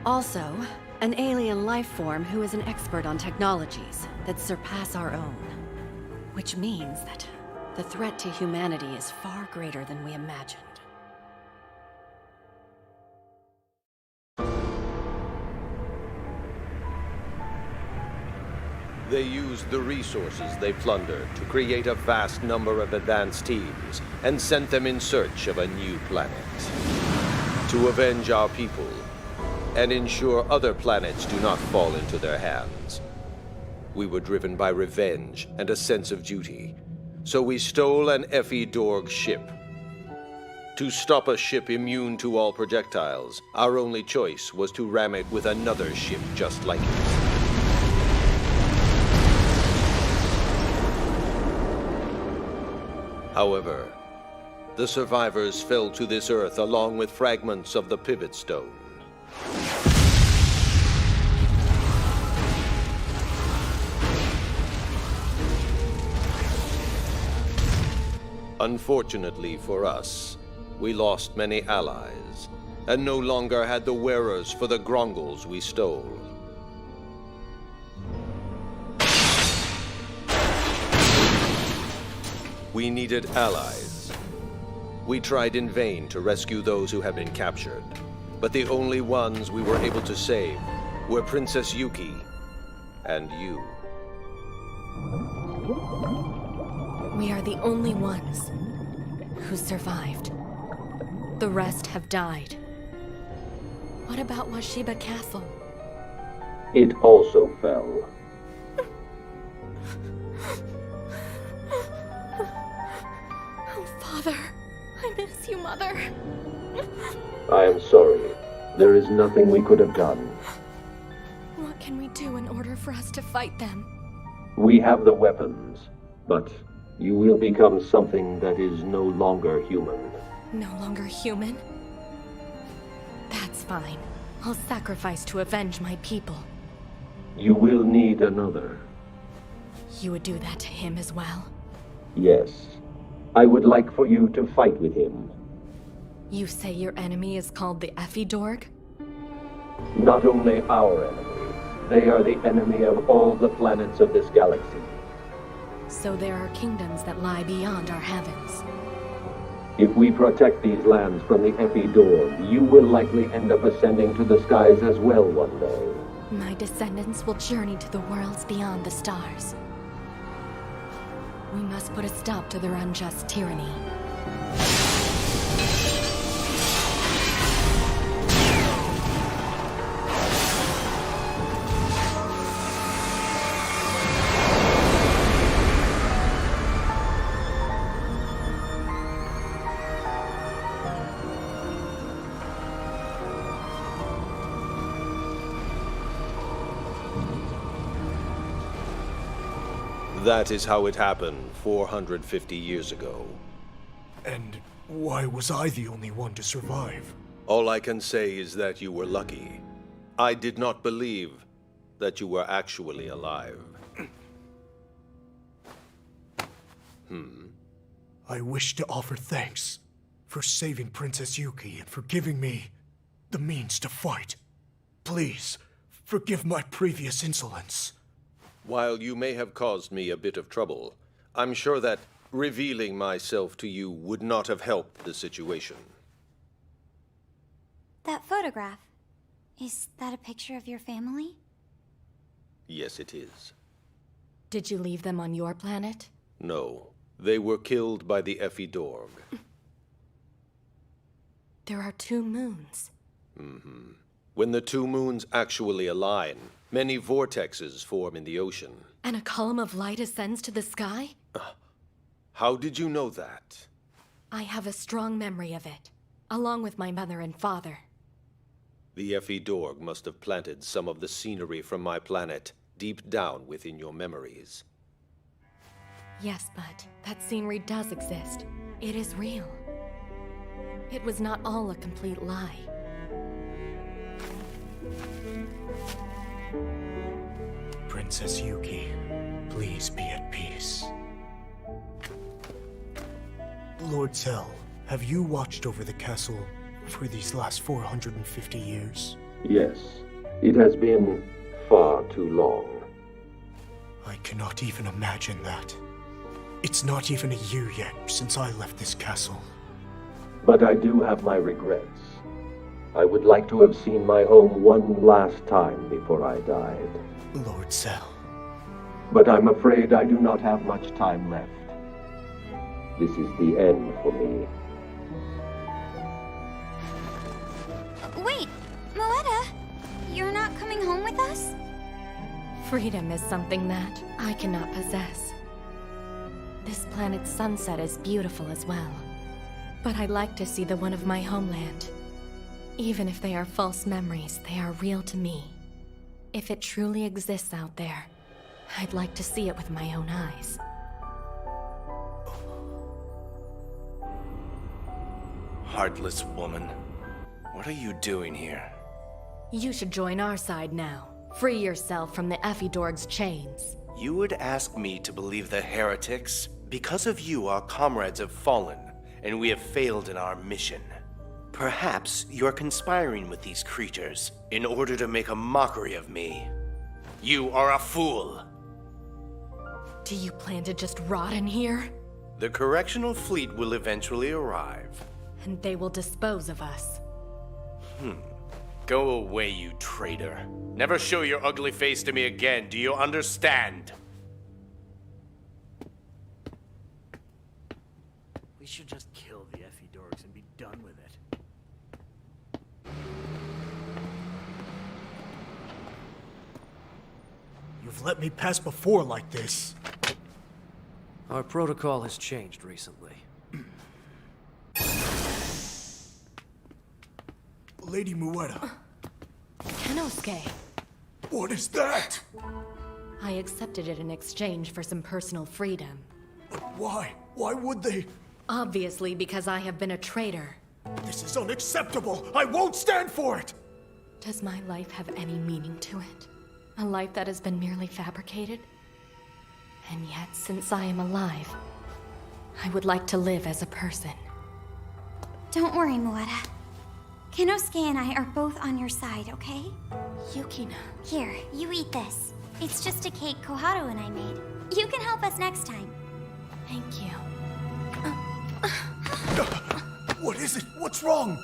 Also, an alien life form who is an expert on technologies that surpass our own. Which means that the threat to humanity is far greater than we imagined. They used the resources they plundered to create a vast number of advanced teams and sent them in search of a new planet. To avenge our people and ensure other planets do not fall into their hands. We were driven by revenge and a sense of duty, so we stole an Effie Dorg ship. To stop a ship immune to all projectiles, our only choice was to ram it with another ship just like it. However, the survivors fell to this Earth along with fragments of the Pivot Stone. Unfortunately for us, we lost many allies, and no longer had the wearers for the Grongols we stole. We needed allies. We tried in vain to rescue those who had been captured, but the only ones we were able to save were Princess Yuki and you. We are the only ones who survived. The rest have died. What about Washiba Castle? It also fell. Father, I miss you, Mother. I am sorry. There is nothing we could have done. What can we do in order for us to fight them? We have the weapons, but you will become something that is no longer human. No longer human? That's fine. I'll sacrifice to avenge my people. You will need another. You would do that to him as well? Yes. I would like for you to fight with him. You say your enemy is called the Effie Dorg? Not only our enemy, they are the enemy of all the planets of this galaxy. So there are kingdoms that lie beyond our heavens. If we protect these lands from the Effie Dorg, you will likely end up ascending to the skies as well one day. My descendants will journey to the worlds beyond the stars. We must put a stop to their unjust tyranny. That is how it happened 450 years ago. And why was I the only one to survive? All I can say is that you were lucky. I did not believe that you were actually alive. I wish to offer thanks for saving Princess Yuki and for giving me the means to fight. Please, forgive my previous insolence. While you may have caused me a bit of trouble, I'm sure that revealing myself to you would not have helped the situation. That photograph. Is that a picture of your family? Yes, it is. Did you leave them on your planet? No. They were killed by the Ephidorg. There are 2 moons. When the 2 moons actually align, many vortexes form in the ocean. And a column of light ascends to the sky? How did you know that? I have a strong memory of it, along with my mother and father. The Ephidorg must have planted some of the scenery from my planet deep down within your memories. Yes, but that scenery does exist. It is real. It was not all a complete lie. Princess Yuki, please be at peace. Lord Zell, have you watched over the castle for these last 450 years? Yes, it has been far too long. I cannot even imagine that. It's not even a year yet since I left this castle. But I do have my regrets. I would like to have seen my home one last time before I died. Lord Zell. But I'm afraid I do not have much time left. This is the end for me. Wait, Moetta, you're not coming home with us? Freedom is something that I cannot possess. This planet's sunset is beautiful as well. But I'd like to see the one of my homeland. Even if they are false memories, they are real to me. If it truly exists out there, I'd like to see it with my own eyes. Heartless woman. What are you doing here? You should join our side now. Free yourself from the Ephidorg's chains. You would ask me to believe the heretics? Because of you, our comrades have fallen, and we have failed in our mission. Perhaps you're conspiring with these creatures in order to make a mockery of me. You are a fool! Do you plan to just rot in here? The correctional fleet will eventually arrive. And they will dispose of us. Go away, you traitor. Never show your ugly face to me again, do you understand? We should just kill the Ephidorgs and be done with it. You've let me pass before like this. Our protocol has changed recently. Lady Moetta. Kenosuke. What is that? I accepted it in exchange for some personal freedom. But why? Why would they? Obviously, because I have been a traitor. This is unacceptable! I won't stand for it! Does my life have any meaning to it? A life that has been merely fabricated? And yet, since I am alive, I would like to live as a person. Don't worry, Moetta. Kenosuke and I are both on your side, okay? Yukina. Here, you eat this. It's just a cake Koharu and I made. You can help us next time. Thank you. What is it? What's wrong?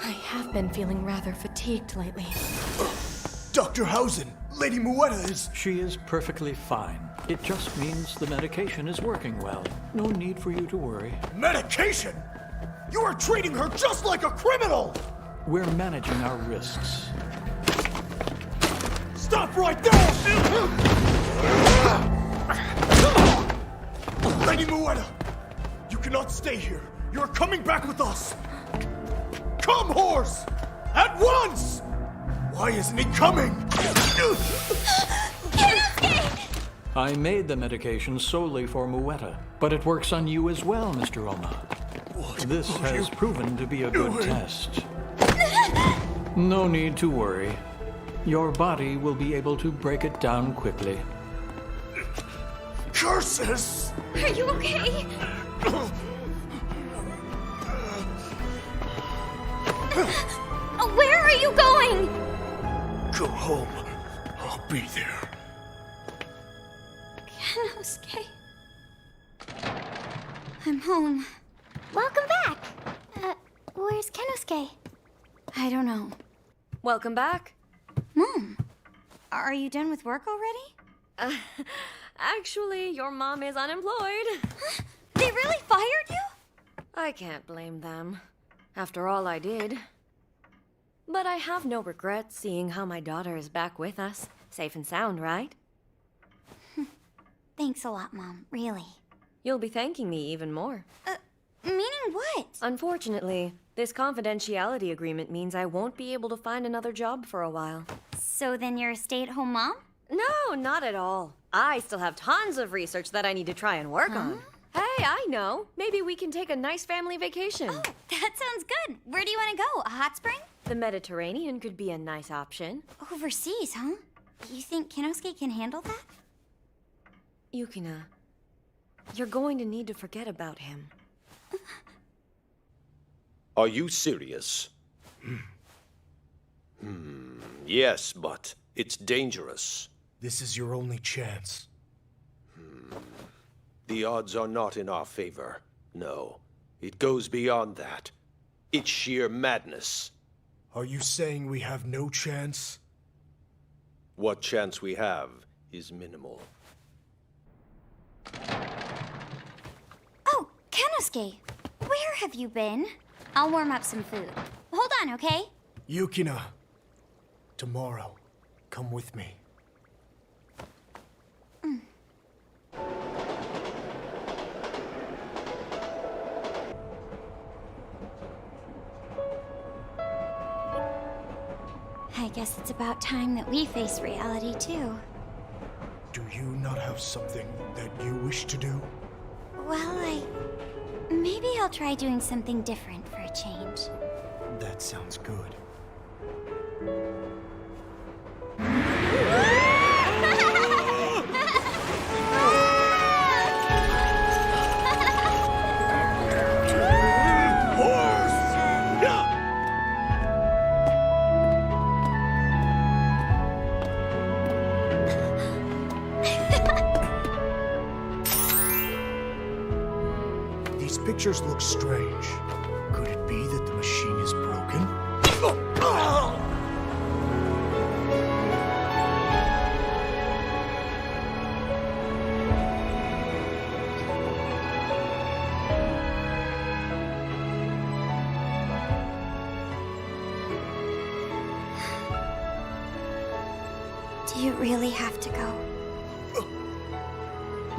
I have been feeling rather fatigued lately. Dr. Hausen, Lady Muetta is... She is perfectly fine. It just means the medication is working well. No need for you to worry. Medication? You are treating her just like a criminal! We're managing our risks. Stop right there! Lady Muetta, you cannot stay here. You're coming back with us. Come, horse! At once! Why isn't he coming? I made the medication solely for Muetta, but it works on you as well, Mr. Oma. This has proven to be a good test. No need to worry. Your body will be able to break it down quickly. Curses! Are you okay? Where are you going? Go home. I'll be there. Kenosuke. I'm home. Welcome back. Where's Kenosuke? I don't know. Welcome back. Mom, are you done with work already? Actually, your mom is unemployed. They really fired you? I can't blame them. After all I did. But I have no regrets seeing how my daughter is back with us. Safe and sound, right? Thanks a lot, Mom. Really. You'll be thanking me even more. Meaning what? Unfortunately, this confidentiality agreement means I won't be able to find another job for a while. So then you're a stay-at-home mom? No, not at all. I still have tons of research that I need to try and work on. Hey, I know. Maybe we can take a nice family vacation. Oh, that sounds good. Where do you want to go? A hot spring? The Mediterranean could be a nice option. Overseas, huh? You think Kenosuke can handle that? Yukina, you're going to need to forget about him. Are you serious? Yes, but it's dangerous. This is your only chance. The odds are not in our favor. No, it goes beyond that. It's sheer madness. Are you saying we have no chance? What chance we have is minimal. Oh, Kenosuke, where have you been? I'll warm up some food. Hold on, okay? Yukina, tomorrow, come with me. I guess it's about time that we face reality, too. Do you not have something that you wish to do? Well, maybe I'll try doing something different for a change. That sounds good. These pictures look strange. Could it be that the machine is broken? Do you really have to go?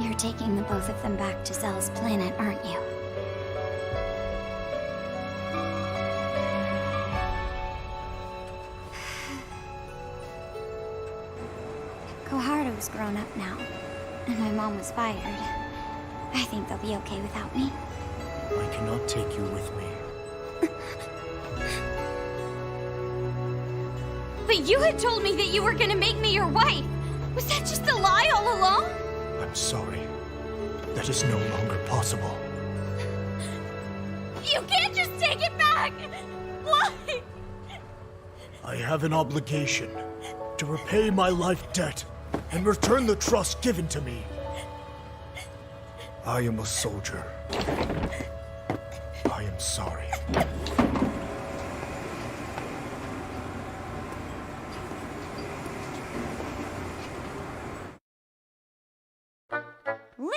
You're taking the both of them back to Zell's planet, aren't you? Koharu's grown up now, and my mom was fired. I think they'll be okay without me. I cannot take you with me. But you had told me that you were gonna make me your wife! Was that just a lie all along? I'm sorry. That is no longer possible. You can't just take it back! Why? I have an obligation to repay my life debt and return the trust given to me. I am a soldier. I am sorry.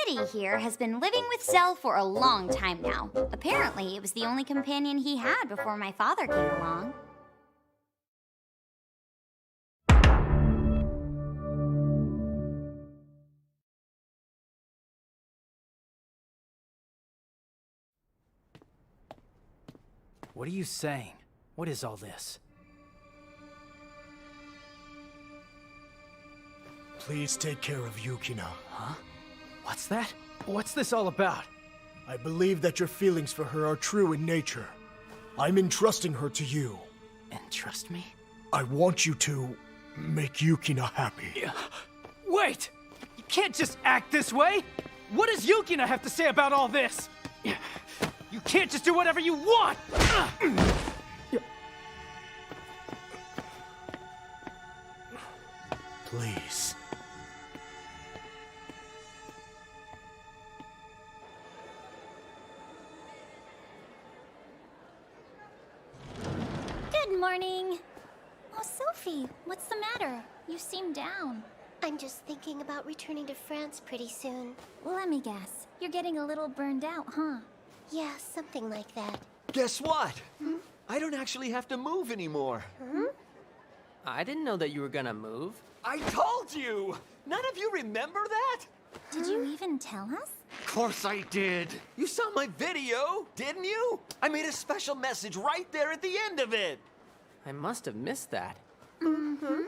Kitty here has been living with Cell for a long time now. Apparently, it was the only companion he had before my father came along. What are you saying? What is all this? Please take care of Yukina. Huh? What's that? What's this all about? I believe that your feelings for her are true in nature. I'm entrusting her to you. Entrust me? I want you to make Yukina happy. Wait! You can't just act this way! What does Yukina have to say about all this? You can't just do whatever you want! Please. Good morning. Oh, Sophie, what's the matter? You seem down. I'm just thinking about returning to France pretty soon. Let me guess. You're getting a little burned out, huh? Yeah, something like that. Guess what? I don't actually have to move anymore. I didn't know that you were gonna move. I told you! None of you remember that? Did you even tell us? Of course I did. You saw my video, didn't you? I made a special message right there at the end of it. I must have missed that. Mm-hmm.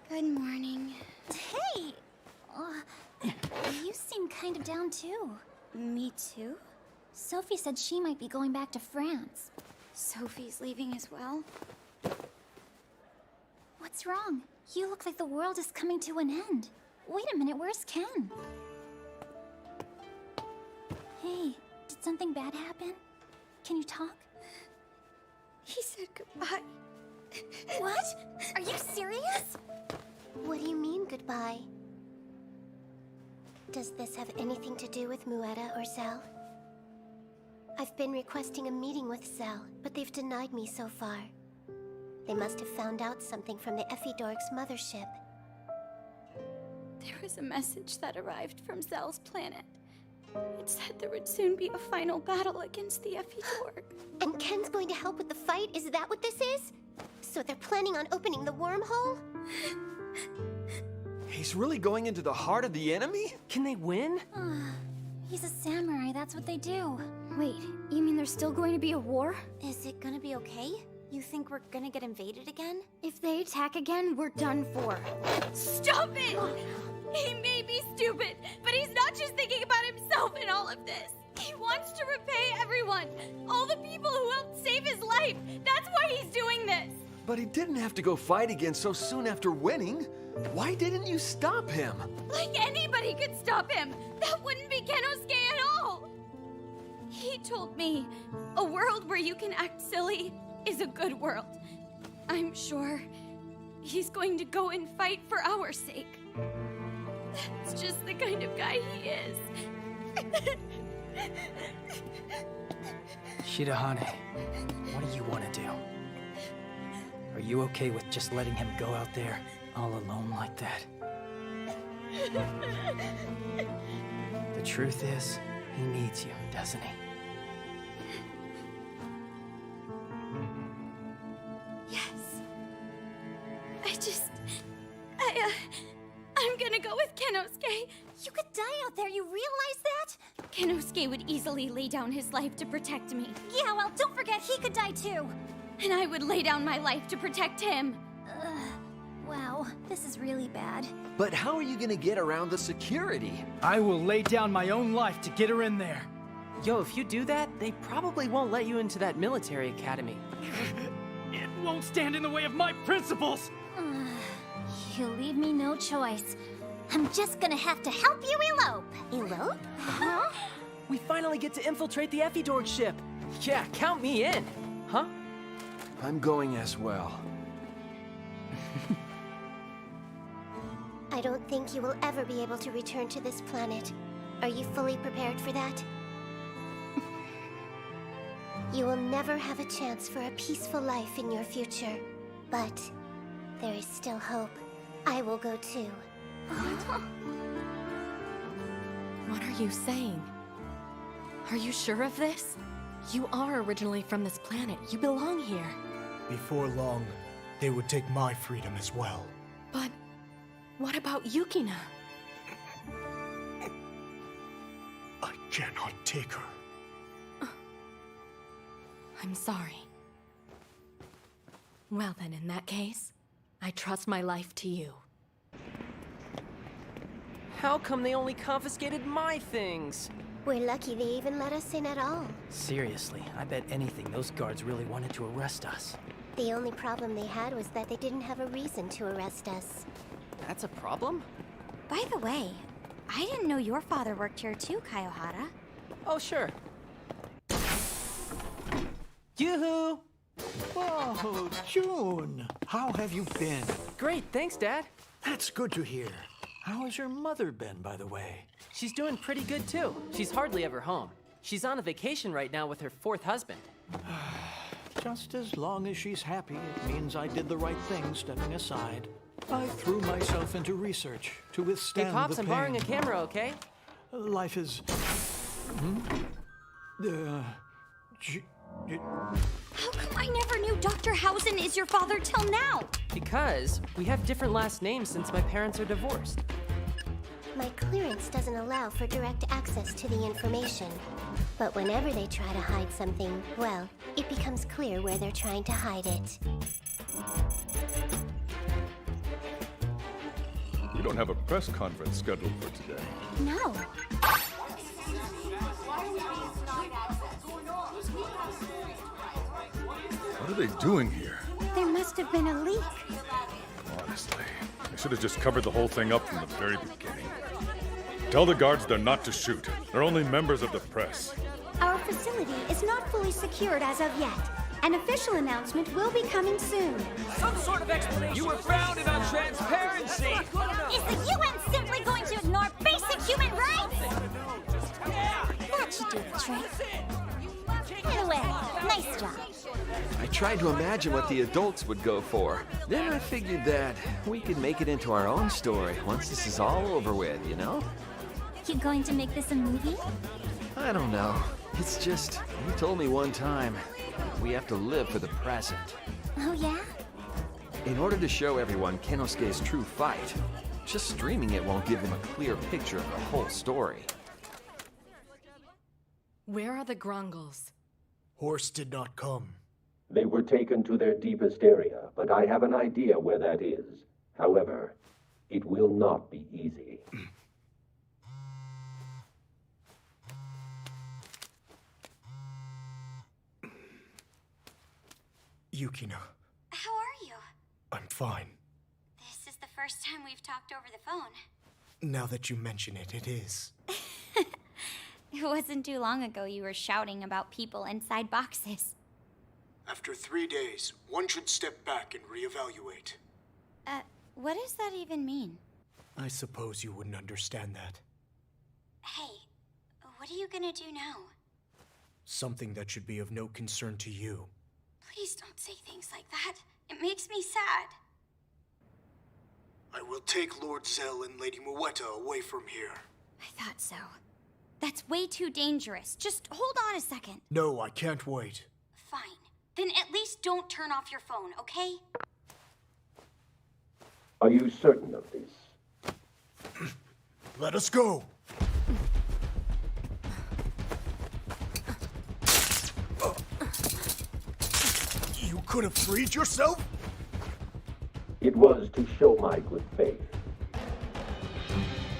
Good morning. Hey! You seem kind of down too. Me too? Sophie said she might be going back to France. Sophie's leaving as well? What's wrong? You look like the world is coming to an end. Wait a minute, where's Ken? Hey, did something bad happen? Can you talk? He said goodbye. What? Are you serious? What do you mean, goodbye? Does this have anything to do with Muetta or Cell? I've been requesting a meeting with Cell, but they've denied me so far. They must have found out something from the Ephidorg's mothership. There was a message that arrived from Cell's planet. It said there would soon be a final battle against the Ephidorg. And Ken's going to help with the fight? Is that what this is? So they're planning on opening the wormhole? He's really going into the heart of the enemy? Can they win? He's a samurai, that's what they do. Wait, you mean there's still going to be a war? Is it gonna be okay? You think we're gonna get invaded again? If they attack again, we're done for. Stop it! He may be stupid, but he's not just thinking about himself in all of this. He wants to repay everyone, all the people who helped save his life. That's why he's doing this. But he didn't have to go fight again so soon after winning. Why didn't you stop him? Like anybody could stop him. That wouldn't be Kenosuke at all. He told me a world where you can act silly is a good world. I'm sure he's going to go and fight for our sake. That's just the kind of guy he is. Shirahane, what do you want to do? Are you okay with just letting him go out there all alone like that? The truth is, he needs you, doesn't he? Yes. I'm gonna go with Kenosuke. You could die out there, you realize that? Kenosuke would easily lay down his life to protect me. Yeah, well, don't forget he could die too. And I would lay down my life to protect him. Wow, this is really bad. But how are you gonna get around the security? I will lay down my own life to get her in there. Yo, if you do that, they probably won't let you into that military academy. It won't stand in the way of my principles! You leave me no choice. I'm just gonna have to help you elope. Elope? Huh? We finally get to infiltrate the Ephidorg ship. Yeah, count me in. Huh? I'm going as well. I don't think you will ever be able to return to this planet. Are you fully prepared for that? You will never have a chance for a peaceful life in your future. But there is still hope. I will go too. What are you saying? Are you sure of this? You are originally from this planet. You belong here. Before long, they would take my freedom as well. But what about Yukina? I cannot take her. I'm sorry. Well then, in that case, I trust my life to you. How come they only confiscated my things? We're lucky they even let us in at all. Seriously, I bet anything those guards really wanted to arrest us. The only problem they had was that they didn't have a reason to arrest us. That's a problem? By the way, I didn't know your father worked here too, Kaiohara. Oh, sure. Yoo-hoo! Whoa, June! How have you been? Great, thanks, Dad. That's good to hear. How has your mother been, by the way? She's doing pretty good, too. She's hardly ever home. She's on a vacation right now with her 4th husband. Just as long as she's happy, it means I did the right thing stepping aside. I threw myself into research to withstand Hey, Pops, the I'm pain. borrowing a camera, okay? Life is... How come I never knew Dr. Hausen is your father till now? Because we have different last names since my parents are divorced. My clearance doesn't allow for direct access to the information. But whenever they try to hide something, well, it becomes clear where they're trying to hide it. We don't have a press conference scheduled for today. No. What are they doing here? There must have been a leak. Honestly, they should have just covered the whole thing up from the very beginning. Tell the guards they're not to shoot. They're only members of the press. Our facility is not fully secured as of yet. An official announcement will be coming soon. Some sort of explanation. You were founded on transparency. Is the UN simply going to ignore basic human rights? That should do the trick. Anyway, nice job. I tried to imagine what the adults would go for. Then I figured that we could make it into our own story once this is all over with, you know? You going to make this a movie? I don't know. It's just, you told me one time, we have to live for the present. Oh, yeah? In order to show everyone Kenosuke's true fight, just streaming it won't give them a clear picture of the whole story. Where are the Grongles? Horse did not come. They were taken to their deepest area, but I have an idea where that is. However, it will not be easy. Yukina, How are you? I'm fine. This is the first time we've talked over the phone. Now that you mention it, it is. It wasn't too long ago you were shouting about people inside boxes. After 3 days, one should step back and reevaluate. What does that even mean? I suppose you wouldn't understand that. Hey, what are you gonna do now? Something that should be of no concern to you. Please don't say things like that. It makes me sad. I will take Lord Zell and Lady Muetta away from here. I thought so. That's way too dangerous. Just hold on a second. No, I can't wait. Fine. Then at least don't turn off your phone, okay? Are you certain of this? Let us go! You could have freed yourself? It was to show my good faith.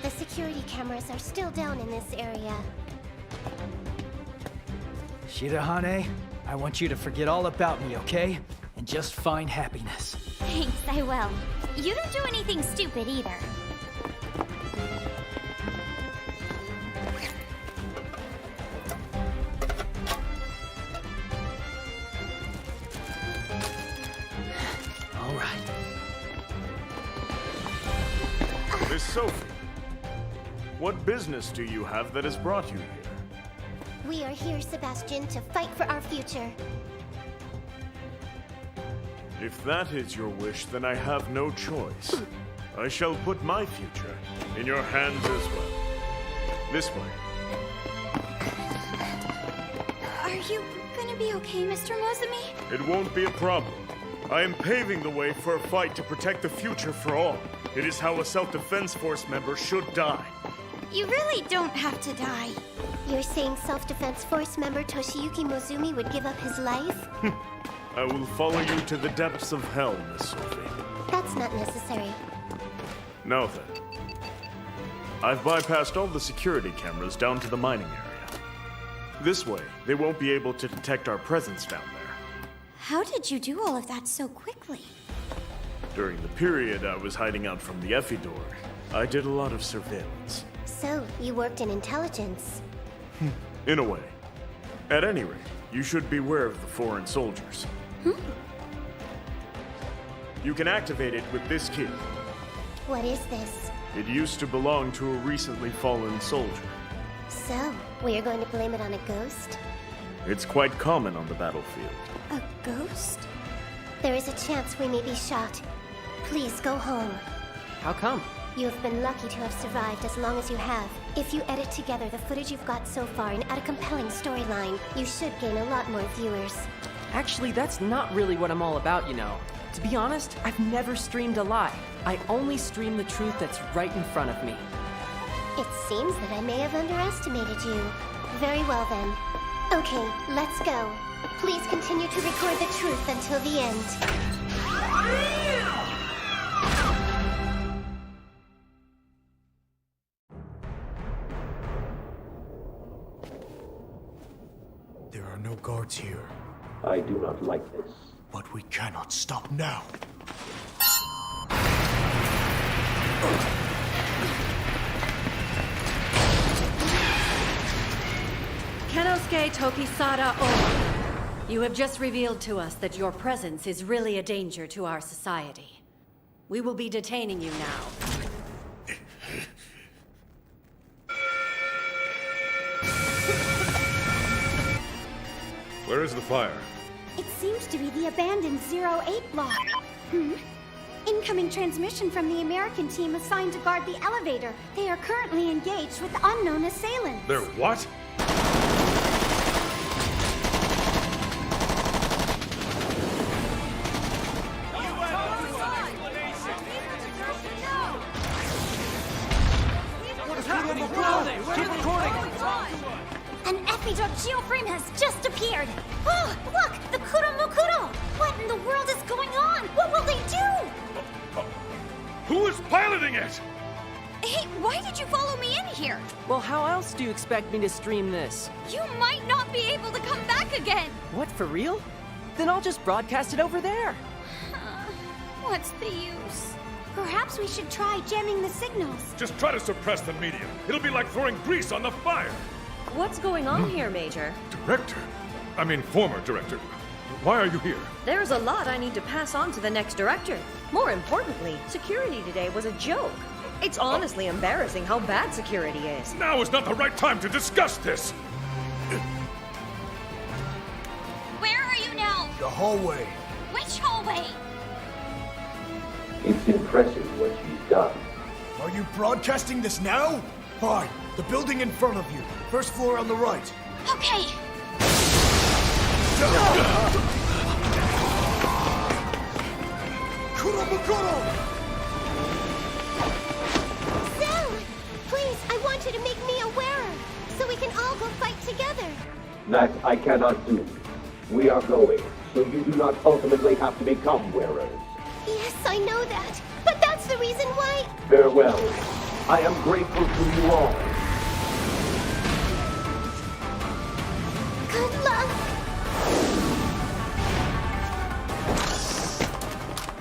The security cameras are still down in this area. Shirahane, I want you to forget all about me, okay? And just find happiness. Thanks, I will. You don't do anything stupid either. All right. Miss Sophie, what business do you have that has brought you here? We are here, Sebastian, to fight for our future. If that is your wish, then I have no choice. I shall put my future in your hands as well. This way. Are you gonna be okay, Mr. Mozumi? It won't be a problem. I am paving the way for a fight to protect the future for all. It is how a self-defense force member should die. You really don't have to die. You're saying self-defense force member Toshiyuki Mozumi would give up his life? I will follow you to the depths of hell, Miss Sophie. That's not necessary. Now then. I've bypassed all the security cameras down to the mining area. This way, they won't be able to detect our presence down there. How did you do all of that so quickly? During the period I was hiding out from the Effidor, I did a lot of surveillance. So, you worked in intelligence. In a way. At any rate, you should beware of the foreign soldiers. You can activate it with this key. What is this? It used to belong to a recently fallen soldier. So, we are going to blame it on a ghost? It's quite common on the battlefield. A ghost? There is a chance we may be shot. Please go home. How come? You have been lucky to have survived as long as you have. If you edit together the footage you've got so far and add a compelling storyline, you should gain a lot more viewers. Actually, that's not really what I'm all about, you know. To be honest, I've never streamed a lie. I only stream the truth that's right in front of me. It seems that I may have underestimated you. Very well then. Okay, let's go. Please continue to record the truth until the end. There are no guards here. I do not like this. But we cannot stop now. Kenosuke Tokisada Oma, you have just revealed to us that your presence is really a danger to our society. We will be detaining you now. Where is the fire? It seems to be the abandoned 08 block. Incoming transmission from the American team assigned to guard the elevator. They are currently engaged with unknown assailants. They're what? Keep recording! An Effidor geoframe has just appeared! Oh, look! The Kuromukuro! What in the world is going on? What will they do? Who is piloting it? Hey, why did you follow me in here? Well, how else do you expect me to stream this? You might not be able to come back again! What, for real? Then I'll just broadcast it over there. What's the use? Perhaps we should try jamming the signals. Just try to suppress the media. It'll be like throwing grease on the fire. What's going on here, Major? Director? I mean, former director. Why are you here? There's a lot I need to pass on to the next director. More importantly, security today was a joke. It's honestly embarrassing how bad security is. Now is not the right time to discuss this! Where are you now? The hallway. Which hallway? It's impressive what she's done. Are you broadcasting this now? Fine. The building in front of you. First floor on the right. Okay. Kuromukuro! Zell! Please, I want you to make me a wearer, so we can all go fight together. That I cannot do. We are going, so you do not ultimately have to become wearers. Yes, I know that. But that's the reason why... Farewell. I am grateful to you all. Good luck.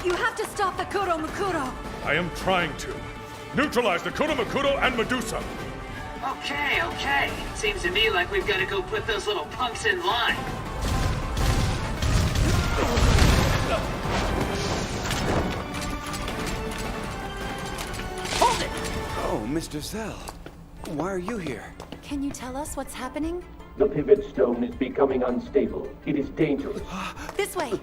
You have to stop the Kuromukuro! I am trying to. Neutralize the Kuromukuro and Medusa. Okay. Seems to me like we've got to go put those little punks in line. Hold it! Oh, Mr. Zell. Why are you here? Can you tell us what's happening? The pivot stone is becoming unstable. It is dangerous. This way!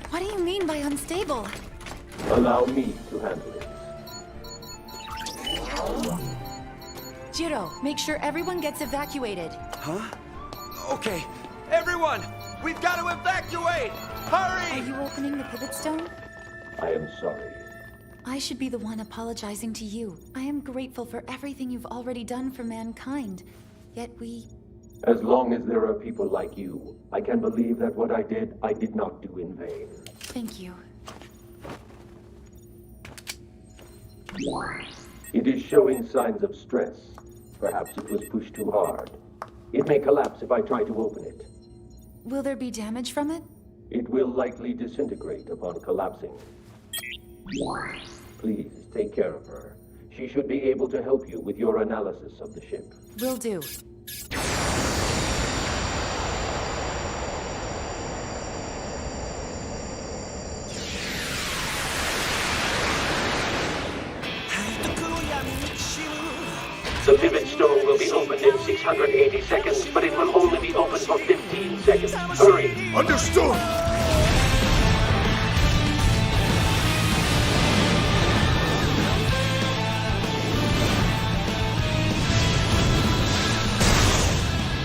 What do you mean by unstable? Allow me to handle it. Jiro, make sure everyone gets evacuated. Huh? Okay. Everyone! We've got to evacuate! Hurry! Are you opening the pivot stone? I am sorry. I should be the one apologizing to you. I am grateful for everything you've already done for mankind. Yet we... As long as there are people like you, I can believe that what I did not do in vain. Thank you. It is showing signs of stress. Perhaps it was pushed too hard. It may collapse if I try to open it. Will there be damage from it? It will likely disintegrate upon collapsing. Please, take care of her. She should be able to help you with your analysis of the ship. Will do. The pivot stone will be opened in 680 seconds, but it will only be open for 15 seconds. Hurry! Understood!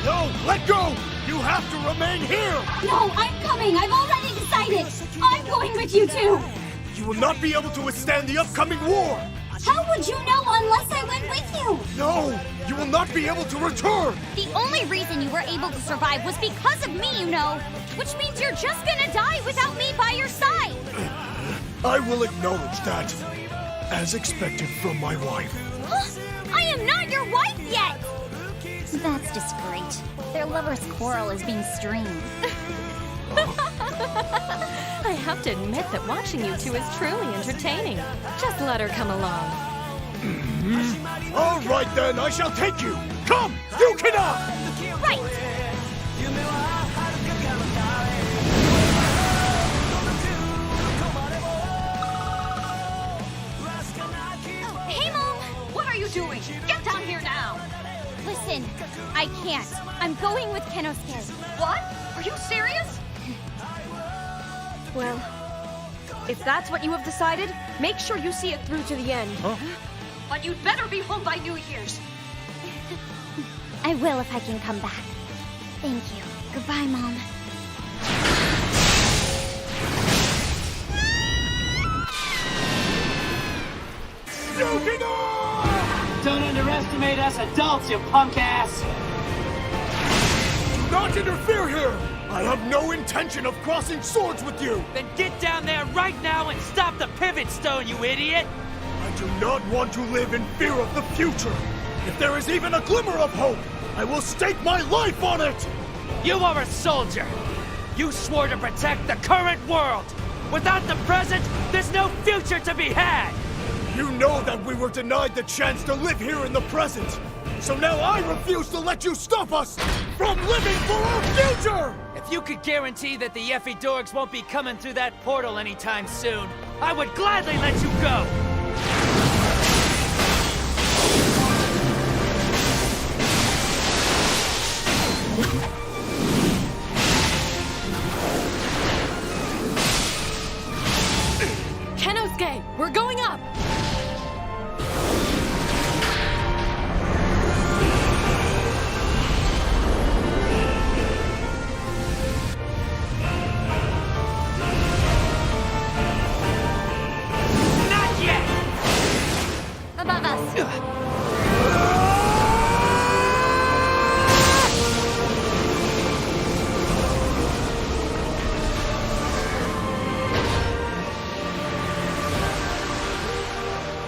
No, let go! You have to remain here! No, I'm coming! I've already decided! I'm going with you too! You will not be able to withstand the upcoming war! How would you know unless I went with you? No! You will not be able to return! The only reason you were able to survive was because of me, you know. Which means you're just gonna die without me by your side. I will acknowledge that. As expected from my wife. I am not your wife yet! That's just great. Their lover's quarrel is being streamed. I have to admit that watching you two is truly entertaining. Just let her come along. All right then, I shall take you! Come, Yukina! Right! Hey, Mom! What are you doing? Get down here now! Listen, I can't. I'm going with Kenosuke. What? Are you serious? Well, if that's what you have decided, make sure you see it through to the end. Huh? But you'd better be home by New Year's. I will if I can come back. Thank you. Goodbye, Mom. Don't underestimate us adults, you punk ass! Do not interfere here! I have no intention of crossing swords with you! Then get down there right now and stop the pivot stone, you idiot! I do not want to live in fear of the future! If there is even a glimmer of hope, I will stake my life on it! You are a soldier! You swore to protect the current world! Without the present, there's no future to be had! You know that we were denied the chance to live here in the present! So now I refuse to let you stop us from living for our future! If you could guarantee that the Yeffy Dorks won't be coming through that portal anytime soon, I would gladly let you go! Kenosuke, we're going up! Above us.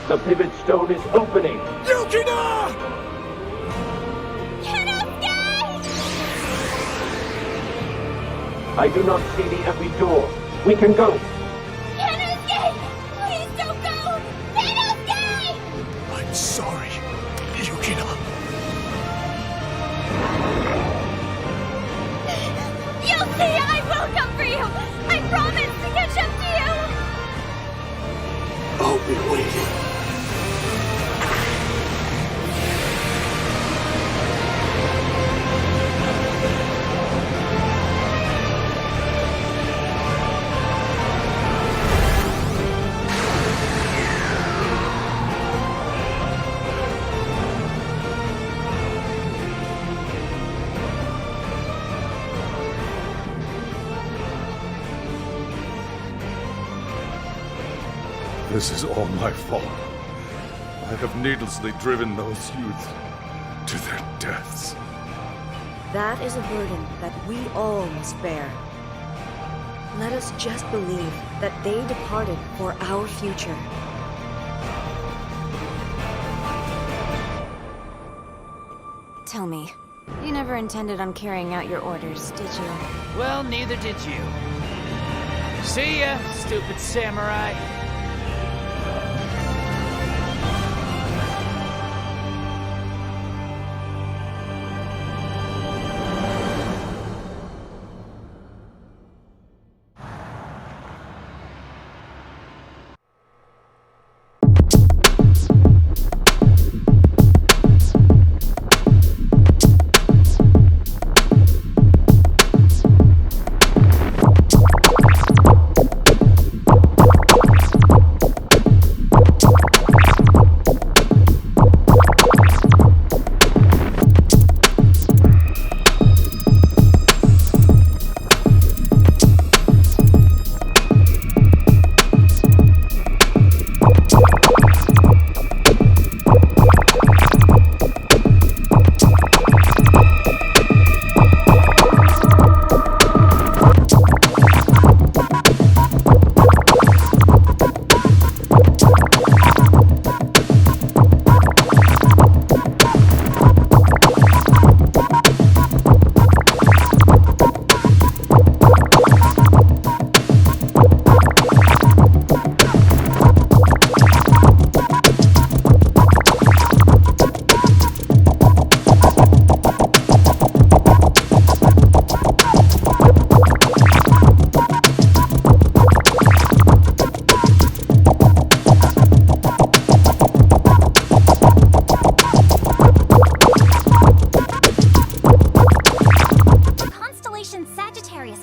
The pivot stone is opening! Yukina! I do not see the every door. We can go! Kenosuke! Please don't go! Kenosuke! I'm sorry, Yukina. You'll see! I will come for you! I promise to catch up to you! I'll be waiting. This is all my fault. I have needlessly driven those youths to their deaths. That is a burden that we all must bear. Let us just believe that they departed for our future. Tell me, you never intended on carrying out your orders, did you? Well, neither did you. See ya, stupid samurai.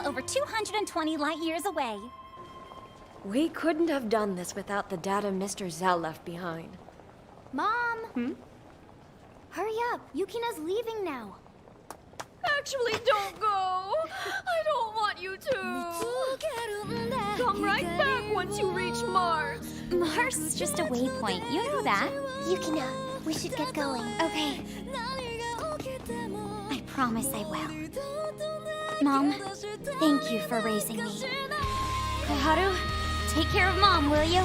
over 220 light years away. We couldn't have done this without the data Mr. Zell left behind. Mom! Hurry up, Yukina's leaving now. Actually, don't go. I don't want you to. Come right back once you reach Mars. Mars is just a waypoint, you know that. Yukina, we should get going. Okay. I promise I will. Mom, thank you for raising me. Koharu, take care of Mom, will you?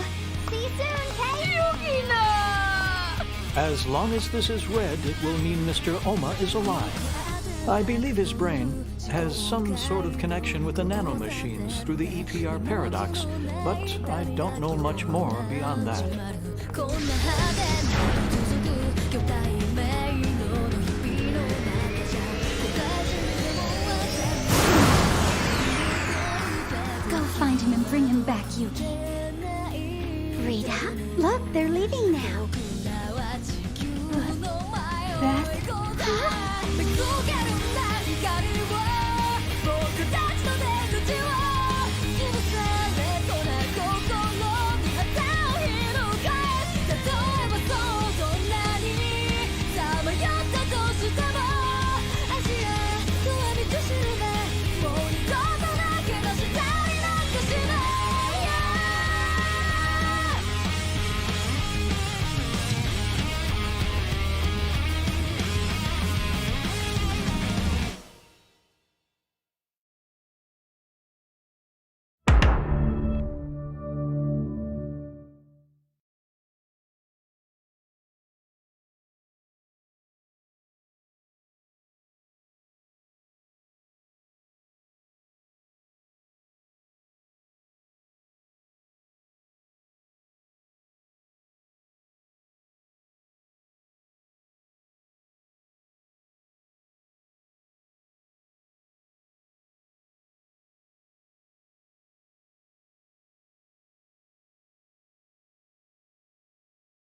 See you soon, Kay! Yukina! As long as this is red, it will mean Mr. Oma is alive. I believe his brain has some sort of connection with the nanomachines through the EPR paradox, but I don't know much more beyond that. Go find him and bring him back, Yuki. Rita, look, they're leaving now.